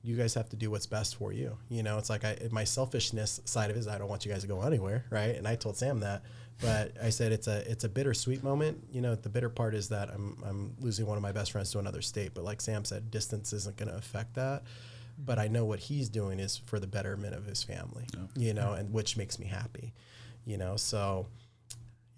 you guys have to do what's best for you. It's like my selfishness side of it is I don't want you guys to go anywhere, right? And I told Sam that, but I said it's a bittersweet moment. The bitter part is that I'm losing one of my best friends to another state, but like Sam said, distance isn't going to affect that. But I know what he's doing is for the betterment of his family, and which makes me happy, so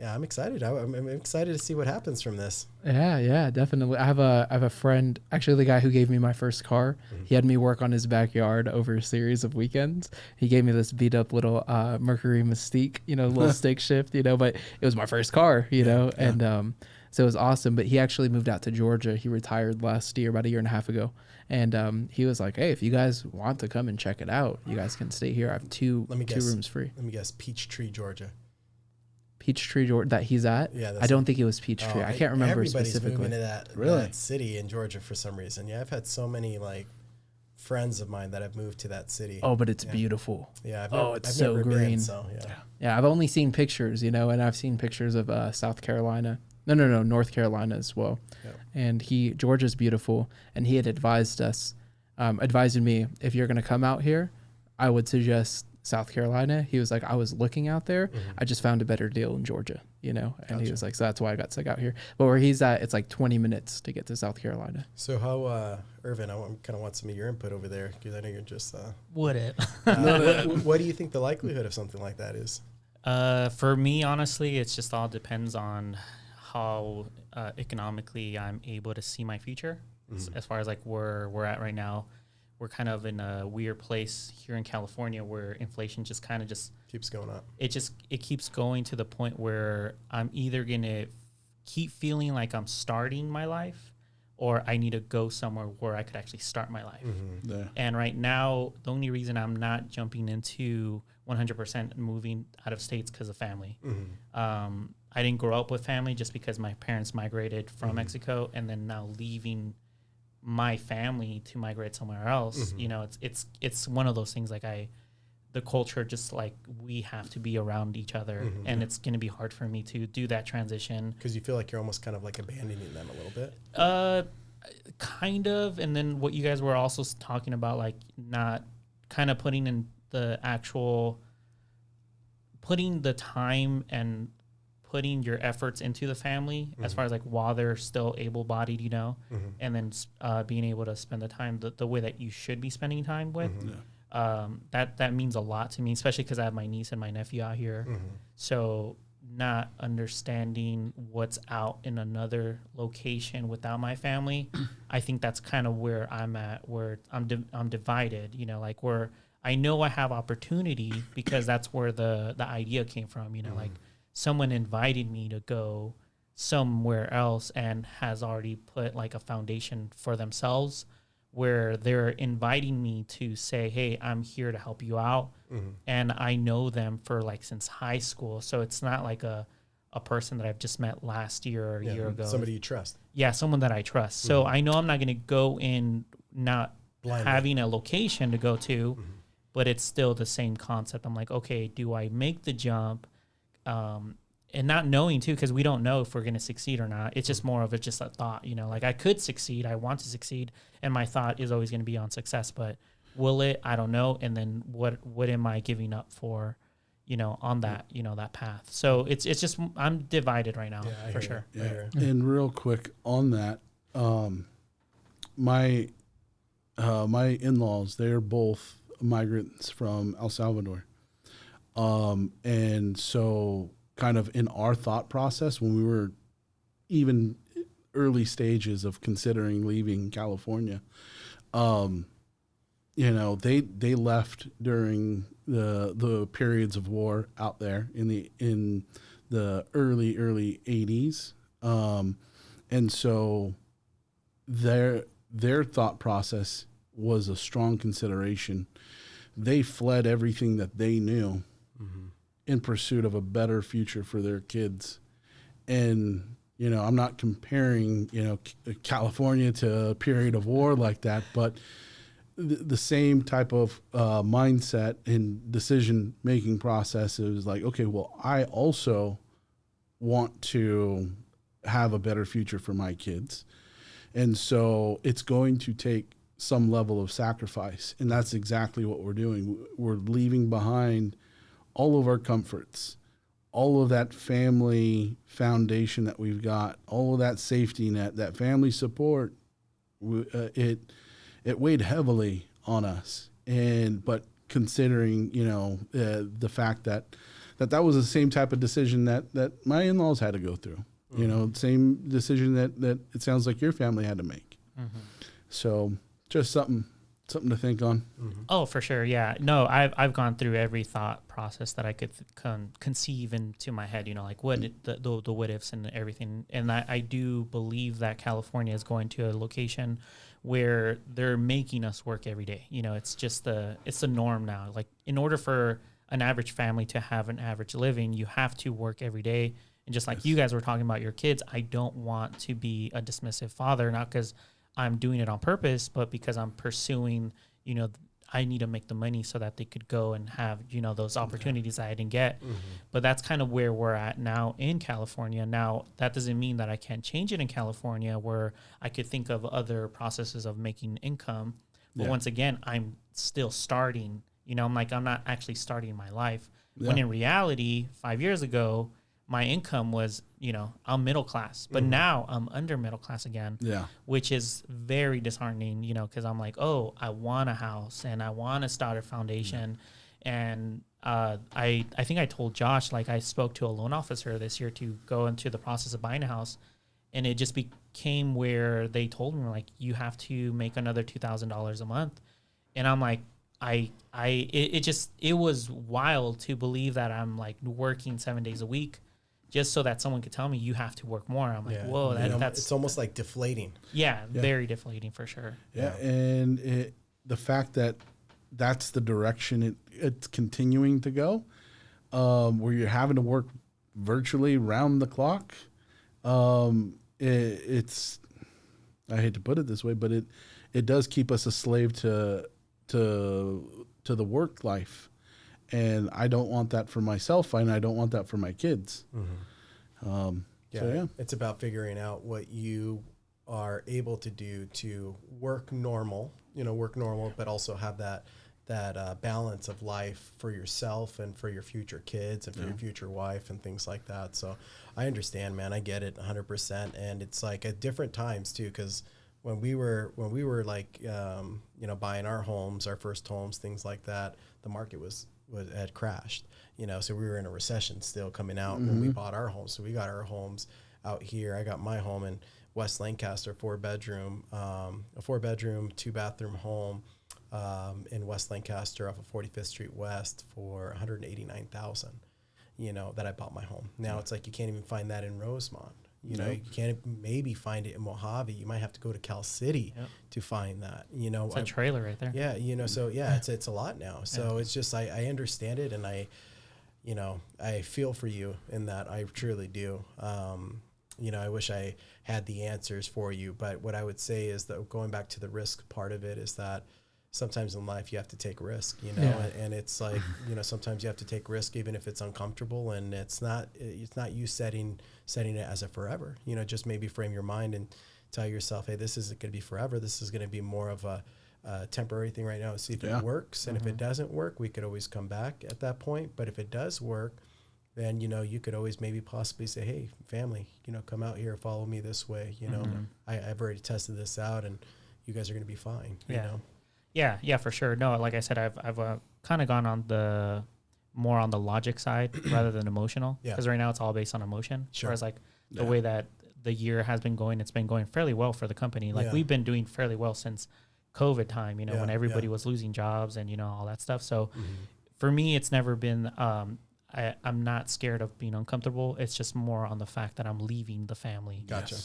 yeah, I'm excited. I'm excited to see what happens from this. Yeah, definitely. I have a friend, actually the guy who gave me my first car. He had me work on his backyard over a series of weekends. He gave me this beat up little Mercury Mystique, little stick shift, but it was my first car, and so it was awesome. But he actually moved out to Georgia. He retired last year, about a year and a half ago. And he was like, hey, if you guys want to come and check it out, you guys can stay here. I have two rooms free. Let me guess, Peachtree, Georgia. Peachtree, Georgia, that he's at? Yeah. I don't think it was Peachtree. I can't remember specifically. Everybody's moving to that city in Georgia for some reason. Yeah, I've had so many like friends of mine that have moved to that city. Oh, but it's beautiful. Yeah. It's so green. Been, so, yeah, I've only seen pictures, and I've seen pictures of South Carolina. No, North Carolina as well. Yep. And Georgia's beautiful, and he had advised me, if you're going to come out here, I would suggest South Carolina. He was like, I was looking out there. I just found a better deal in Georgia, and gotcha. He was like, so that's why I got stuck out here. But where he's at, it's like 20 minutes to get to South Carolina. So how, Irvin, I kind of want some of your input over there, because I know you're just... Would it? What do you think the likelihood of something like that is? For me, honestly, it just all depends on how economically I'm able to see my future. As far as like where we're at right now, we're kind of in a weird place here in California where inflation just kind of just keeps going up. It keeps going to the point where I'm either gonna keep feeling like I'm starting my life, or I need to go somewhere where I could actually start my life. Yeah. And right now, the only reason I'm not jumping into 100% moving out of states because of family. I didn't grow up with family just because my parents migrated from Mexico, and then now leaving my family to migrate somewhere else. You know, it's one of those things like the culture, just like we have to be around each other, and it's going to be hard for me to do that transition. Because you feel like you're almost kind of like abandoning them a little bit. Kind of. And then what you guys were also talking about, like not kind of putting in the putting the time and putting your efforts into the family as far as like while they're still able-bodied, you know, and then being able to spend the time the way that you should be spending time with. That means a lot to me, especially because I have my niece and my nephew out here. So not understanding what's out in another location without my family, I think that's kind of where I'm at, where I'm divided, you know, like where I know I have opportunity because that's where the idea came from, you know, like someone invited me to go somewhere else and has already put like a foundation for themselves, where they're inviting me to say, hey, I'm here to help you out. And I know them for like since high school. So it's not like a person that I've just met last year or a year ago. Somebody you trust. Yeah, someone that I trust. So I know I'm not going to go in not Blindly. having a location to go to, but it's still the same concept. I'm like, okay, do I make the jump? And not knowing too, because we don't know if we're going to succeed or not. It's just more of just a thought, you know, like I could succeed. I want to succeed. And my thought is always going to be on success, but will it? I don't know. And then what am I giving up for, you know, on that, you know, that path. So it's just, I'm divided right now for sure. And real quick on that, my in-laws, they're both migrants from El Salvador. And so kind of in our thought process, when we were even early stages of considering leaving California, you know, they left during the periods of war out there in the early 80s. And so their thought process was a strong consideration. They fled everything that they knew in pursuit of a better future for their kids. And, you know, I'm not comparing, you know, California to a period of war like that, but the same type of mindset and decision-making process is like, okay, well, I also want to have a better future for my kids. And so it's going to take some level of sacrifice. And that's exactly what we're doing. We're leaving behind all of our comforts, all of that family foundation that we've got, all of that safety net, that family support. It weighed heavily on us. But considering, you know, the fact that was the same type of decision that my in-laws had to go through, you know, same decision that it sounds like your family had to make. So just something to think on. Oh, for sure. Yeah. No, I've gone through every thought process that I could conceive into my head, you know, like what the what ifs and everything. And I do believe that California is going to a location where they're making us work every day. You know, it's just it's the norm now. Like in order for an average family to have an average living, you have to work every day. And just like you guys were talking about your kids, I don't want to be a dismissive father, not because I'm doing it on purpose, but because I'm pursuing, you know, I need to make the money so that they could go and have, you know, those opportunities that I didn't get. But that's kind of where we're at now in California. Now, that doesn't mean that I can't change it in California, where I could think of other processes of making income. But once again, I'm still starting, you know, I'm not actually starting my life. When in reality, 5 years ago, my income was, you know, I'm middle class, but now I'm under middle class again, which is very disheartening, you know, because I'm like, oh, I want a house and I want to start a foundation. And I think I told Josh, like, I spoke to a loan officer this year to go into the process of buying a house, and it just became where they told me, like, you have to make another $2,000 a month. And I'm like, it was wild to believe that I'm like working 7 days a week just so that someone could tell me you have to work more. I'm like, whoa, that's it's almost like deflating. Yeah, very deflating for sure. Yeah, and the fact that that's the direction it's continuing to go, where you're having to work virtually round the clock. It's, I hate to put it this way, but it does keep us a slave to the work life, and I don't want that for myself, and I don't want that for my kids. It's about figuring out what you are able to do to work normal, but also have that balance of life for yourself and for your future kids and for your future wife and things like that. So I understand, man. I get it 100%. And it's like at different times too, because when we were like, buying our homes, our first homes, things like that, the market had crashed, so we were in a recession still coming out when we bought our homes. So we got our homes out here. I got my home in West Lancaster, 4-bedroom, a 4-bedroom, 2-bathroom home, in West Lancaster off of 45th Street West for $189,000, that I bought my home. Now it's like, you can't even find that in Rosemont. You can't maybe find it in Mojave. You might have to go to Cal City to find that. It's a trailer right there. Yeah, so it's a lot now. So it's just I understand it, and I feel for you in that. I truly do. I wish I had the answers for you, but what I would say is that going back to the risk part of it is that sometimes in life you have to take risk, and it's like, sometimes you have to take risk even if it's uncomfortable, and it's not you setting it as a forever, just maybe frame your mind and tell yourself, hey, this isn't going to be forever. This is going to be more of a temporary thing right now and see if it works. And if it doesn't work, we could always come back at that point. But if it does work, then, you could always maybe possibly say, hey, family, come out here, follow me this way. I've already tested this out and you guys are going to be fine, you know? Yeah, for sure. No, like I said, I've kind of gone on more on the logic side rather than emotional. Because right now it's all based on emotion. Sure. Whereas like the way that the year has been going, it's been going fairly well for the company. Like we've been doing fairly well since COVID time, when everybody was losing jobs and, all that stuff. So for me, it's never been, I'm not scared of being uncomfortable. It's just more on the fact that I'm leaving the family. Gotcha.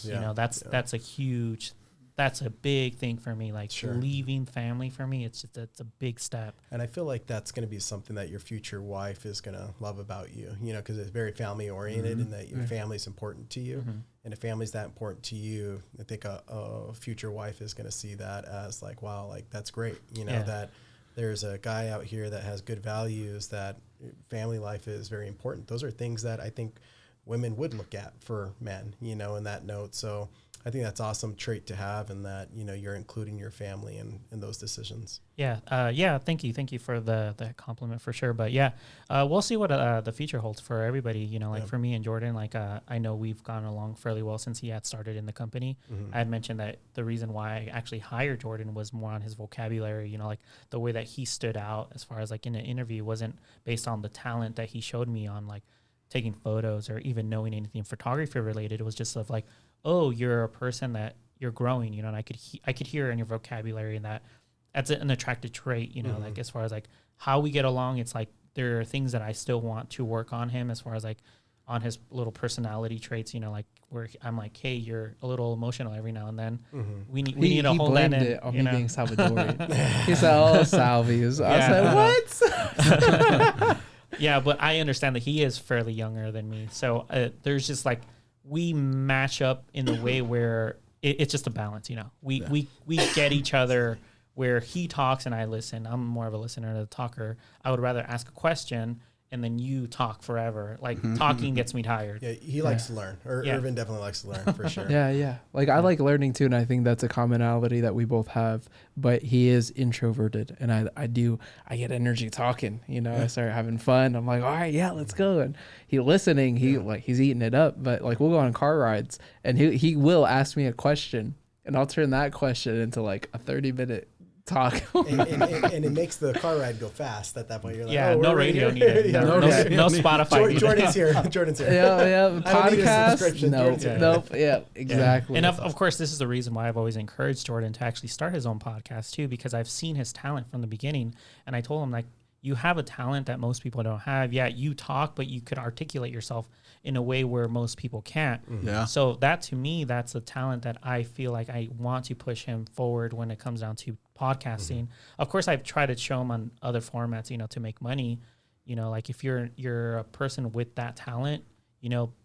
That's a big thing for me. Like leaving family for me, it's a big step. And I feel like that's going to be something that your future wife is going to love about you, because it's very family oriented and that your family is important to you. And if family's that important to you, I think a future wife is going to see that as like, wow, like that's great. That there's a guy out here that has good values, that family life is very important. Those are things that I think women would look at for men, in that note. So I think that's awesome trait to have, and that, you're including your family in those decisions. Yeah. Thank you for the compliment for sure. But we'll see what the future holds for everybody. For me and Jordan, I know we've gone along fairly well since he had started in the company. I had mentioned that the reason why I actually hired Jordan was more on his vocabulary, the way that he stood out as far as like in an interview wasn't based on the talent that he showed me on like taking photos or even knowing anything photography related. It was just of like, oh, you're a person that you're growing, and I could hear in your vocabulary, and that's an attractive trait, like as far as like how we get along. It's like there are things that I still want to work on him as far as like on his little personality traits, like where I'm like, hey, you're a little emotional every now and then. We need to hold that in. It on me being Salvadorian. He said, "Oh, Salvies." I was like, "What?" Yeah, but I understand that he is fairly younger than me, so there's just like we match up in the way where it's just a balance. We get each other where he talks and I listen. I'm more of a listener than a talker. I would rather ask a question and then you talk forever. Like talking gets me tired. Yeah, he likes to learn. Irvin definitely likes to learn for sure. Yeah. Like I like learning too, and I think that's a commonality that we both have. But he is introverted, and I get energy talking. I start having fun. I'm like, all right, yeah, let's go. And he's listening. He's eating it up. But like we'll go on car rides, and he will ask me a question, and I'll turn that question into like a 30-minute talk. and it makes the car ride go fast at that point. You're like, Yeah, oh, no we're right radio here. needed. No, Yeah. no Spotify needed. Jordan's here. Jordan's here. Yeah, I don't need a podcast. subscription. Nope, Jordan's here. nope. Yeah, exactly. And of course, this is the reason why I've always encouraged Jordan to actually start his own podcast too, because I've seen his talent from the beginning. And I told him, like, you have a talent that most people don't have. Yeah, you talk, but you could articulate yourself in a way where most people can't. Yeah. So that, to me, that's a talent that I feel like I want to push him forward when it comes down to podcasting. Of course, I've tried to show him on other formats, to make money. Like if you're a person with that talent,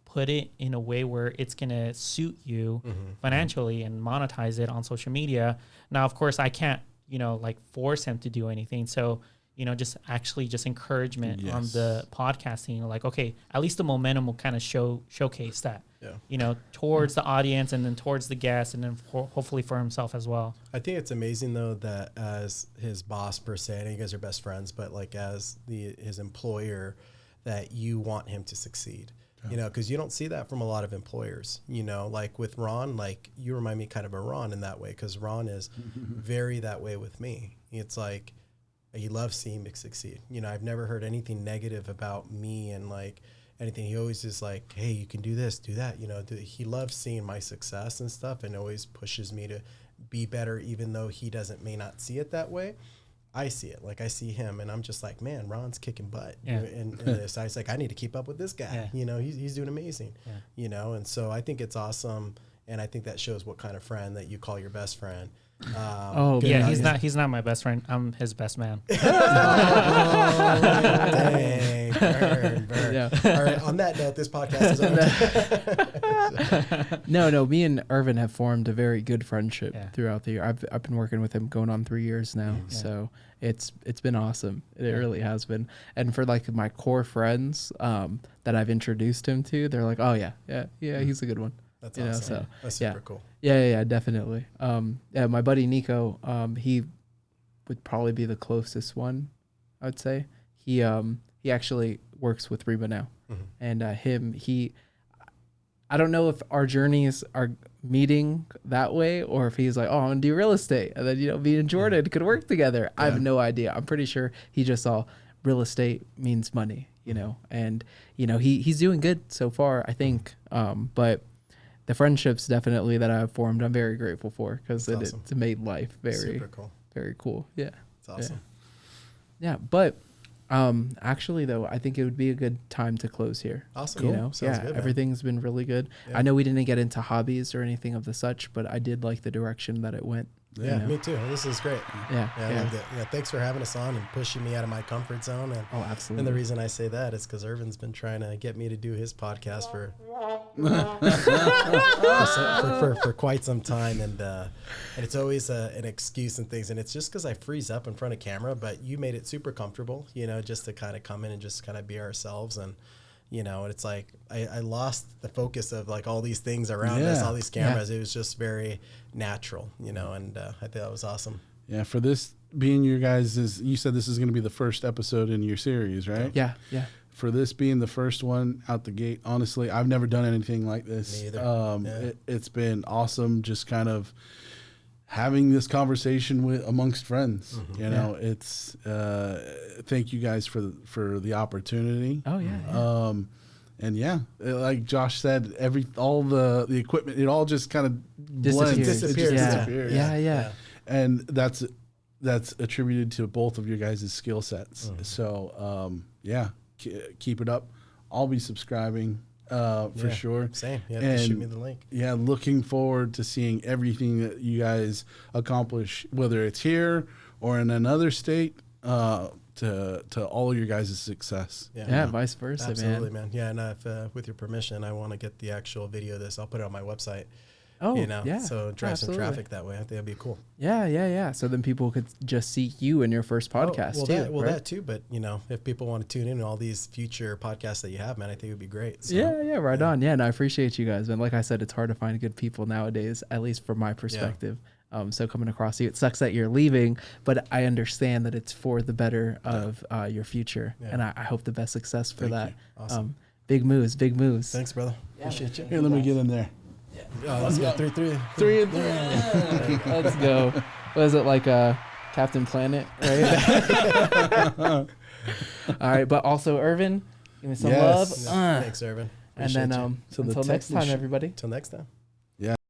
put it in a way where it's going to suit you financially and monetize it on social media. Now, of course, I can't, like force him to do anything. So, just encouragement on the podcasting, like, okay, at least the momentum will kind of showcase that, towards the audience and then towards the guests and then hopefully for himself as well. I think it's amazing though, that as his boss per se, I know you guys are best friends, but like as his employer, that you want him to succeed. Because you don't see that from a lot of employers, like with Ron, like you remind me kind of a Ron in that way, because Ron is very that way with me. It's like, he loves seeing me succeed. I've never heard anything negative about me and like anything. He always is like, hey, you can do this, do that. He loves seeing my success and stuff and always pushes me to be better, even though he may not see it that way. I see it. Like I see him and I'm just like, man, Ron's kicking butt. Yeah. And this, I was like, I need to keep up with this guy. Yeah. He's doing amazing, and so I think it's awesome. And I think that shows what kind of friend that you call your best friend. He's not my best friend. I'm his best man. Dang, burn. Yeah. All right. On that note, this podcast is over. No. Me and Irvin have formed a very good friendship throughout the year. I've been working with him going on 3 years now, so it's been awesome. It really has been. And for like my core friends that I've introduced him to, they're like, oh yeah, he's a good one. That's awesome. So that's super cool. Yeah, definitely. My buddy Nico, he would probably be the closest one, I would say. He actually works with Reba now, and I don't know if our journeys are meeting that way or if he's like, oh, I'm gonna do real estate, and then me and Jordan could work together. I have no idea. I'm pretty sure he just saw real estate means money, and he's doing good so far, I think. But the friendships definitely that I've formed, I'm very grateful for, because it's made life super cool. Very cool. Yeah. It's awesome. Yeah. But actually though, I think it would be a good time to close here. Awesome. Cool. Sounds good, man. Everything's been really good. Yeah. I know we didn't get into hobbies or anything of the such, but I did like the direction that it went. Yeah, me too. This is great. Yeah, I loved it. Yeah, thanks for having us on and pushing me out of my comfort zone. And, absolutely. And the reason I say that is because Irvin's been trying to get me to do his podcast for quite some time, and it's always an excuse and things, and it's just because I freeze up in front of camera. But you made it super comfortable, just to kind of come in and just kind of be ourselves. And and it's like I lost the focus of like all these things around us, all these cameras. It was just very natural, and I think that was awesome. Yeah, for this being your guys' you said this is going to be the first episode in your series, right? Yeah. For this being the first one out the gate, honestly, I've never done anything like this. Me either. It's been awesome just kind of having this conversation amongst friends. It's thank you guys for the opportunity. Oh yeah. And like Josh said, all the equipment, it all just kind of disappears. Yeah. And that's attributed to both of your guys' skill sets. So keep it up. I'll be subscribing for sure. Same. Yeah, shoot me the link. Yeah, looking forward to seeing everything that you guys accomplish, whether it's here or in another state, to all of your guys' success. Yeah, vice versa, absolutely, man. Yeah, and if with your permission, I want to get the actual video of this. I'll put it on my website. Oh, so drive some traffic that way. I think that'd be cool. Yeah. So then people could just see you in your first podcast that too. But if people want to tune in to all these future podcasts that you have, man, I think it would be great. So, right on. Yeah, and I appreciate you guys. And like I said, it's hard to find good people nowadays, at least from my perspective. So coming across you, it sucks that you're leaving, but I understand that it's for the better of your future, and I hope the best success for that. Awesome. Big moves. Thanks, brother. Appreciate you. Here, let me get in there. Let's go. 3 and 3. 3 and 3. Let's go. What is it, like Captain Planet, right? All right, but also Irvin, give me some love. Thanks, Irvin. And then Appreciate you. So the until next time, technician- everybody. Till next time.